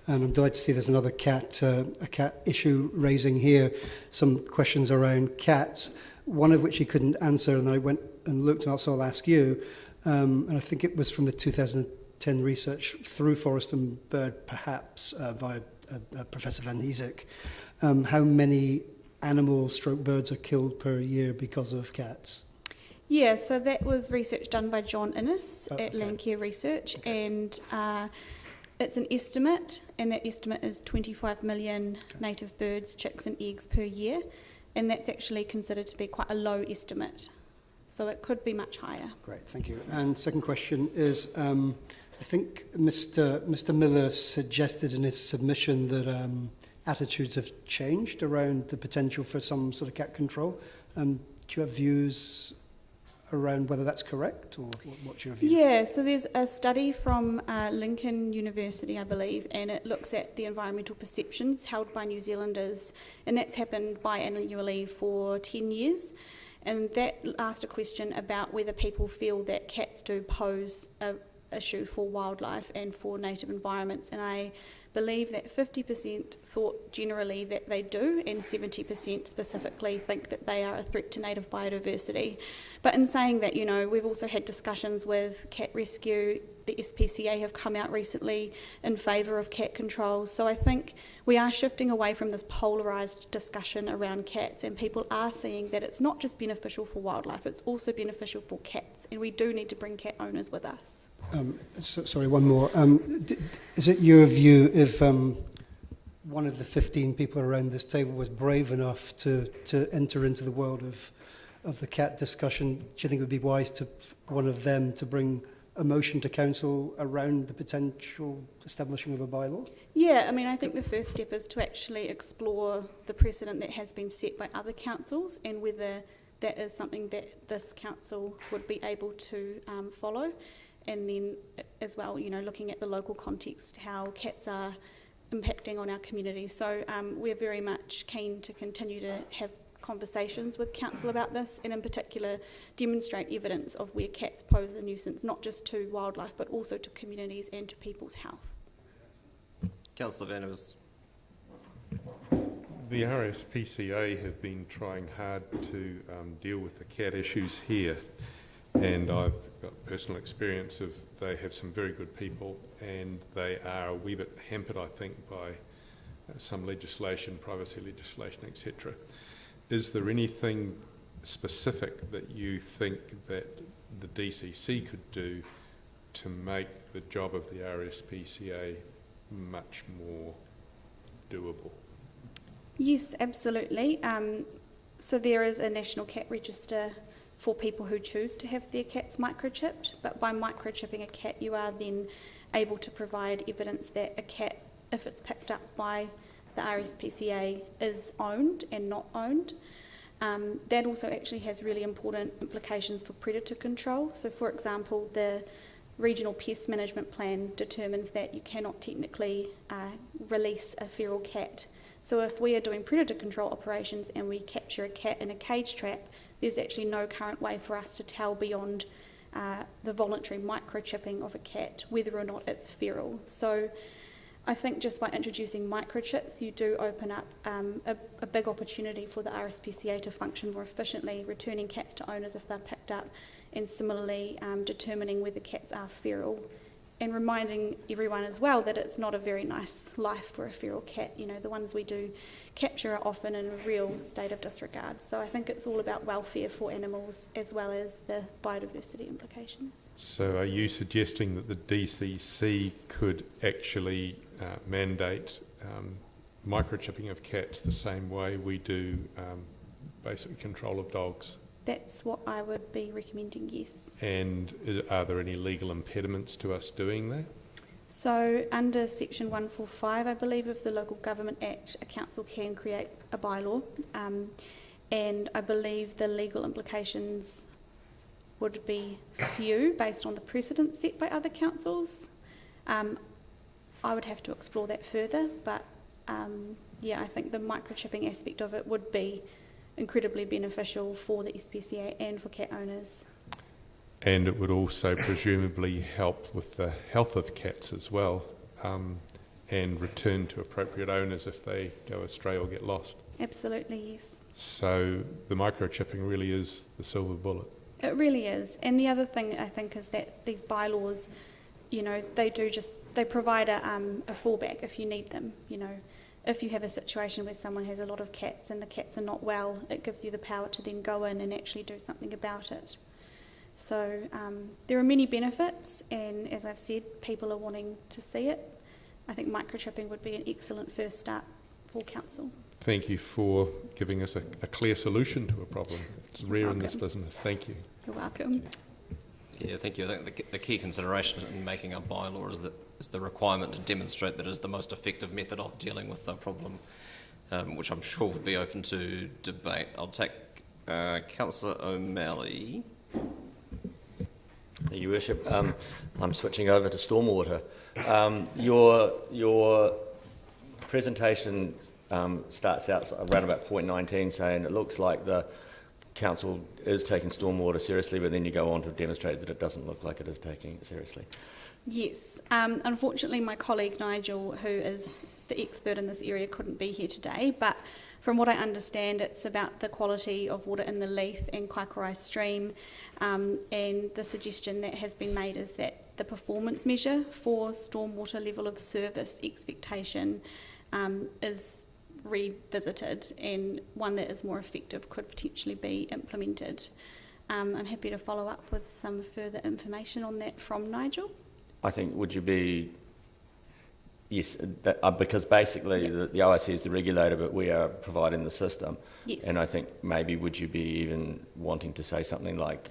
C: and I'm delighted to see there's another a cat issue raising here, some questions around cats, one of which he couldn't answer, and I went and looked, and so I'll ask you. And I think it was from the 2010 research through Forest and Bird, perhaps via Professor Van Heesek. How many animals stroke birds are killed per year because of cats?
O: Yeah, so that was research done by John Innes at Landcare Research, and it's an estimate, and that estimate is 25 million native birds, chicks and eggs per year, and that's actually considered to be quite a low estimate. So it could be much higher.
C: Great, thank you. And second question is, I think Mr. Miller suggested in his submission that attitudes have changed around the potential for some sort of cat control. Do you have views around whether that's correct, or what's your view?
O: Yeah, so there's a study from Lincoln University, I believe, and it looks at the environmental perceptions held by New Zealanders, and that's happened biannually for 10 years. And that asked a question about whether people feel that cats do pose an issue for wildlife and for native environments. And I believe that 50% thought generally that they do, and 70% specifically think that they are a threat to native biodiversity. But in saying that, you know, we've also had discussions with Cat Rescue. The SPCA have come out recently in favour of cat controls. So I think we are shifting away from this polarised discussion around cats, and people are seeing that it's not just beneficial for wildlife, it's also beneficial for cats, and we do need to bring cat owners with us.
C: Sorry, one more. Is it your view if one of the 15 people around this table was brave enough to enter into the world of the cat discussion, do you think it would be wise to one of them to bring a motion to council around the potential establishing of a bylaw?
O: Yeah, I mean, I think the first step is to actually explore the precedent that has been set by other councils, and whether that is something that this council would be able to follow. And then as well, you know, looking at the local context, how cats are impacting on our community. So we're very much keen to continue to have conversations with council about this, and in particular demonstrate evidence of where cats pose a nuisance, not just to wildlife but also to communities and to people's health.
A: Councillor Van Evers.
P: The RSPCA have been trying hard to deal with the cat issues here, and I've got personal experience of they have some very good people, and they are a wee bit hampered, I think, by some legislation, privacy legislation, etc. Is there anything specific that you think that the DCC could do to make the job of the RSPCA much more doable?
O: Yes, absolutely. So there is a national cat register for people who choose to have their cats microchipped, but by microchipping a cat you are then able to provide evidence that a cat, if it's picked up by the RSPCA, is owned and not owned. That also actually has really important implications for predator control. So for example, the Regional Pest Management Plan determines that you cannot technically release a feral cat. So if we are doing predator control operations and we capture a cat in a cage trap, there's actually no current way for us to tell beyond the voluntary microchipping of a cat whether or not it's feral. So I think just by introducing microchips, you do open up a big opportunity for the RSPCA to function more efficiently, returning cats to owners if they're picked up, and similarly determining whether cats are feral, and reminding everyone as well that it's not a very nice life for a feral cat. You know, the ones we do capture are often in a real state of disregard. So I think it's all about welfare for animals as well as the biodiversity implications.
P: So are you suggesting that the DCC could actually mandate microchipping of cats the same way we do basic control of dogs?
O: That's what I would be recommending, yes.
P: And are there any legal impediments to us doing that?
O: So under Section 145, I believe, of the Local Government Act, a council can create a bylaw, and I believe the legal implications would be few based on the precedent set by other councils. I would have to explore that further, but yeah, I think the microchipping aspect of it would be incredibly beneficial for the SPCA and for cat owners.
P: And it would also presumably help with the health of cats as well, and return to appropriate owners if they go astray or get lost.
O: Absolutely, yes.
P: So the microchipping really is the silver bullet.
O: It really is. And the other thing I think is that these bylaws, you know, they provide a fallback if you need them. You know, if you have a situation where someone has a lot of cats and the cats are not well, it gives you the power to then go in and actually do something about it. So there are many benefits, and as I've said, people are wanting to see it. I think microchipping would be an excellent first start for council.
P: Thank you for giving us a clear solution to a problem. It's rare in this business. Thank you.
O: You're welcome.
A: Yeah, thank you. I think the key consideration in making a bylaw is the requirement to demonstrate that it is the most effective method of dealing with the problem, which I'm sure would be open to debate. I'll take Councillor O'Malley.
E: Your Worship, I'm switching over to stormwater. Your presentation starts out around about point 19 saying it looks like the council is taking stormwater seriously, but then you go on to demonstrate that it doesn't look like it is taking it seriously.
O: Yes. Unfortunately, my colleague Nigel, who is the expert in this area, couldn't be here today, but from what I understand, it's about the quality of water in the Leith and Kaikorai stream, and the suggestion that has been made is that the performance measure for stormwater level of service expectation is revisited, and one that is more effective could potentially be implemented. I'm happy to follow up with some further information on that from Nigel.
E: I think, would you be, yes, because basically the OIC is the regulator, but we are providing the system.
O: Yes.
E: And I think maybe would you be even wanting to say something like,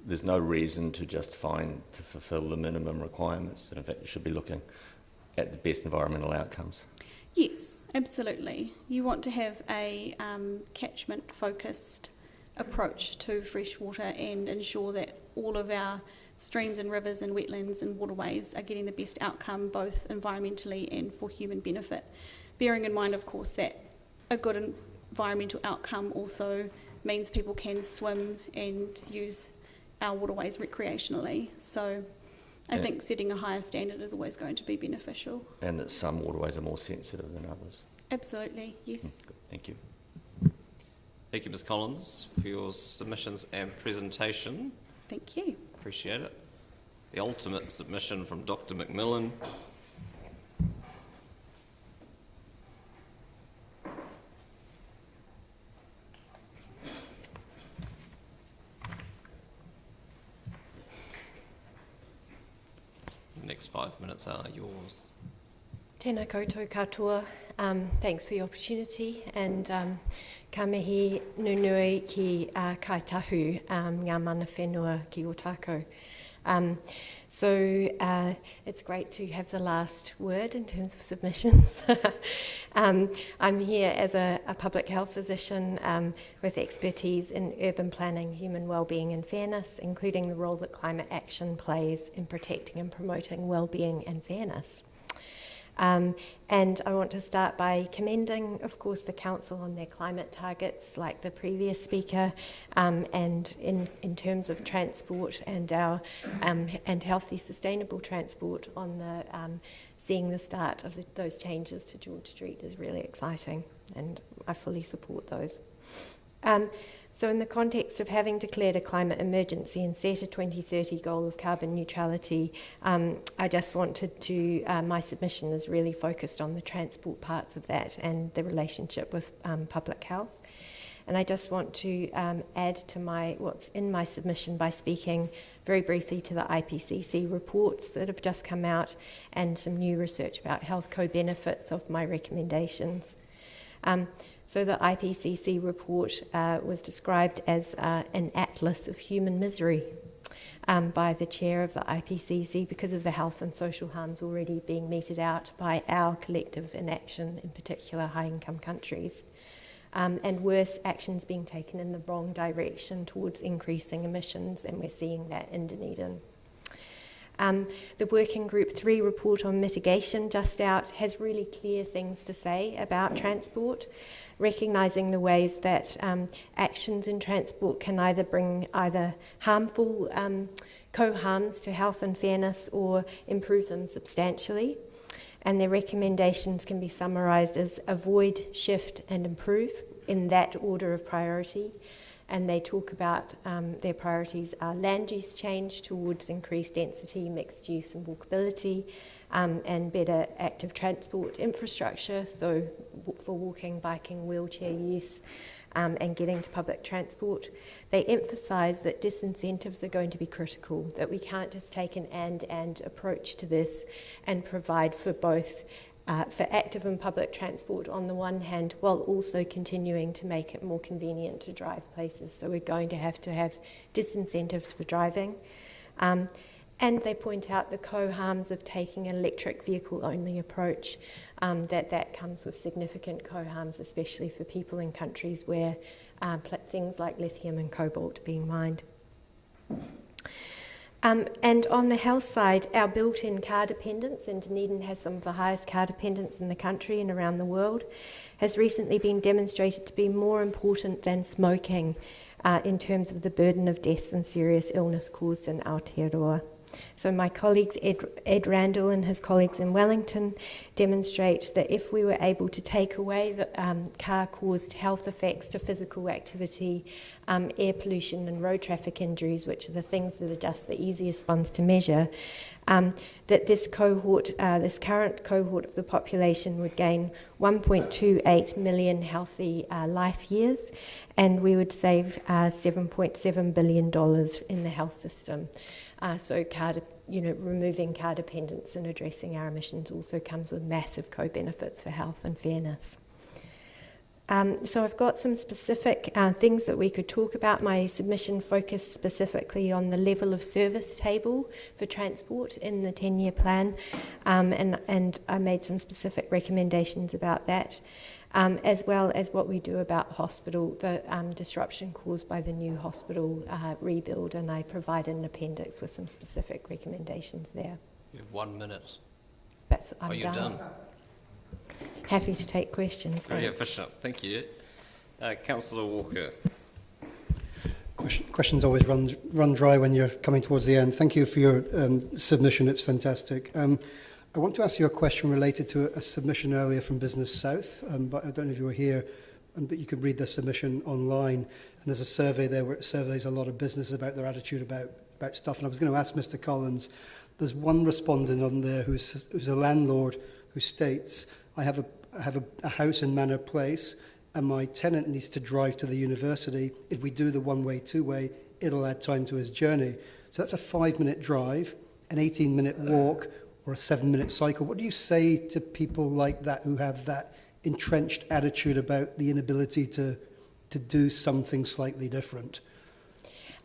E: there's no reason to just to fulfil the minimum requirements, and in fact you should be looking at the best environmental outcomes.
O: Yes, absolutely. You want to have a catchment-focused approach to freshwater and ensure that all of our streams and rivers and wetlands and waterways are getting the best outcome, both environmentally and for human benefit. Bearing in mind, of course, that a good environmental outcome also means people can swim and use our waterways recreationally. So I think setting a higher standard is always going to be beneficial.
E: And that some waterways are more sensitive than others.
O: Absolutely, yes.
E: Thank you.
A: Thank you, Ms Collins, for your submissions and presentation.
O: Thank you.
A: Appreciate it. The ultimate submission from Dr McMillan. The next 5 minutes are yours.
I: Tēnā koutou katoa. Thanks for the opportunity, and ka mihi nunui ki kai tahu ngā mana whenua ki o tākou. So it's great to have the last word in terms of submissions. I'm here as a public health physician with expertise in urban planning, human wellbeing and fairness, including the role that climate action plays in protecting and promoting wellbeing and fairness. And I want to start by commending, of course, the Council on their climate targets, like the previous speaker, and in terms of transport and our and healthy, sustainable transport. On the seeing the start of those changes to George Street is really exciting, and I fully support those. So in the context of having declared a climate emergency and set a 2030 goal of carbon neutrality, I just wanted to, my submission is really focused on the transport parts of that and the relationship with public health. And I just want to add to what's in my submission by speaking very briefly to the Ipcc reports that have just come out and some new research about health co-benefits of my recommendations. So the Ipcc report was described as an atlas of human misery by the chair of the Ipcc because of the health and social harms already being meted out by our collective inaction, in particular high-income countries, and worse, actions being taken in the wrong direction towards increasing emissions, and we're seeing that in Dunedin. The Working Group 3 report on mitigation, just out, has really clear things to say about transport, recognising the ways that actions in transport can either bring harmful co-harms to health and fairness or improve them substantially. And their recommendations can be summarised as avoid, shift and improve in that order of priority. And they talk about their priorities are land use change towards increased density, mixed use and walkability, and better active transport infrastructure, so for walking, biking, wheelchair use, and getting to public transport. They emphasise that disincentives are going to be critical, that we can't just take an and approach to this and provide for both for active and public transport on the one hand, while also continuing to make it more convenient to drive places. So we're going to have disincentives for driving. And they point out the co-harms of taking an electric vehicle-only approach, that comes with significant co-harms, especially for people in countries where things like lithium and cobalt are being mined. And on the health side, our built-in car dependence, and Dunedin has some of the highest car dependence in the country and around the world, has recently been demonstrated to be more important than smoking in terms of the burden of deaths and serious illness caused in Aotearoa. So my colleagues, Ed Randall and his colleagues in Wellington, demonstrate that if we were able to take away the car-caused health effects to physical activity, air pollution and road traffic injuries, which are the things that are just the easiest ones to measure, that this cohort, this current cohort of the population would gain 1.28 million healthy life years, and we would save $7.7 billion in the health system. So removing car dependence and addressing our emissions also comes with massive co-benefits for health and fairness. So I've got some specific things that we could talk about. My submission focused specifically on the level of service table for transport in the 10-year plan, and I made some specific recommendations about that. As well as what we do about the disruption caused by the new hospital rebuild, and I provided an appendix with some specific recommendations there.
A: You have 1 minute.
I: I'm
A: you're done.
I: Happy to take questions.
A: Very efficient, thank you. Councillor Walker.
C: Questions always run dry when you're coming towards the end. Thank you for your submission, it's fantastic. I want to ask you a question related to a submission earlier from Business South, but I don't know if you were here but you can read their submission online, and there's a survey there where it surveys a lot of business about their attitude about stuff. And I was going to ask Mr. Collins, there's one respondent on there who's a landlord who states, I have a house in Manor Place, and my tenant needs to drive to the university. If we do the one-way, two-way, it'll add time to his journey. So that's a 5-minute drive, an 18-minute walk, or a 7-minute cycle. What do you say to people like that who have that entrenched attitude about the inability to do something slightly different?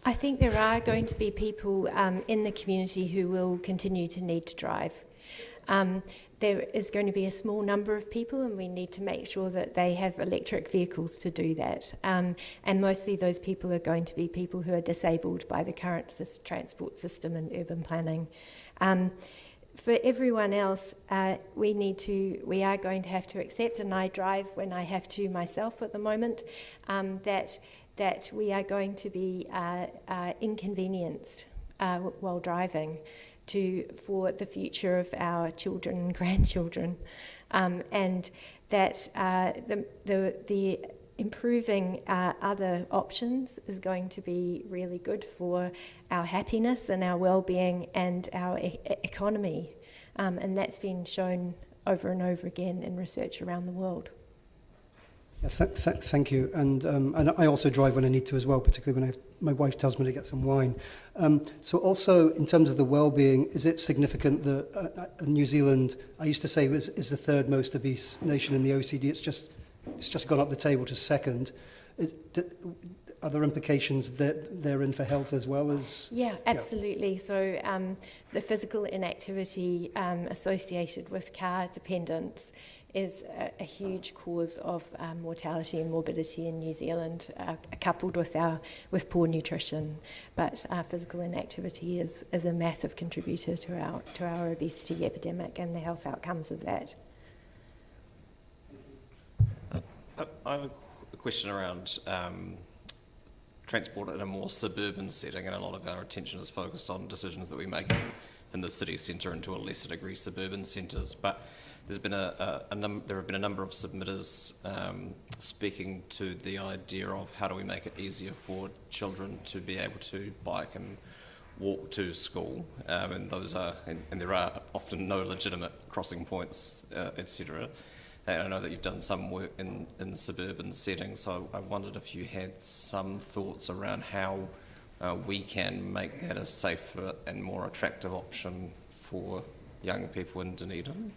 I: I think there are going to be people in the community who will continue to need to drive. There is going to be a small number of people, and we need to make sure that they have electric vehicles to do that. And mostly those people are going to be people who are disabled by the current transport system and urban planning. For everyone else, we are going to have to accept, and I drive when I have to myself at the moment, that we are going to be inconvenienced while driving for the future of our children and grandchildren, and that the improving other options is going to be really good for our happiness and our well-being and our economy, and that's been shown over and over again in research around the world.
C: Yeah, thank you, and I also drive when I need to as well, particularly when my wife tells me to get some wine. So also, in terms of the well-being, is it significant that New Zealand, I used to say, is the third most obese nation in the OECD? It's just gone up the table to second. Are there implications that they're in for health as well as?
I: Yeah, absolutely. Yeah. So the physical inactivity associated with car dependence is a huge cause of mortality and morbidity in New Zealand, coupled with poor nutrition. But physical inactivity is a massive contributor to our obesity epidemic and the health outcomes of that.
A: I have a question around transport in a more suburban setting, and a lot of our attention is focused on decisions that we make in the city centre and to a lesser degree suburban centres. But there's been there have been a number of submitters speaking to the idea of how do we make it easier for children to be able to bike and walk to school, and there are often no legitimate crossing points, etc. And I know that you've done some work in suburban settings, so I wondered if you had some thoughts around how we can make that a safer and more attractive option for young people in Dunedin.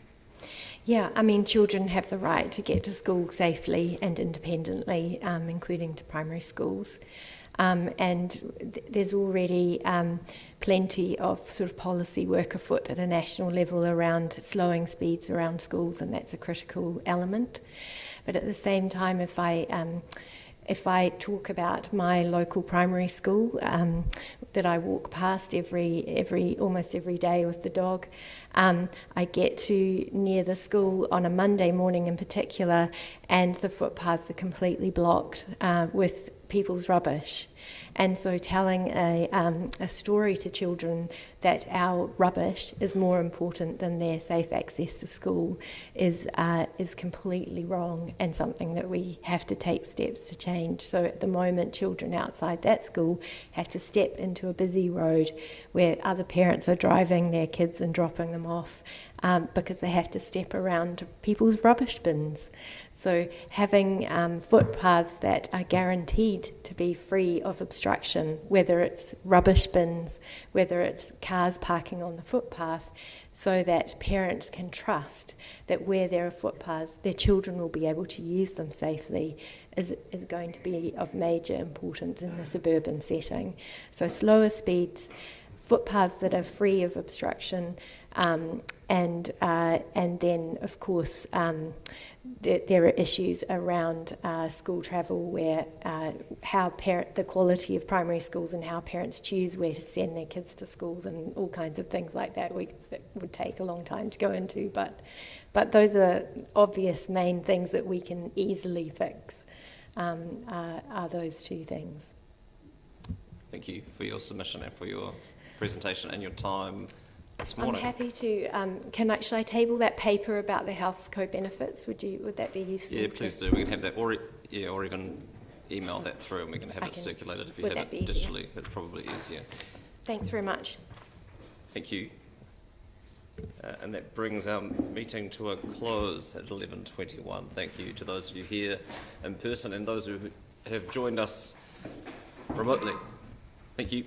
I: Yeah, I mean, children have the right to get to school safely and independently, including to primary schools. And there's already plenty of sort of policy work afoot at a national level around slowing speeds around schools, and that's a critical element. But at the same time, if I talk about my local primary school that I walk past almost every day with the dog, I get to near the school on a Monday morning in particular, and the footpaths are completely blocked with people's rubbish. And so telling a story to children that our rubbish is more important than their safe access to school is completely wrong, and something that we have to take steps to change. So at the moment, children outside that school have to step into a busy road where other parents are driving their kids and dropping them off because they have to step around people's rubbish bins. So having footpaths that are guaranteed to be free of obstruction, whether it's rubbish bins, whether it's cars parking on the footpath, so that parents can trust that where there are footpaths, their children will be able to use them safely, is going to be of major importance in the suburban setting. So slower speeds, footpaths that are free of obstruction, and then, of course, there are issues around school travel, where the quality of primary schools and how parents choose where to send their kids to schools, and all kinds of things like that that would take a long time to go into. But those are obvious main things that we can easily fix, are those two things.
A: Thank you for your submission and for your presentation and your time this morning.
I: I'm happy to. Should I table that paper about the health co-benefits? Would that be useful?
A: Yeah, please do. We can have that. Or Yeah, or even email that through and we can have it circulated if you
I: Would
A: have
I: that
A: it
I: be easier?
A: digitally. That's probably easier.
I: Thanks very much.
A: Thank you. And that brings our meeting to a close at 11:21. Thank you to those of you here in person and those who have joined us remotely. Thank you.